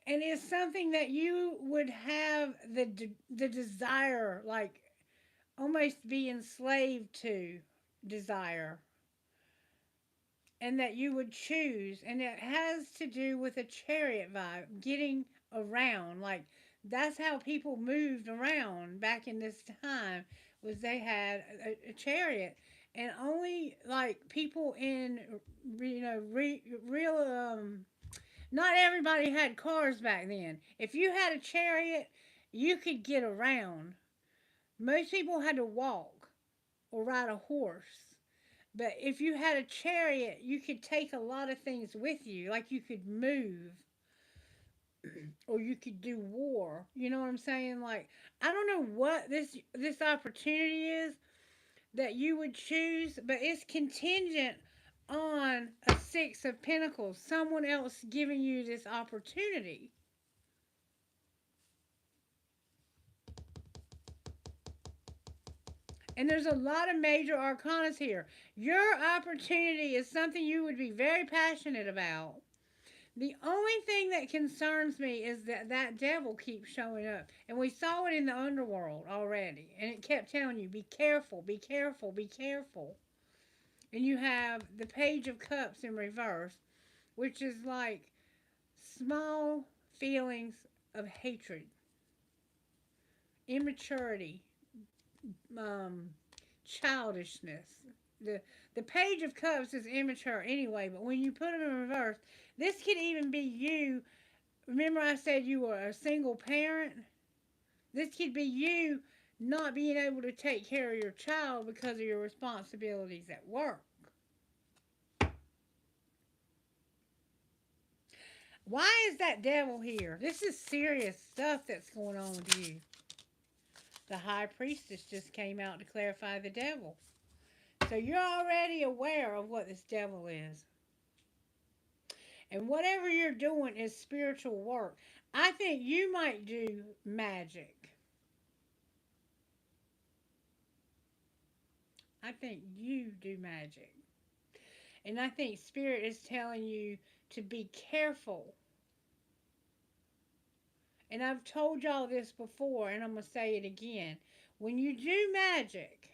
And it's something that you would have the desire, like almost be enslaved to desire. And that you would choose. And it has to do with a chariot vibe, getting around. Like, that's how people moved around back in this time, was they had a chariot. And only, like, people in, real, not everybody had cars back then. If you had a chariot, you could get around. Most people had to walk or ride a horse. But if you had a chariot, you could take a lot of things with you. Like you could move or you could do war. You know what I'm saying? Like, I don't know what this opportunity is that you would choose, but it's contingent on a Six of Pentacles. Someone else giving you this opportunity. And there's a lot of major arcanas here. Your opportunity is something you would be very passionate about. The only thing that concerns me is that devil keeps showing up. And we saw it in the underworld already. And it kept telling you, be careful, be careful, be careful. And you have the Page of Cups in reverse, which is like small feelings of hatred, immaturity, um, childishness. The the Page of Cups is immature anyway, but when you put them in reverse, this could even be you. Remember, I said you were a single parent? This could be you not being able to take care of your child because of your responsibilities at work. Why is that devil here? This is serious stuff that's going on with you. The high priestess just came out to clarify the devil. So you're already aware of what this devil is. And whatever you're doing is spiritual work. I think you might do magic. I think you do magic. And I think Spirit is telling you to be careful. And I've told y'all this before, and I'm going to say it again. When you do magic,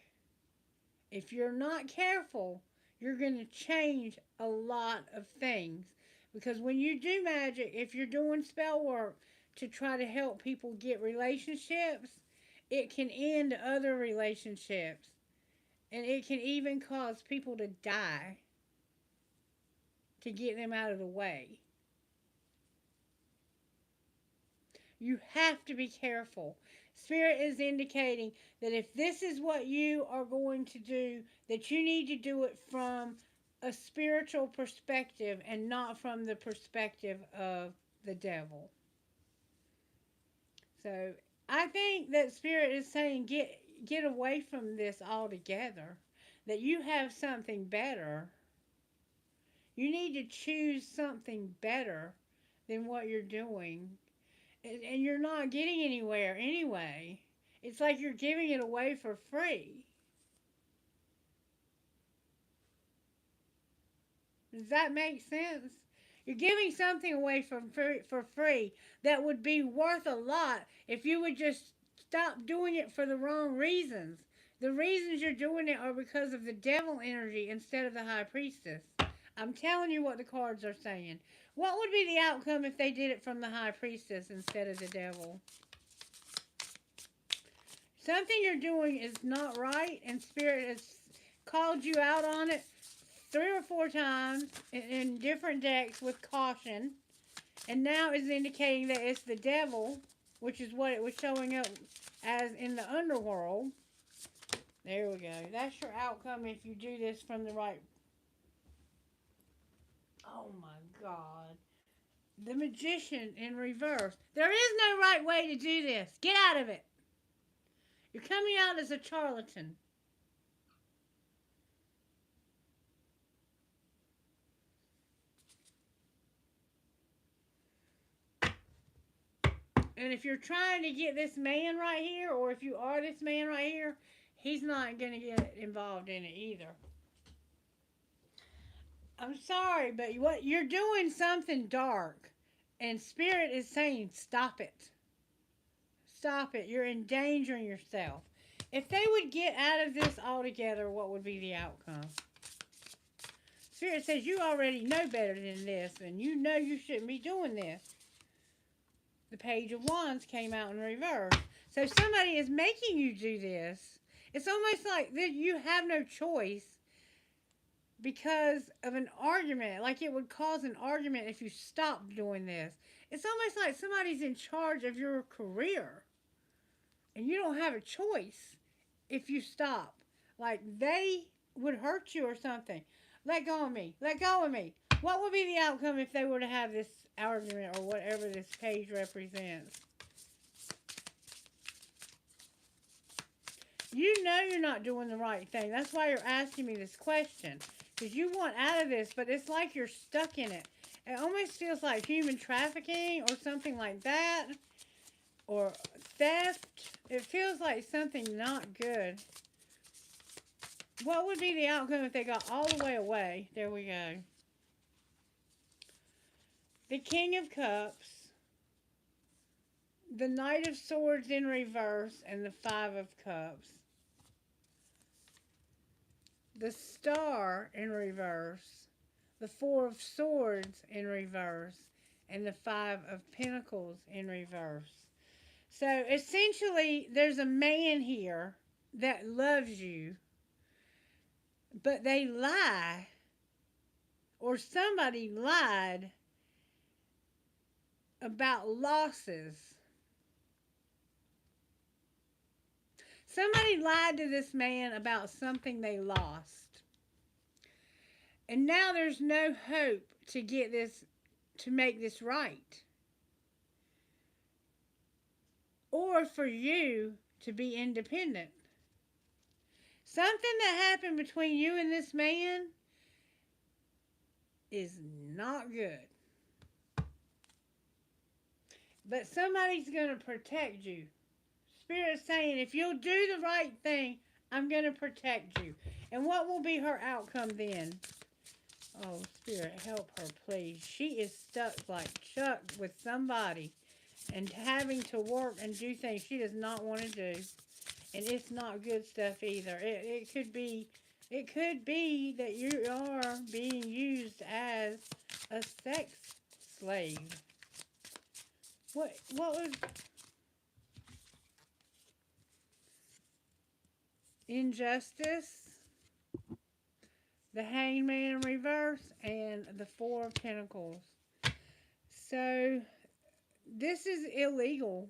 if you're not careful, you're going to change a lot of things. Because when you do magic, if you're doing spell work to try to help people get relationships, it can end other relationships. And it can even cause people to die to get them out of the way. You have to be careful. Spirit is indicating that if this is what you are going to do, that you need to do it from a spiritual perspective and not from the perspective of the devil. So I think that Spirit is saying get away from this altogether. That you have something better. You need to choose something better than what you're doing. And you're not getting anywhere anyway. It's like you're giving it away for free. Does that make sense? You're giving something away for free that would be worth a lot if you would just stop doing it for the wrong reasons. The reasons you're doing it are because of the devil energy instead of the high priestess. I'm telling you what the cards are saying. What would be the outcome if they did it from the high priestess instead of the devil? Something you're doing is not right, and Spirit has called you out on it 3 or 4 times in different decks with caution, and now is indicating that it's the devil, which is what it was showing up as in the underworld. There we go. That's your outcome if you do this from the right. Oh my God. The Magician in reverse. There is no right way to do this. Get out of it. You're coming out as a charlatan. And if you're trying to get this man right here, or if you are this man right here, he's not going to get involved in it either. I'm sorry, but what you're doing something dark, and Spirit is saying, stop it. Stop it. You're endangering yourself. If they would get out of this altogether, what would be the outcome? Spirit says you already know better than this, and you know you shouldn't be doing this. The Page of Wands came out in reverse. So somebody is making you do this. It's almost like that you have no choice because of an argument. Like it would cause an argument if you stopped doing this. It's almost like somebody's in charge of your career. And you don't have a choice if you stop. Like they would hurt you or something. Let go of me. Let go of me. What would be the outcome if they were to have this argument or whatever this page represents? You know you're not doing the right thing. That's why you're asking me this question. Because you want out of this, but it's like you're stuck in it. It almost feels like human trafficking or something like that. Or theft. It feels like something not good. What would be the outcome if they got all the way away? There we go. The King of Cups. The Knight of Swords in reverse. And the Five of Cups. the Star in reverse, the Four of Swords in reverse, and the Five of Pentacles in reverse. So essentially, there's a man here that loves you, but they lie, or somebody lied about losses. Somebody lied to this man about something they lost. And now there's no hope to get this, to make this right. Or for you to be independent. Something that happened between you and this man is not good. But somebody's going to protect you. Spirit's saying, if you'll do the right thing, I'm going to protect you. And what will be her outcome then? Oh, Spirit, help her, please. She is stuck like Chuck with somebody and having to work and do things she does not want to do. And it's not good stuff either. It could be that you are being used as a sex slave. What was injustice? The Hangman in reverse and the Four of Pentacles. So this is illegal.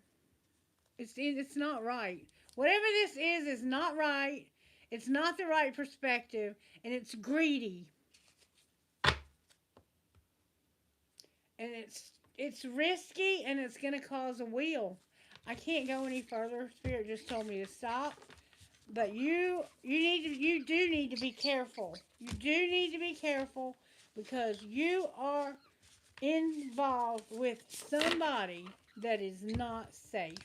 It's not right. Whatever this is not right. It's not the right perspective, and it's greedy. And it's risky, and it's going to cause a wheel. I can't go any further. Spirit just told me to stop. But you do need to be careful. You do need to be careful because you are involved with somebody that is not safe.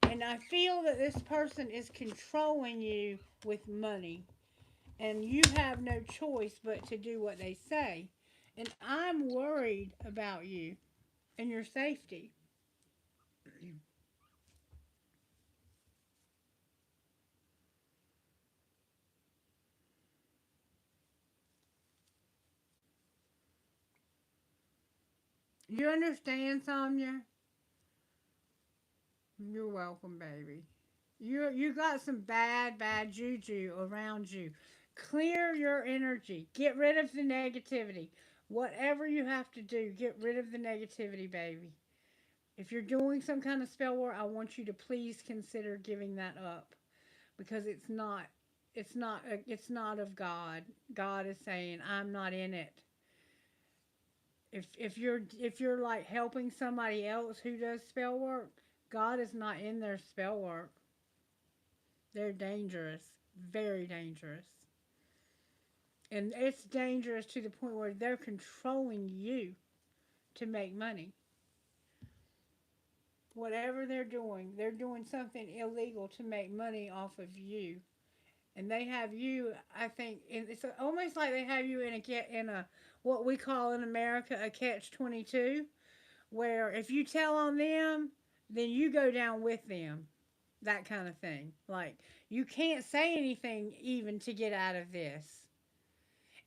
And I feel that this person is controlling you with money. And you have no choice but to do what they say. And I'm worried about you and your safety. You understand, Sonia? You're welcome, baby. You got some bad juju around you. Clear your energy. Get rid of the negativity. Whatever you have to do, get rid of the negativity, baby. If you're doing some kind of spell work, I want you to please consider giving that up because it's not of God. God is saying, I'm not in it. If you're like helping somebody else who does spell work, God is not in their spell work. They're dangerous, very dangerous. And it's dangerous to the point where they're controlling you to make money. Whatever they're doing something illegal to make money off of you. And they have you, I think, it's almost like they have you in a what we call in America a catch-22, where if you tell on them, then you go down with them. That kind of thing. Like, you can't say anything even to get out of this.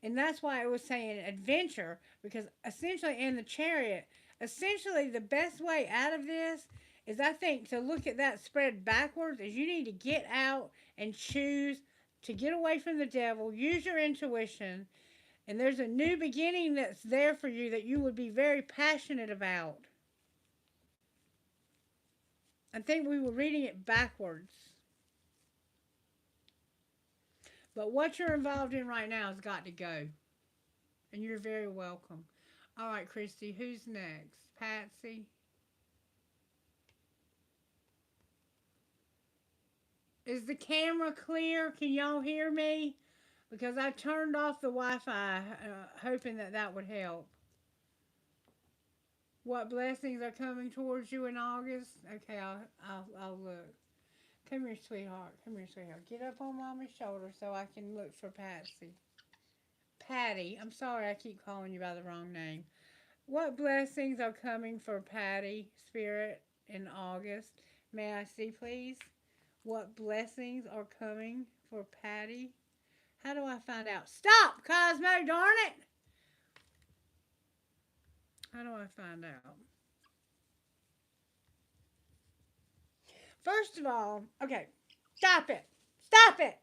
And that's why I was saying adventure, because essentially in the Chariot, essentially the best way out of this is, I think, to look at that spread backwards, is you need to get out and choose to get away from the devil, use your intuition, and there's a new beginning that's there for you that you would be very passionate about. I think we were reading it backwards. But what you're involved in right now has got to go. And you're very welcome. All right, Christy, who's next? Patsy? Is the camera clear? Can y'all hear me? Because I turned off the Wi-Fi, hoping that would help. What blessings are coming towards you in August? Okay, I'll look. Come here, sweetheart. Come here, sweetheart. Get up on Mama's shoulder so I can look for Patsy. Patty. I'm sorry I keep calling you by the wrong name. What blessings are coming for Patty, Spirit, in August? May I see, please? What blessings are coming for Patty? How do I find out? Stop, Cosmo, darn it! How do I find out? First of all, okay, stop it. Stop it.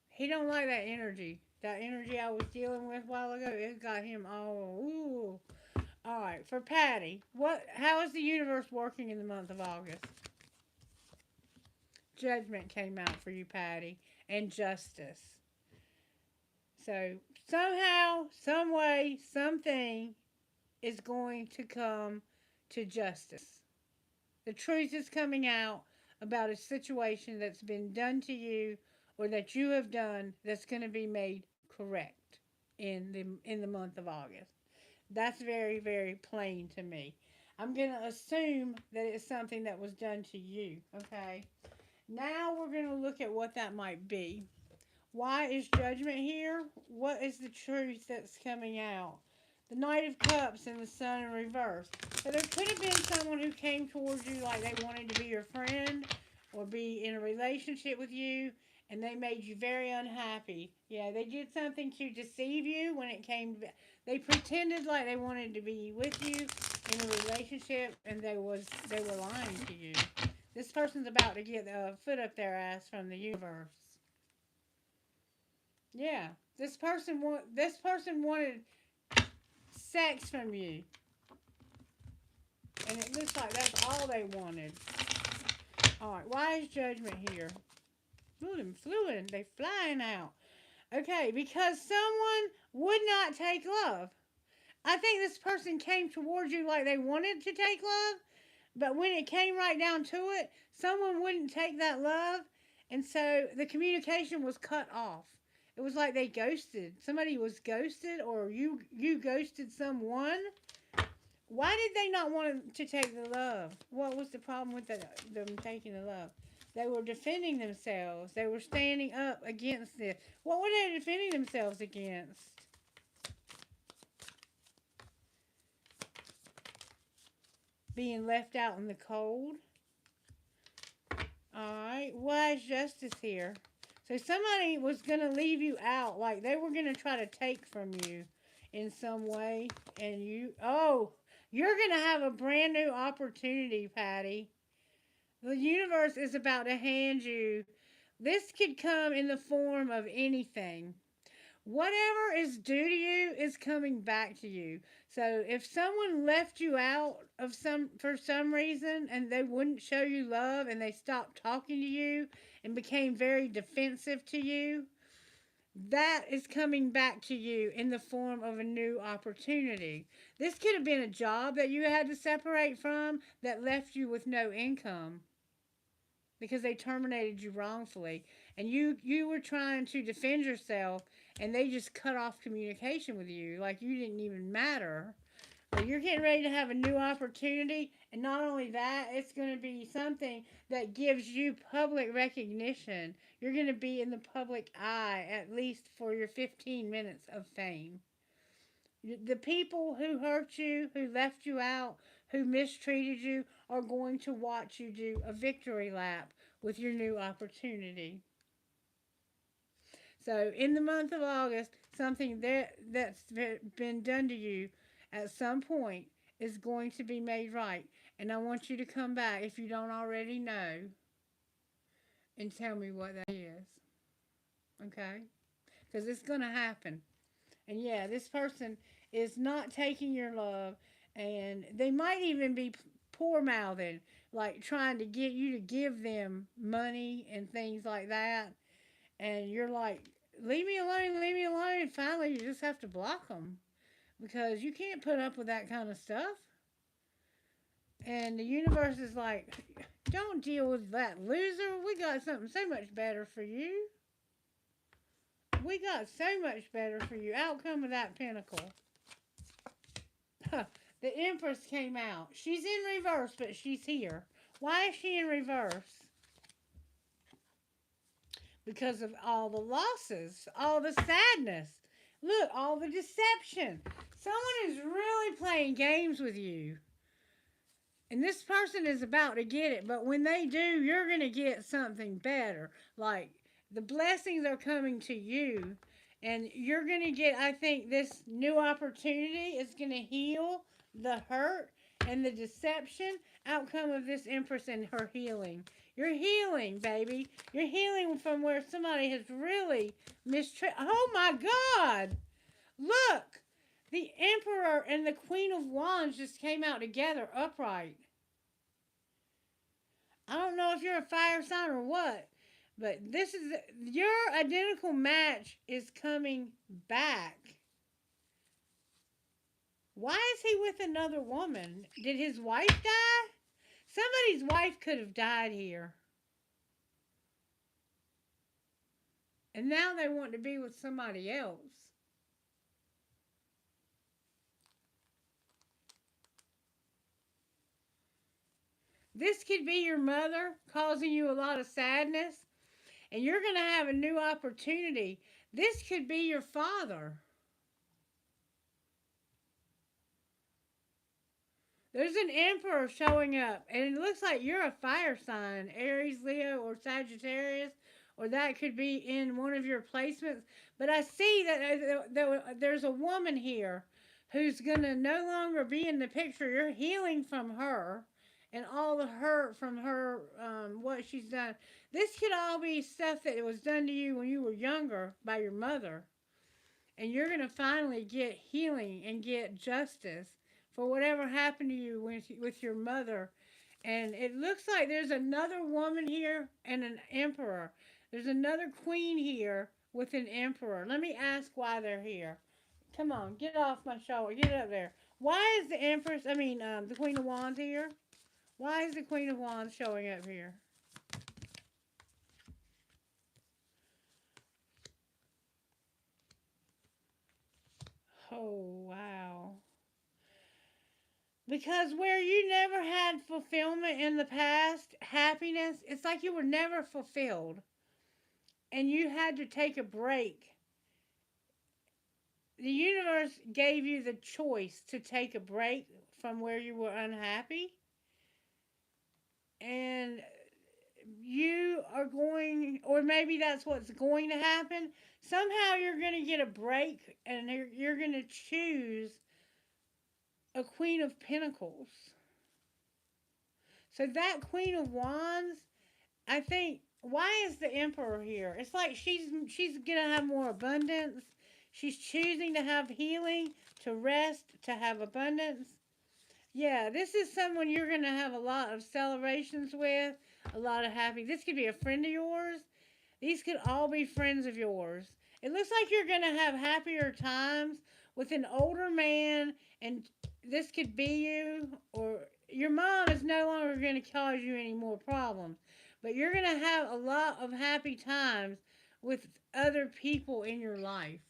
He don't like that energy. That energy I was dealing with a while ago, it got him all, ooh. All right, for Patty, how is the universe working in the month of August? Judgment came out for you, Patty, and justice. So somehow, some way, something is going to come to justice. The truth is coming out about a situation that's been done to you or that you have done that's going to be made correct in the month of August. That's very, very plain to me. I'm going to assume that it's something that was done to you, okay? Now we're going to look at what that might be. Why is judgment here? What is the truth that's coming out? The Knight of Cups and the Sun in reverse. So there could have been someone who came towards you like they wanted to be your friend or be in a relationship with you, and they made you very unhappy. Yeah, they did something to deceive you when it came to, they pretended like they wanted to be with you in a relationship, and they were lying to you. This person's about to get a foot up their ass from the universe. Yeah, this person wanted sex from you, and it looks like that's all they wanted. All right, why is judgment here? Fluid, they flying out. Okay, because someone would not take love. I think this person came towards you like they wanted to take love, but when it came right down to it, someone wouldn't take that love, and so the communication was cut off. It was like they ghosted. Somebody was ghosted, or you ghosted someone. Why did they not want to take the love? What was the problem with them taking the love? They were defending themselves. They were standing up against it. What were they defending themselves against? Being left out in the cold. Alright, why is justice here? So somebody was going to leave you out. Like they were going to try to take from you in some way. And you're going to have a brand new opportunity, Patty. The universe is about to hand you. This could come in the form of anything. Whatever is due to you is coming back to you. So if someone left you out of for some reason and they wouldn't show you love and they stopped talking to you and became very defensive to you, that is coming back to you in the form of a new opportunity. This could have been a job that you had to separate from that left you with no income because they terminated you wrongfully, and you were trying to defend yourself, and they just cut off communication with you like you didn't even matter. But you're getting ready to have a new opportunity, and not only that, it's going to be something that gives you public recognition. You're going to be in the public eye, at least for your 15 minutes of fame. The people who hurt you, who left you out, who mistreated you, are going to watch you do a victory lap with your new opportunity. So in the month of August, something that's been done to you at some point is going to be made right. And I want you to come back, if you don't already know, and tell me what that is. Okay? Because it's going to happen. And yeah, this person is not taking your love, and they might even be poor mouthing, like trying to get you to give them money and things like that. And you're like, leave me alone, leave me alone. And finally, you just have to block them because you can't put up with that kind of stuff. And the universe is like, don't deal with that loser. We got something so much better for you. We got so much better for you. Out come with that pentacle. The Empress came out. She's in reverse, but she's here. Why is she in reverse? Because of all the losses, all the sadness. Look, all the deception. Someone is really playing games with you. And this person is about to get it, but when they do, you're going to get something better. Like the blessings are coming to you, and you're going to get, I think, this new opportunity is going to heal the hurt and the deception outcome of this Empress and her healing. You're healing, baby. You're healing from where somebody has really mistreated. Oh my God! Look! The Emperor and the Queen of Wands just came out together upright. I don't know if you're a fire sign or what, but this is your identical match is coming back. Why is he with another woman? Did his wife die? Somebody's wife could have died here. And now they want to be with somebody else. This could be your mother causing you a lot of sadness, and you're going to have a new opportunity. This could be your father. There's an emperor showing up, and it looks like you're a fire sign, Aries, Leo, or Sagittarius, or that could be in one of your placements. But I see that there's a woman here who's going to no longer be in the picture. You're healing from her and all the hurt from her, what she's done. This could all be stuff that was done to you when you were younger by your mother. And you're going to finally get healing and get justice for whatever happened to you with your mother. And it looks like there's another woman here and an emperor. There's another queen here with an emperor. Let me ask why they're here. Come on, get off my shoulder. Get up there. Why is the empress, the Queen of Wands here? Why is the Queen of Wands showing up here? Oh, wow. Because where you never had fulfillment in the past, happiness, it's like you were never fulfilled. And you had to take a break. The universe gave you the choice to take a break from where you were unhappy. And you are going, or maybe that's what's going to happen. Somehow you're going to get a break and you're going to choose a Queen of Pentacles. So that Queen of Wands, I think, why is the Emperor here? It's like she's gonna have more abundance. She's choosing to have healing, to rest, to have abundance. Yeah, this is someone you're gonna have a lot of celebrations with, a lot of happy. This could be a friend of yours. These could all be friends of yours. It looks like you're gonna have happier times with an older man, and this could be you, or your mom is no longer going to cause you any more problems. But you're going to have a lot of happy times with other people in your life.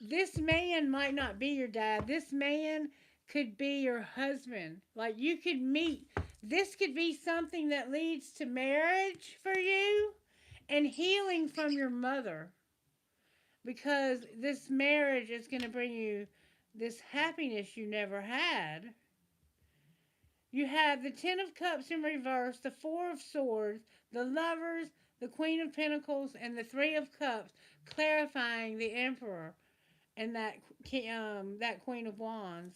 This man might not be your dad. This man could be your husband. Like you could meet. This could be something that leads to marriage for you and healing from your mother. Because this marriage is going to bring you this happiness you never had. You have the Ten of Cups in reverse, the Four of Swords, the Lovers, the Queen of Pentacles, and the Three of Cups, clarifying the Emperor and that Queen of Wands.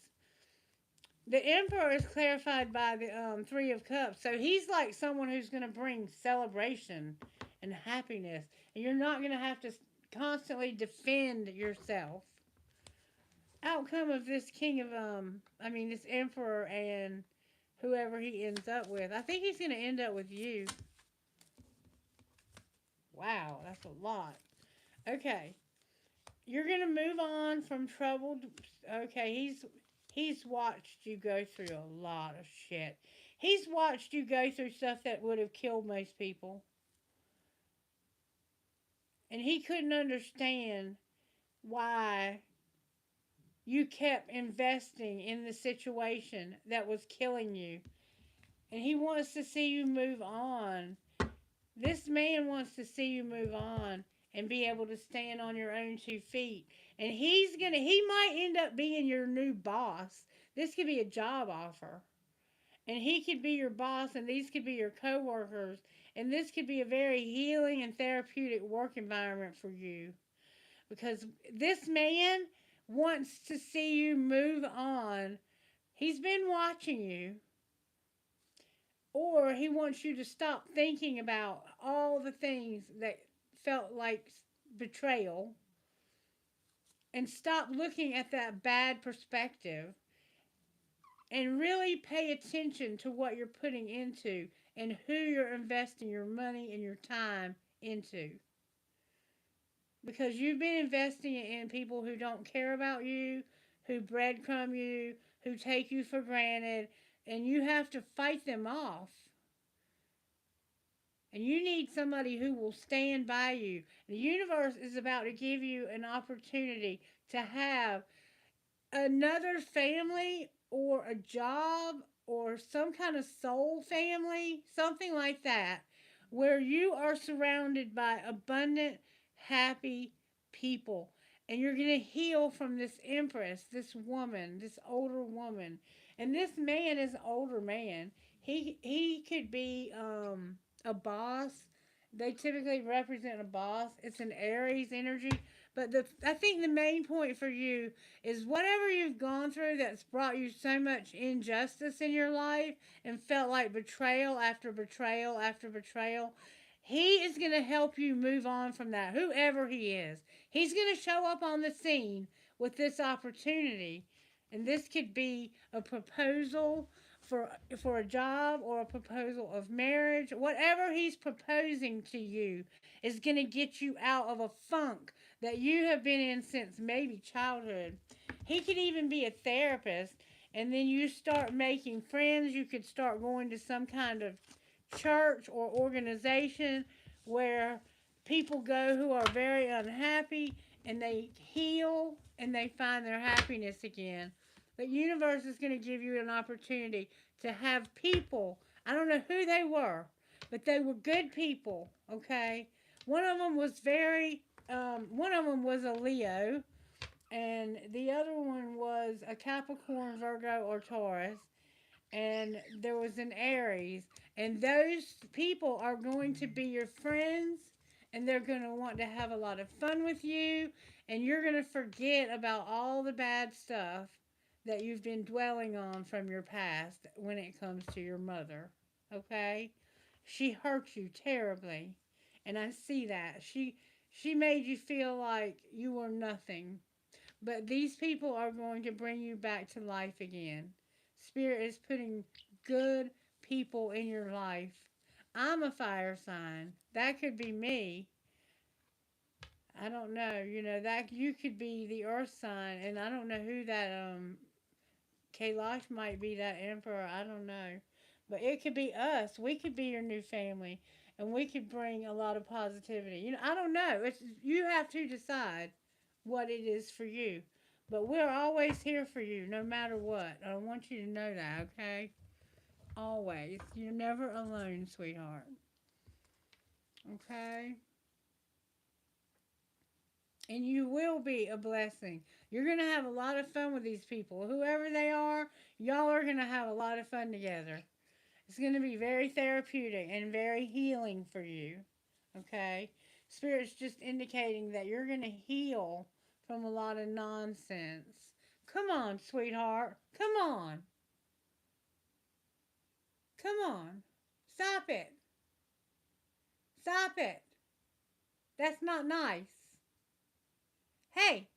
The Emperor is clarified by the Three of Cups, so he's like someone who's going to bring celebration and happiness, and you're not going to have to constantly defend yourself. Outcome of this this emperor and whoever he ends up with. I think he's going to end up with you. Wow, that's a lot. Okay. You're going to move on from troubled. Okay, he's watched you go through a lot of shit. He's watched you go through stuff that would have killed most people. And he couldn't understand why you kept investing in the situation that was killing you. And he wants to see you move on. This man wants to see you move on and be able to stand on your own 2 feet And he might end up being your new boss. This could be a job offer. And he could be your boss, and these could be your coworkers. And this could be a very healing and therapeutic work environment for you. Because this man wants to see you move on. He's been watching you, or he wants you to stop thinking about all the things that felt like betrayal and stop looking at that bad perspective and really pay attention to what you're putting into and who you're investing your money and your time into. Because you've been investing it in people who don't care about you, who breadcrumb you, who take you for granted, and you have to fight them off. And you need somebody who will stand by you. The universe is about to give you an opportunity to have another family or a job or some kind of soul family, something like that, where you are surrounded by abundant, happy people. And you're going to heal from this empress, this woman, this older woman. And this man is an older man. He could be a boss. They typically represent a boss. It's an Aries energy. But I think the main point for you is whatever you've gone through that's brought you so much injustice in your life and felt like betrayal after betrayal after betrayal, he is going to help you move on from that, whoever he is. He's going to show up on the scene with this opportunity. And this could be a proposal for a job or a proposal of marriage. Whatever he's proposing to you is going to get you out of a funk that you have been in since maybe childhood. He could even be a therapist, and then you start making friends. You could start going to some kind of church or organization where people go who are very unhappy and they heal and they find their happiness again. The universe is going to give you an opportunity to have people. I don't know who they were, but they were good people, okay? One of them was one of them was a Leo, and the other one was a Capricorn, Virgo, or Taurus, and there was an Aries. And those people are going to be your friends, and they're going to want to have a lot of fun with you, and you're going to forget about all the bad stuff that you've been dwelling on from your past when it comes to your mother. Okay? She hurt you terribly. And I see that. She made you feel like you were nothing. But these people are going to bring you back to life again. Spirit is putting good people in your life. I'm a fire sign. That could be me. I don't know. You know, that you could be the earth sign, and I don't know who that Kailash might be, that emperor. I don't know. But it could be us. We could be your new family. And we could bring a lot of positivity. You know, I don't know. You have to decide what it is for you. But we're always here for you, no matter what. I want you to know that, okay? Always. You're never alone, sweetheart. Okay? And you will be a blessing. You're going to have a lot of fun with these people. Whoever they are, y'all are going to have a lot of fun together. It's going to be very therapeutic and very healing for you. Okay? Spirit's just indicating that you're going to heal from a lot of nonsense. Come on, sweetheart. Come on. Come on. Stop it. Stop it. That's not nice. Hey.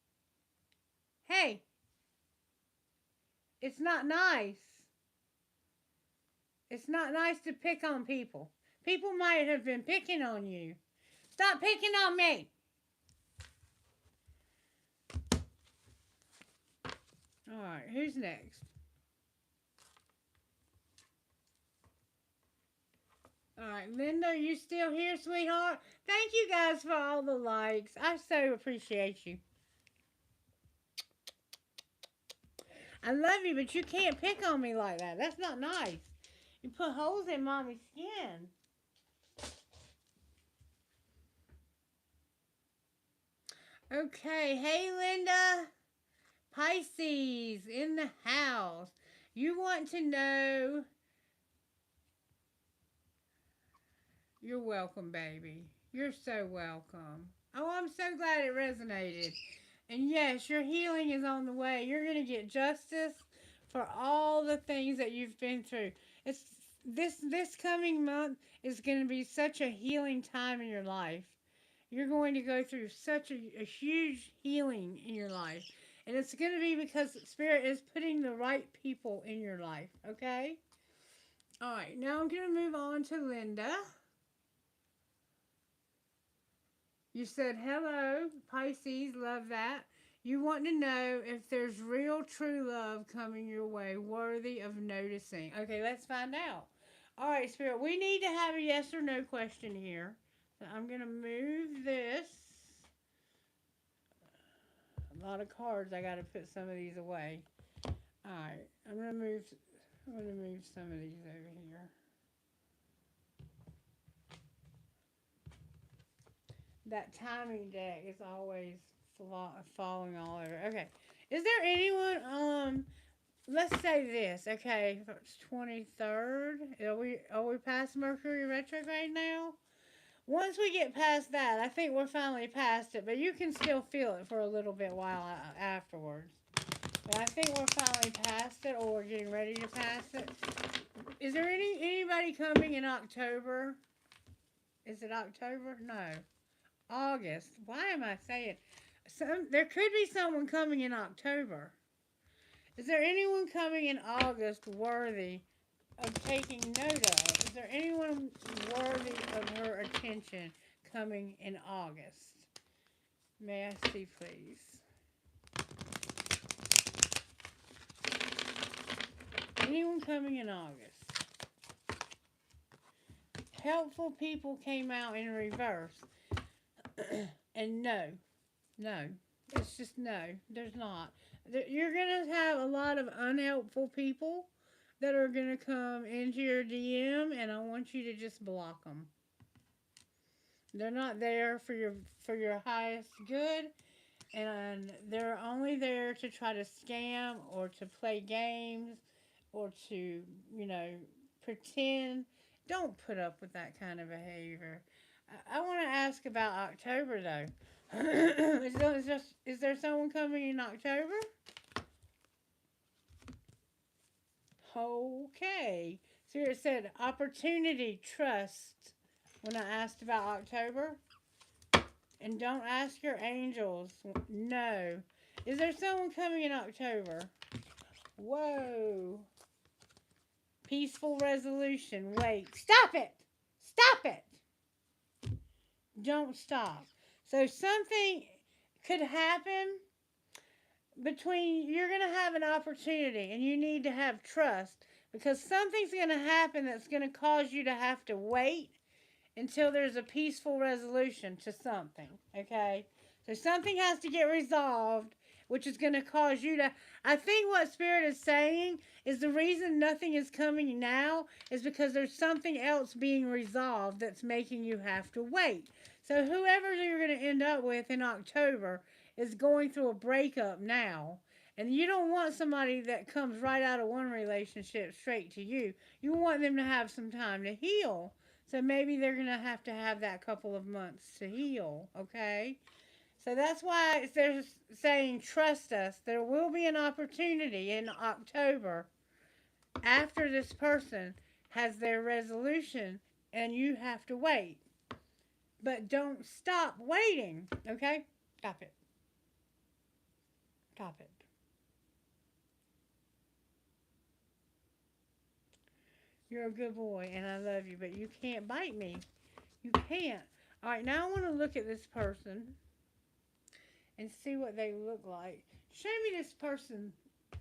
Hey. It's not nice. It's not nice to pick on people. People might have been picking on you. Stop picking on me. Alright, who's next? Alright, Linda, are you still here, sweetheart? Thank you guys for all the likes. I so appreciate you. I love you, but you can't pick on me like that. That's not nice. You put holes in mommy's skin. Okay, hey Linda, Pisces in the house. You want to know. You're welcome, baby. You're so welcome. Oh, I'm so glad it resonated. And yes, your healing is on the way. You're going to get justice for all the things that you've been through. It's this coming month is going to be such a healing time in your life. You're going to go through such a huge healing in your life. And it's going to be because Spirit is putting the right people in your life, okay? All right, now I'm going to move on to Linda. You said hello, Pisces, love that. You want to know if there's real true love coming your way, worthy of noticing. Okay, let's find out. All right, Spirit, we need to have a yes or no question here. So I'm going to move this. A lot of cards. I got to put some of these away. All right, I'm going to move some of these over here. That timing deck is always falling all over. Okay. Is there anyone, let's say this, okay, it's 23rd. Are we past Mercury retrograde now? Once we get past that, I think we're finally past it, but you can still feel it for a little bit while afterwards. But I think we're finally past it, or we're getting ready to pass it. Is there anybody coming in October? Is it October? No. August. Why am I saying? There could be someone coming in October. Is there anyone coming in August worthy of taking note of? Is there anyone worthy of her attention coming in August? May I see, please? Anyone coming in August? Helpful people came out in reverse. And no. It's just no. There's not. You're going to have a lot of unhelpful people that are going to come into your DM, and I want you to just block them. They're not there for your highest good, and they're only there to try to scam or to play games or to, pretend. Don't put up with that kind of behavior. I want to ask about October, though. Is there someone coming in October? Okay. So it said opportunity, trust when I asked about October. And don't ask your angels. No. Is there someone coming in October? Whoa. Peaceful resolution. Wait. Stop it. Stop it. Don't stop. So something could happen between, you're going to have an opportunity and you need to have trust because something's going to happen that's going to cause you to have to wait until there's a peaceful resolution to something, okay? So something has to get resolved, which is going to cause you to, I think what Spirit is saying is the reason nothing is coming now is because there's something else being resolved that's making you have to wait. So whoever you're going to end up with in October is going through a breakup now. And you don't want somebody that comes right out of one relationship straight to you. You want them to have some time to heal. So maybe they're going to have that couple of months to heal, okay? So that's why they're saying trust us. There will be an opportunity in October after this person has their resolution and you have to wait. But don't stop waiting, okay? Stop it. Stop it. You're a good boy and I love you, but you can't bite me. You can't. All right, now I want to look at this person and see what they look like. Show me this person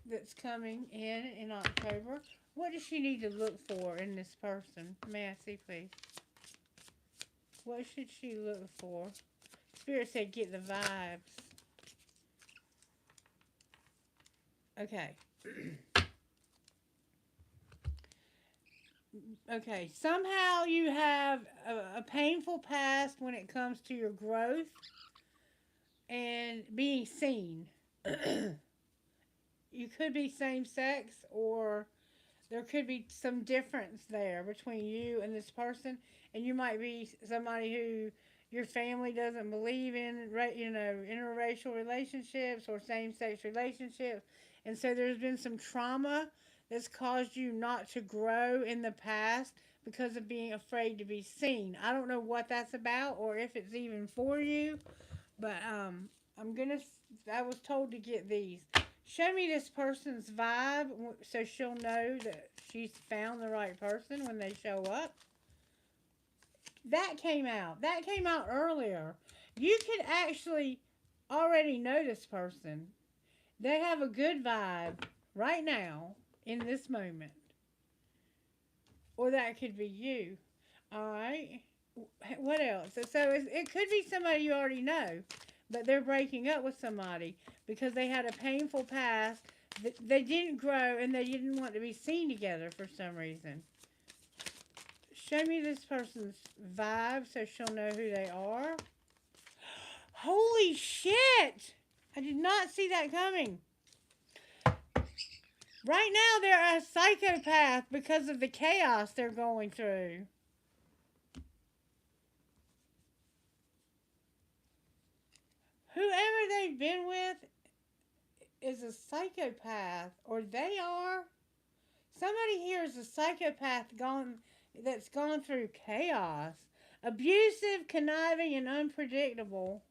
that's coming in October. What does she need to look for in this person? May I see, please? What should she look for? Spirit said get the vibes. Okay. Okay. Somehow you have a painful past when it comes to your growth. and being seen. You could be same sex, or there could be some difference there between you and this person, and you might be somebody who your family doesn't believe in, interracial relationships or same-sex relationships, and so there's been some trauma that's caused you not to grow in the past because of being afraid to be seen. I don't know what that's about or if it's even for you, but I'm gonna. I was told to get these. Show me this person's vibe so she'll know that she's found the right person when they show up. That came out. That came out earlier. You could actually already know this person. They have a good vibe right now in this moment. Or that could be you. All right. What else? So it could be somebody you already know, but they're breaking up with somebody because they had a painful past. They didn't grow and they didn't want to be seen together for some reason. Show me this person's vibe so she'll know who they are. Holy shit! I did not see that coming. Right now they're a psychopath because of the chaos they're going through. Whoever they've been with is a psychopath, or they are. Somebody here is a psychopath that's gone through chaos. Abusive, conniving, and unpredictable.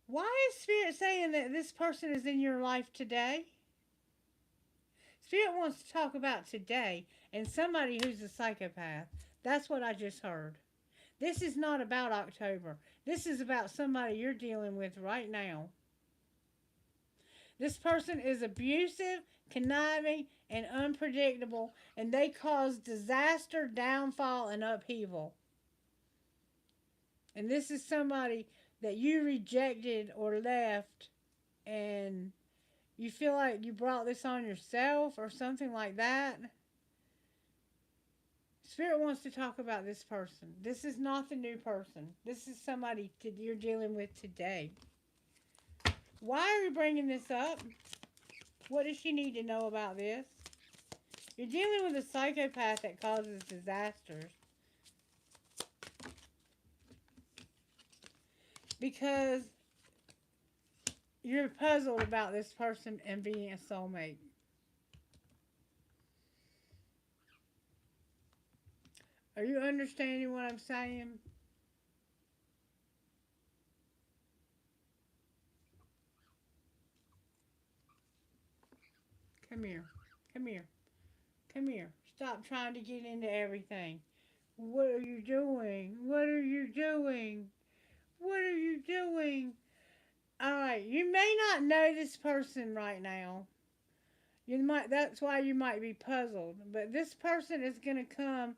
Why is Spirit saying that this person is in your life today? Spirit wants to talk about today and somebody who's a psychopath. That's what I just heard. This is not about October. This is about somebody you're dealing with right now. This person is abusive, conniving, and unpredictable, and they cause disaster, downfall, and upheaval. And this is somebody that you rejected or left, and you feel like you brought this on yourself or something like that. Spirit wants to talk about this person. This is not the new person. This is somebody you're dealing with today. Why are you bringing this up? What does she need to know about this? You're dealing with a psychopath that causes disasters. Because you're puzzled about this person and being a soulmate. Are you understanding what I'm saying? Come here. Come here. Come here. Stop trying to get into everything. What are you doing? What are you doing? What are you doing? Alright, you may not know this person right now. That's why you might be puzzled. But this person is gonna come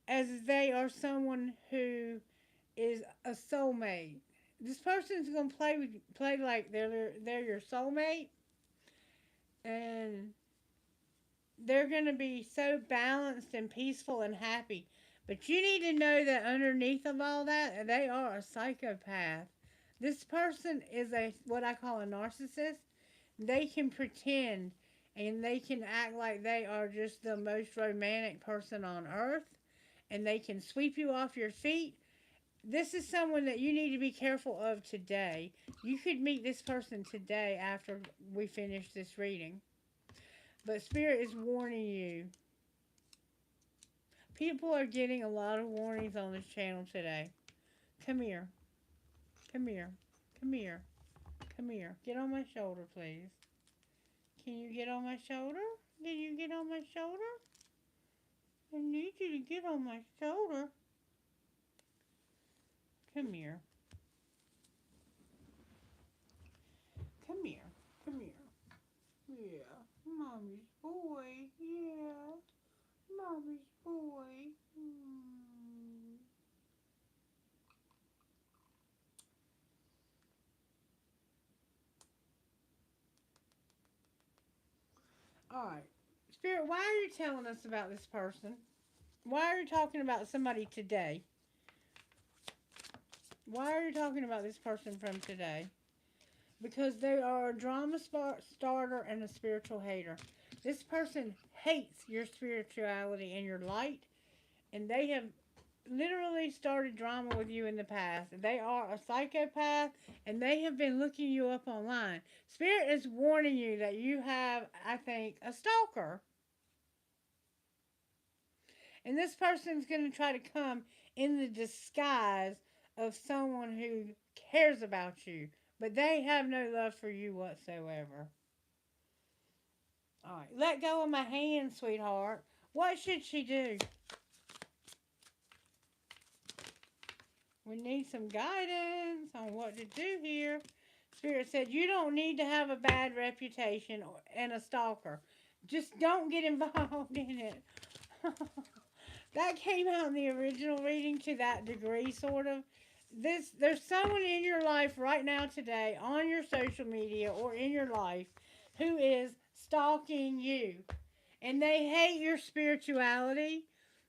as they are someone who is a soulmate. This person's gonna play like they're your soulmate, and they're gonna be so balanced and peaceful and happy. But you need to know that underneath of all that, they are a psychopath. This person is what I call a narcissist. They can pretend and they can act like they are just the most romantic person on earth, and they can sweep you off your feet. This is someone that you need to be careful of today. You could meet this person today after we finish this reading. But Spirit is warning you. People are getting a lot of warnings on this channel today. Come here. Come here. Come here. Come here. Get on my shoulder, please. Can you get on my shoulder? Can you get on my shoulder? I need you to get on my shoulder. Come here. Come here. Come here. Yeah. Mommy's boy. Yeah. Mommy's boy. Alright. Spirit, why are you telling us about this person? Why are you talking about somebody today? Why are you talking about this person from today? Because they are a drama starter and a spiritual hater. This person hates your spirituality and your light, and they have literally started drama with you in the past. They are a psychopath, and they have been looking you up online. Spirit is warning you that you have, I think, a stalker. And this person's going to try to come in the disguise of someone who cares about you, but they have no love for you whatsoever. All right, let go of my hand, sweetheart. What should she do? We need some guidance on what to do here. Spirit said, you don't need to have a bad reputation and a stalker. Just don't get involved in it. That came out in the original reading to that degree, sort of. There's someone in your life right now today on your social media or in your life who is stalking you. And they hate your spirituality.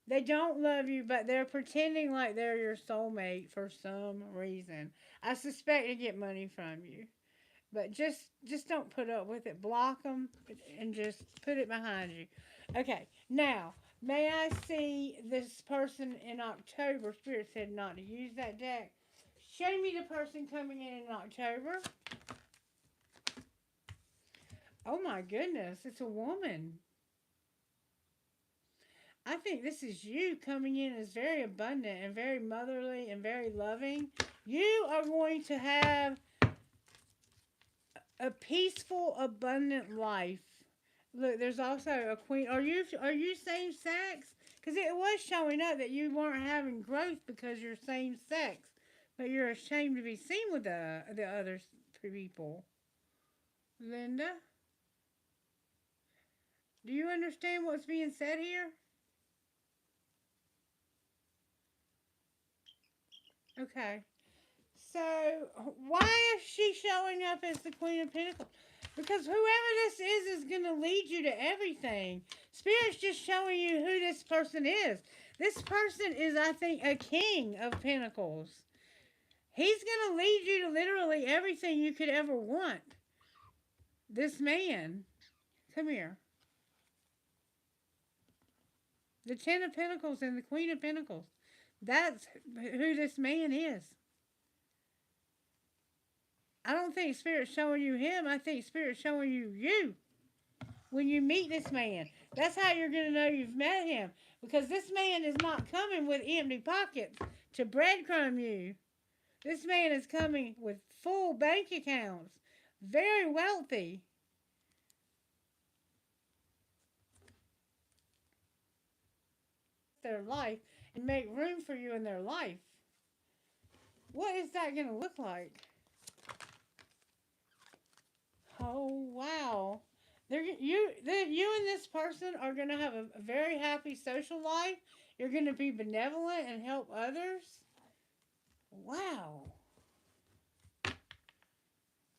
They don't love you, but they're pretending like they're your soulmate for some reason. I suspect to get money from you. But just don't put up with it. Block them and just put it behind you. Okay, now, may I see this person in October? Spirit said not to use that deck. Show me the person coming in October. Oh my goodness, it's a woman. I think this is you coming in as very abundant and very motherly and very loving. You are going to have a peaceful, abundant life. Look, there's also a queen. Are you same sex? Because it was showing up that you weren't having growth because you're same sex, but you're ashamed to be seen with the other people. Linda, do you understand what's being said here? Okay. So why is she showing up as the Queen of Pentacles? Because whoever this is going to lead you to everything. Spirit's just showing you who this person is. This person is, I think, a King of Pentacles. He's going to lead you to literally everything you could ever want. This man. Come here. The Ten of Pentacles and the Queen of Pentacles. That's who this man is. I don't think Spirit's showing you him. I think Spirit's showing you you when you meet this man. That's how you're going to know you've met him. Because this man is not coming with empty pockets to breadcrumb you. This man is coming with full bank accounts. Very wealthy. Their life and make room for you in their life. What is that going to look like? Oh, wow. You and this person are going to have a very happy social life. You're going to be benevolent and help others. Wow.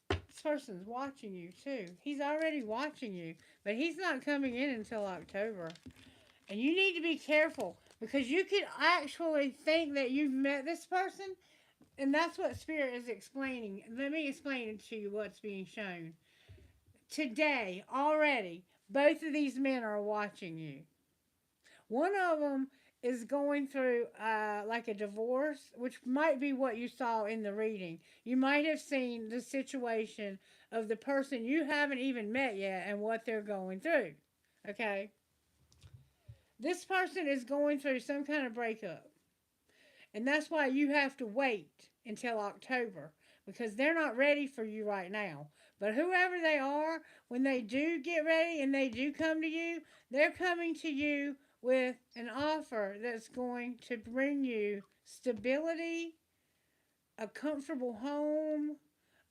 This person's watching you too. He's already watching you, but he's not coming in until October. And you need to be careful because you could actually think that you've met this person, and that's what Spirit is explaining. Let me explain to you what's being shown. Today, already, both of these men are watching you. One of them is going through like a divorce, which might be what you saw in the reading. You might have seen the situation of the person you haven't even met yet and what they're going through. Okay? This person is going through some kind of breakup. And that's why you have to wait until October because they're not ready for you right now. But whoever they are, when they do get ready and they do come to you, they're coming to you with an offer that's going to bring you stability, a comfortable home,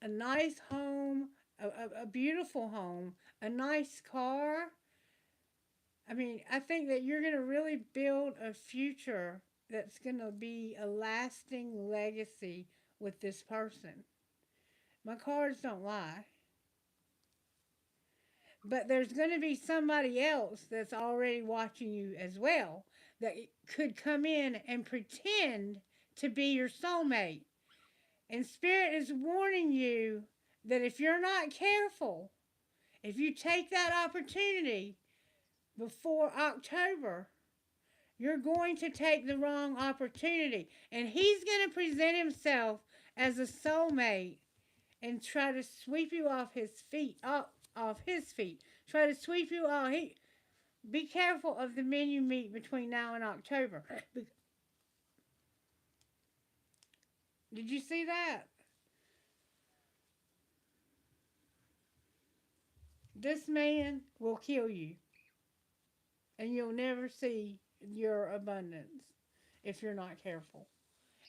a nice home, a beautiful home, a nice car. I mean, I think that you're going to really build a future that's going to be a lasting legacy with this person. My cards don't lie. But there's going to be somebody else that's already watching you as well that could come in and pretend to be your soulmate. And Spirit is warning you that if you're not careful, if you take that opportunity before October, you're going to take the wrong opportunity. And he's going to present himself as a soulmate and try to sweep you off his feet, off his feet. Try to sweep you off. Be careful of the men you meet between now and October. Did you see that? This man will kill you, and you'll never see your abundance if you're not careful.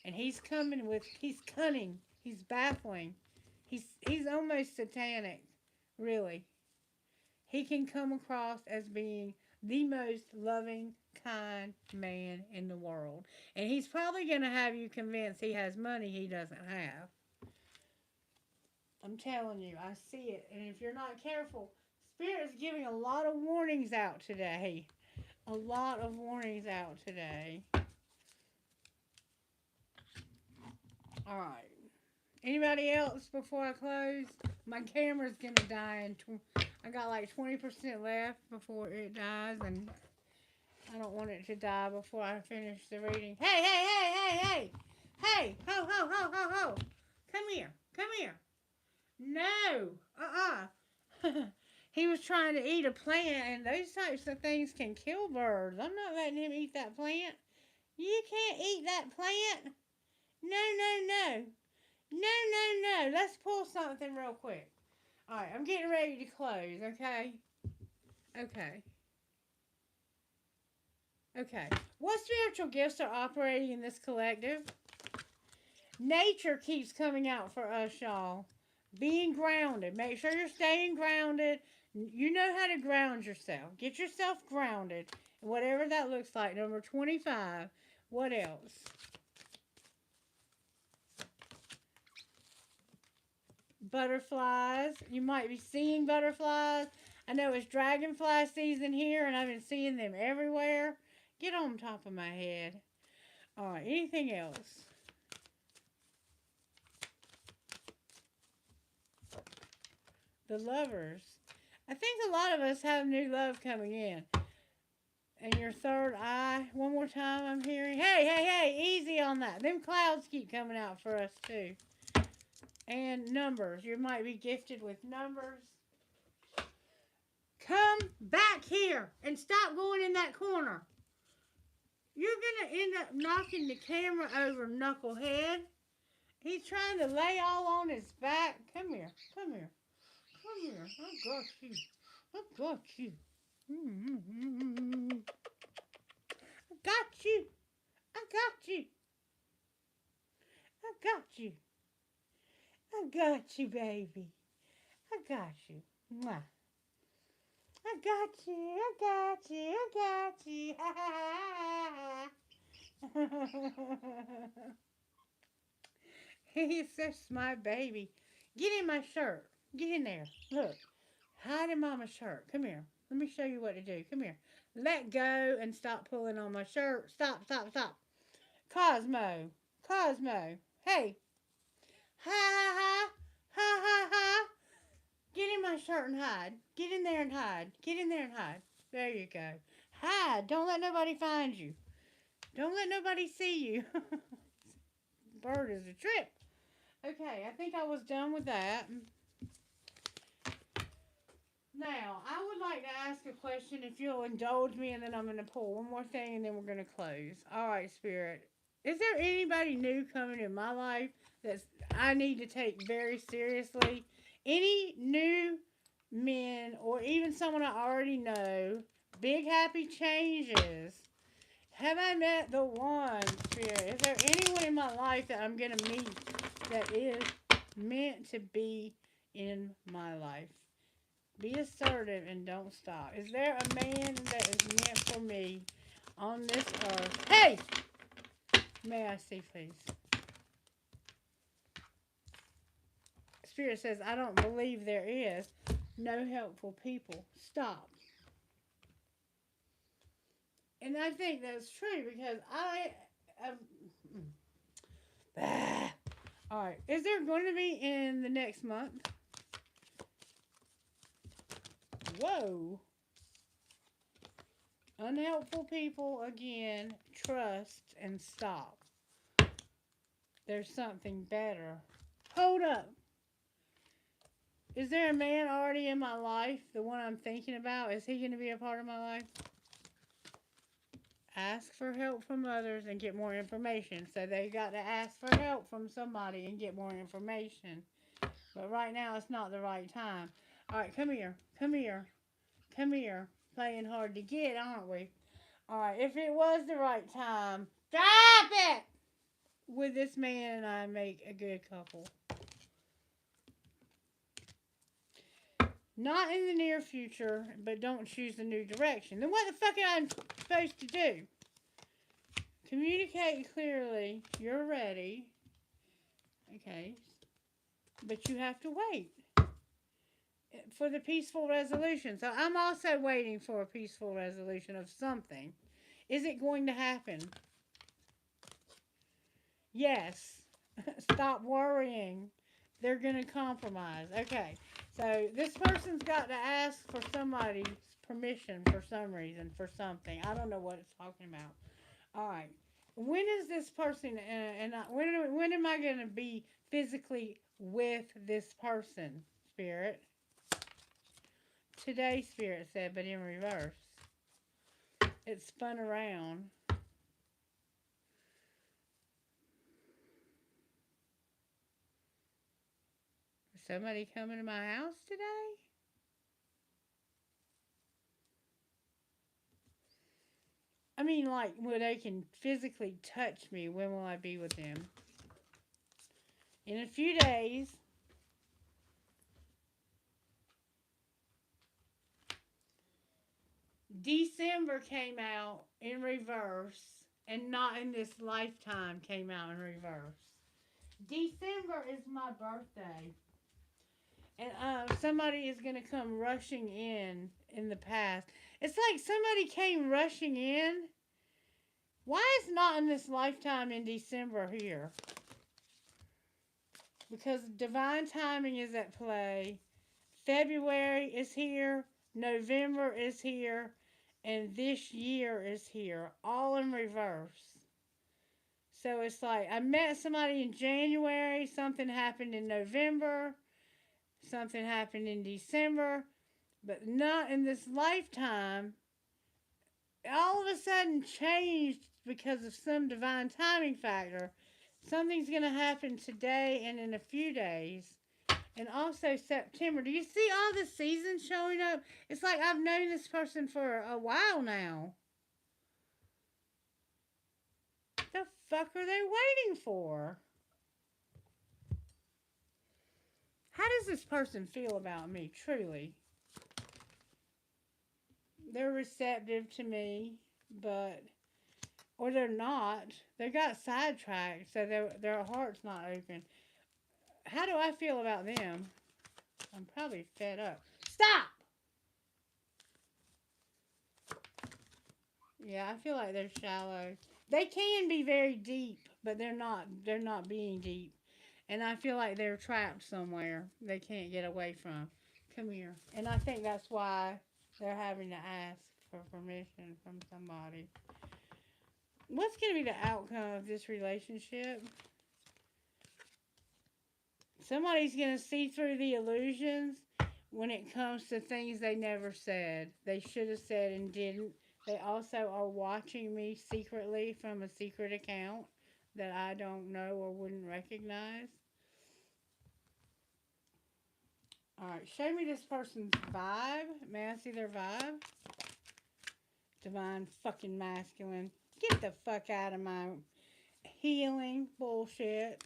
And he's coming with, he's cunning, he's baffling, he's almost satanic, really. He can come across as being the most loving, kind man in the world. And he's probably going to have you convinced he has money he doesn't have. I'm telling you, I see it. And if you're not careful, Spirit is giving a lot of warnings out today. A lot of warnings out today. All right. Anybody else before I close? My camera's going to die. I got like 20% left before it dies. And I don't want it to die before I finish the reading. Hey, hey, hey, hey, hey. Hey, ho, ho, ho, ho, ho. Come here. Come here. No. He was trying to eat a plant, and those types of things can kill birds. I'm not letting him eat that plant. You can't eat that plant. No, no, no. No, no, no. Let's pull something real quick. All right, I'm getting ready to close, okay? Okay. Okay. What spiritual gifts are operating in this collective? Nature keeps coming out for us, y'all. Being grounded. Make sure you're staying grounded. You know how to ground yourself. Get yourself grounded. Whatever that looks like. Number 25. What else? Butterflies. You might be seeing butterflies. I know it's dragonfly season here, and I've been seeing them everywhere. Get on top of my head. All right. Anything else? The lovers. I think a lot of us have new love coming in. And your third eye. One more time I'm hearing. Hey, hey, hey. Easy on that. Them clouds keep coming out for us too. And numbers. You might be gifted with numbers. Come back here and stop going in that corner. You're going to end up knocking the camera over, knucklehead. He's trying to lay all on his back. Come here. Come here. Come here. I got you. I got you. I got you. I got you. I got you. I got you, baby. I got you. Mwah. I got you. I got you. I got you. He's such my baby. Get in my shirt. Get in there. Look. Hide in Mama's shirt. Come here. Let me show you what to do. Come here. Let go and stop pulling on my shirt. Stop, stop, stop. Cosmo. Cosmo. Hey. Ha, ha, ha. Ha, ha, ha. Get in my shirt and hide. Get in there and hide. Get in there and hide. There you go. Hide. Don't let nobody find you. Don't let nobody see you. Bird is a trip. Okay, I think I was done with that. Now, I would like to ask a question if you'll indulge me, and then I'm going to pull one more thing, and then we're going to close. All right, Spirit. Is there anybody new coming in my life that I need to take very seriously? Any new men, or even someone I already know, big happy changes? Have I met the one, Spirit? Is there anyone in my life that I'm going to meet that is meant to be in my life? Be assertive and don't stop. Is there a man that is meant for me on this earth? Hey! May I see, please? Spirit says, I don't believe there is no helpful people. Stop. And I think that's true because Alright. Is there going to be in the next month? Whoa. Unhelpful people again. Trust and stop. There's something better. Hold up. Is there a man already in my life? The one I'm thinking about? Is he going to be a part of my life? Ask for help from others and get more information. So they got to ask for help from somebody and get more information. But right now it's not the right time. Alright, come here. Come here. Come here. Playing hard to get, aren't we? Alright, if it was the right time, stop it! Would this man and I make a good couple? Not in the near future, but don't choose a new direction. Then what the fuck am I supposed to do? Communicate clearly. You're ready. Okay. But you have to wait for the peaceful resolution. So I'm also waiting for a peaceful resolution of something. Is it going to happen? Yes. Stop worrying. They're going to compromise. Okay. So this person's got to ask for somebody's permission for some reason, for something. I don't know what it's talking about. All right. When is this person, when am I going to be physically with this person, Spirit? Today, Spirit said, but in reverse. It spun around. Is somebody coming to my house today? I mean, like, where they can physically touch me. When will I be with them? In a few days. December came out in reverse, and not in this lifetime came out in reverse. December is my birthday. And somebody is going to come rushing in the past. It's like somebody came rushing in. Why is not in this lifetime in December here? Because divine timing is at play. February is here. November is here. And this year is here. All in reverse. So it's like I met somebody in January. Something happened in November. Something happened in December. But not in this lifetime. All of a sudden changed because of some divine timing factor. Something's going to happen today and in a few days. And also September. Do you see all the seasons showing up? It's like I've known this person for a while now. What the fuck are they waiting for? How does this person feel about me, truly? They're receptive to me, but... Or they're not. They got sidetracked, so their heart's not open. How do I feel about them? I'm probably fed up. Stop! Yeah, I feel like they're shallow. They can be very deep, but they're not being deep. And I feel like they're trapped somewhere they can't get away from. Come here. And I think that's why they're having to ask for permission from somebody. What's going to be the outcome of this relationship? Somebody's going to see through the illusions when it comes to things they never said. They should have said and didn't. They also are watching me secretly from a secret account that I don't know or wouldn't recognize. Alright, show me this person's vibe. May I see their vibe? Divine fucking masculine. Get the fuck out of my healing bullshit.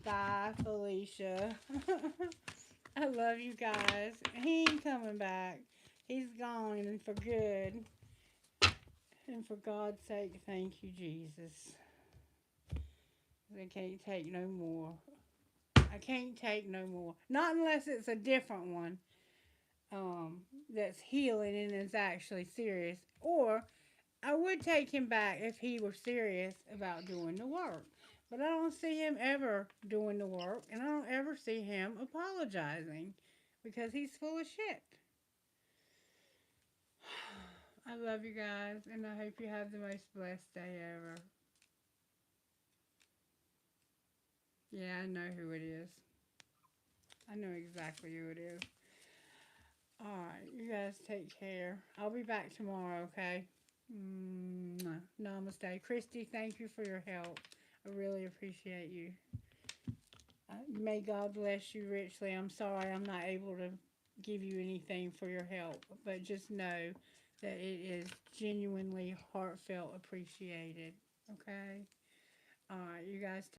Bye, Felicia. I love you guys. He ain't coming back. He's gone and for good. And for God's sake, thank you, Jesus. I can't take no more. I can't take no more. Not unless it's a different one. That's healing and is actually serious. Or I would take him back if he were serious about doing the work. But I don't see him ever doing the work, and I don't ever see him apologizing because he's full of shit. I love you guys, and I hope you have the most blessed day ever. Yeah, I know who it is. I know exactly who it is. Alright, you guys take care. I'll be back tomorrow, okay? Namaste. Christy, thank you for your help. I really appreciate you. May God bless you richly. I'm sorry I'm not able to give you anything for your help, but just know that it is genuinely heartfelt appreciated. Okay? All right, you guys